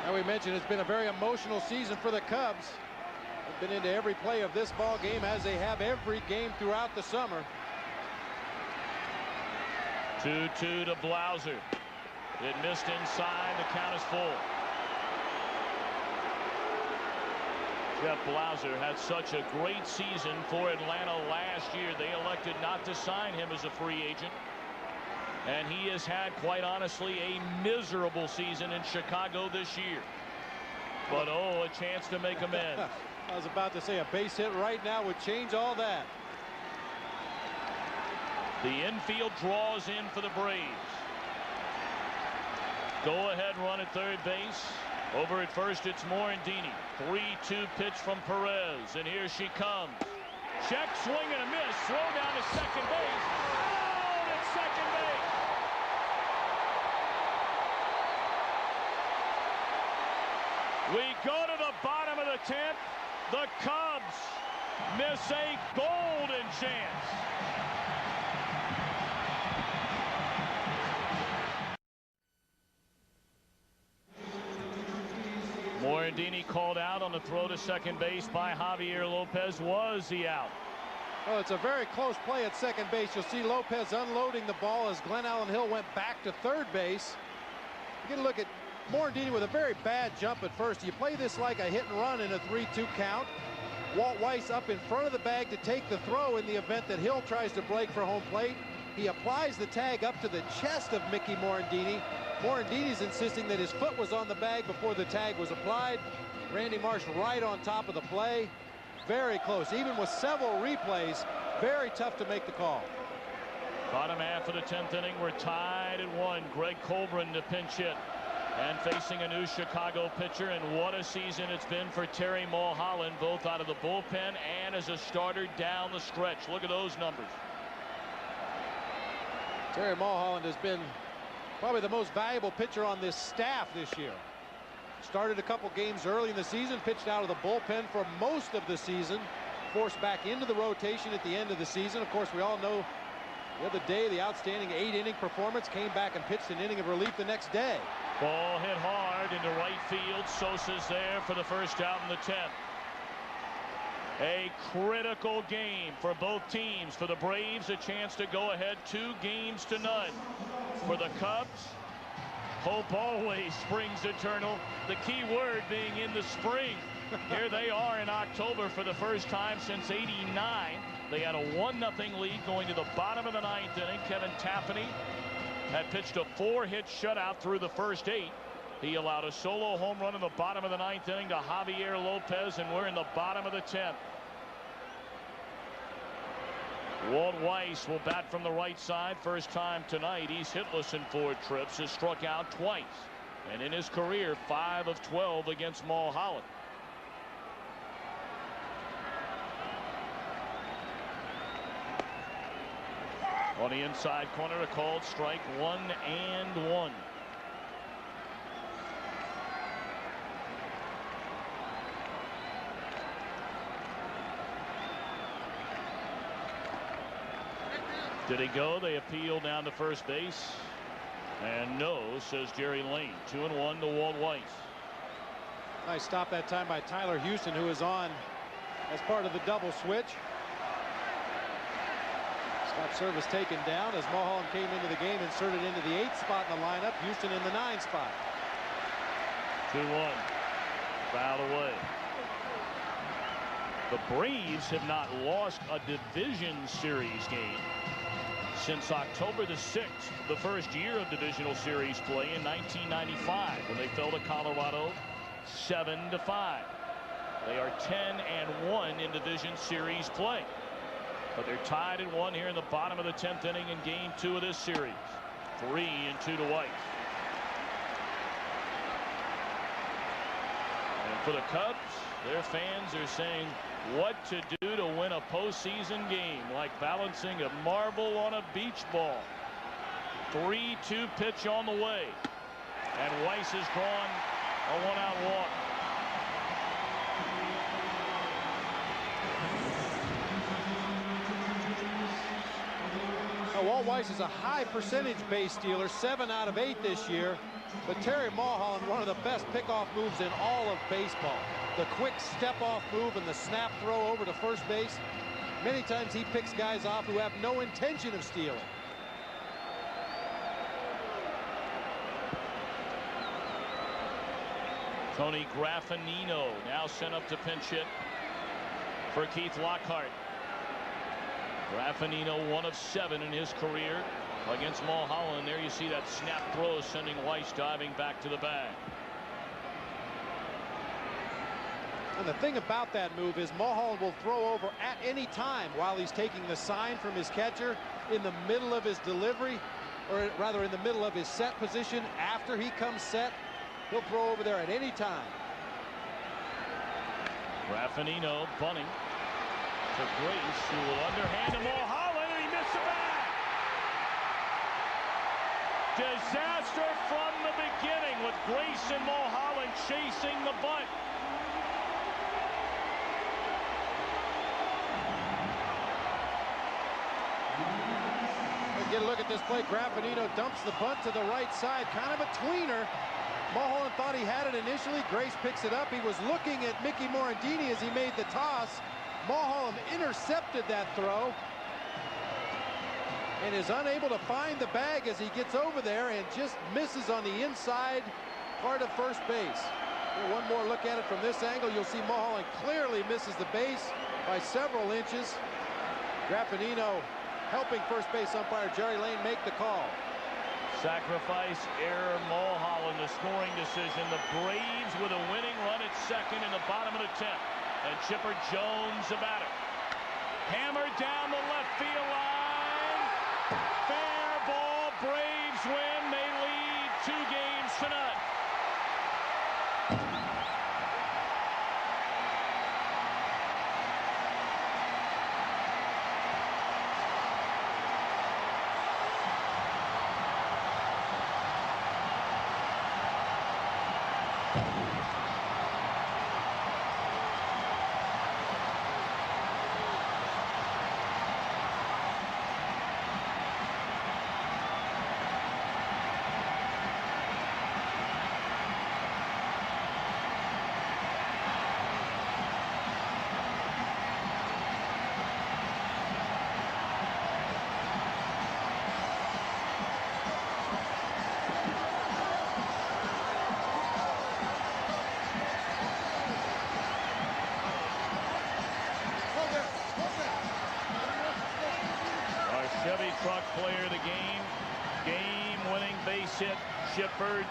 Now we mentioned it's been a very emotional season for the Cubs. They've been into every play of this ball game, as they have every game throughout the summer. 2-2 to Blauser. It missed inside. The count is full. Jeff Blauser had such a great season for Atlanta last year. They elected not to sign him as a free agent. And he has had, quite honestly, a miserable season in Chicago this year. But, oh, a chance to make amends. I was about to say a base hit right now would change all that. The infield draws in for the Braves. Go ahead run at third base. Over at first, it's Morandini. 3-2 pitch from Perez, and here she comes. Check, swing and a miss. Throw down to second base. Out at second base. We go to the bottom of the 10th. The Cubs miss a golden chance. Morandini called out on the throw to second base by Javier Lopez. Was he out? Well, it's a very close play at second base. You'll see Lopez unloading the ball as Glenn Allen Hill went back to third base. You get a look at Morandini with a very bad jump at first. You play this like a hit and run in a 3-2 count. Walt Weiss up in front of the bag to take the throw in the event that Hill tries to break for home plate. He applies the tag up to the chest of Mickey Morandini. Morandini's insisting that his foot was on the bag before the tag was applied. Randy Marsh right on top of the play. Very close. Even with several replays, very tough to make the call. Bottom half of the 10th inning, we're tied at 1. Greg Colbrin to pinch hit. And facing a new Chicago pitcher, and what a season it's been for Terry Mulholland, both out of the bullpen and as a starter down the stretch. Look at those numbers. Terry Mulholland has been probably the most valuable pitcher on this staff this year. Started a couple games early in the season, pitched out of the bullpen for most of the season, forced back into the rotation at the end of the season. Of course, we all know the other day the outstanding 8-inning performance, came back and pitched an inning of relief the next day. Ball hit hard into right field. Sosa's there for the first out in the 10th. A critical game for both teams. For the Braves, a chance to go ahead 2-0. For the Cubs, hope always springs eternal. The key word being in the spring. Here they are in October for the first time since '89. They had a 1-0 lead going to the bottom of the 9th inning. Kevin Tapani had pitched a 4-hit shutout through the first 8. He allowed a solo home run in the bottom of the 9th inning to Javier Lopez, and we're in the bottom of the 10th. Walt Weiss will bat from the right side. First time tonight. He's hitless in 4 trips, has struck out twice, and in his career 5 of 12 against Mulholland. On the inside corner, a called strike, 1-1. Did he go? They appeal down to first base. And no, says Jerry Lane. 2-1 to Walt Weiss. Nice stop that time by Tyler Houston, who is on as part of the double switch. Stop service taken down as Mulholland came into the game, inserted into the 8th spot in the lineup. Houston in the 9th spot. 2-1. Foul away. The Braves have not lost a division series game since October the 6th, the first year of divisional series play in 1995, when they fell to Colorado 7-5. They are 10-1 in division series play. But they're tied at 1 here in the bottom of the 10th inning in game 2 of this series. 3-2 to Weiss. And for the Cubs, their fans are saying what to do to win a postseason game, like balancing a marble on a beach ball. 3-2 pitch on the way. And Weiss has drawn a 1-out walk. Walt Weiss is a high percentage base stealer, 7 out of 8 this year. But Terry Mulholland, one of the best pickoff moves in all of baseball. The quick step-off move and the snap throw over to first base. Many times he picks guys off who have no intention of stealing. Tony Graffinino now sent up to pinch hit for Keith Lockhart. Graffinino 1 of 7 in his career against Mulholland. There you see that snap throw sending Weiss diving back to the bag. And the thing about that move is Mulholland will throw over at any time while he's taking the sign from his catcher, in the middle of his delivery, or rather in the middle of his set position. After he comes set, he'll throw over there at any time. Graffinino bunting to Grace, who will underhand to Mulholland, and he missed the bag. Disaster from the beginning, with Grace and Mulholland chasing the bunt. Get a look at this play. Graffinino dumps the bunt to the right side, kind of a tweener. Mulholland thought he had it initially. Grace picks it up. He was looking at Mickey Morandini as he made the toss. Mulholland intercepted that throw and is unable to find the bag as he gets over there, and just misses on the inside part of first base. One more look at it from this angle. You'll see Mulholland clearly misses the base by several inches. Graffinino helping first base umpire Jerry Lane make the call. Sacrifice error, Mulholland, the scoring decision. The Braves with a winning run at second in the bottom of the 10th. And Chipper Jones about it. Hammered down the left field line. Fair ball. Braves win. They lead 2-0.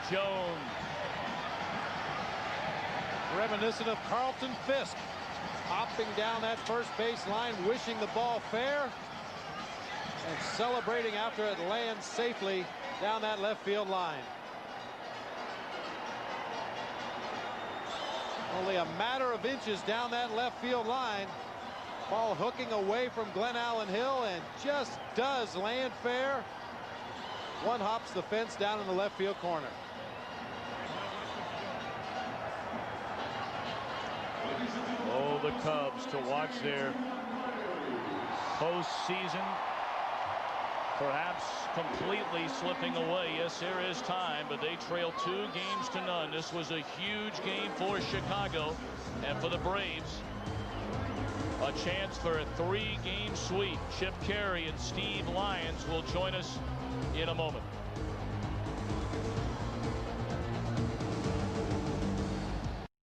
Jones. Reminiscent of Carlton Fisk, hopping down that first base line, wishing the ball fair, and celebrating after it lands safely down that left field line. Only a matter of inches down that left field line. Ball hooking away from Glen Allen Hill and just does land fair. One hops the fence down in the left field corner. Oh, the Cubs to watch their postseason perhaps completely slipping away. Yes, there is time, but they trail 2-0. This was a huge game for Chicago and for the Braves. A chance for a 3-game sweep. Chip Carey and Steve Lyons will join us in a moment.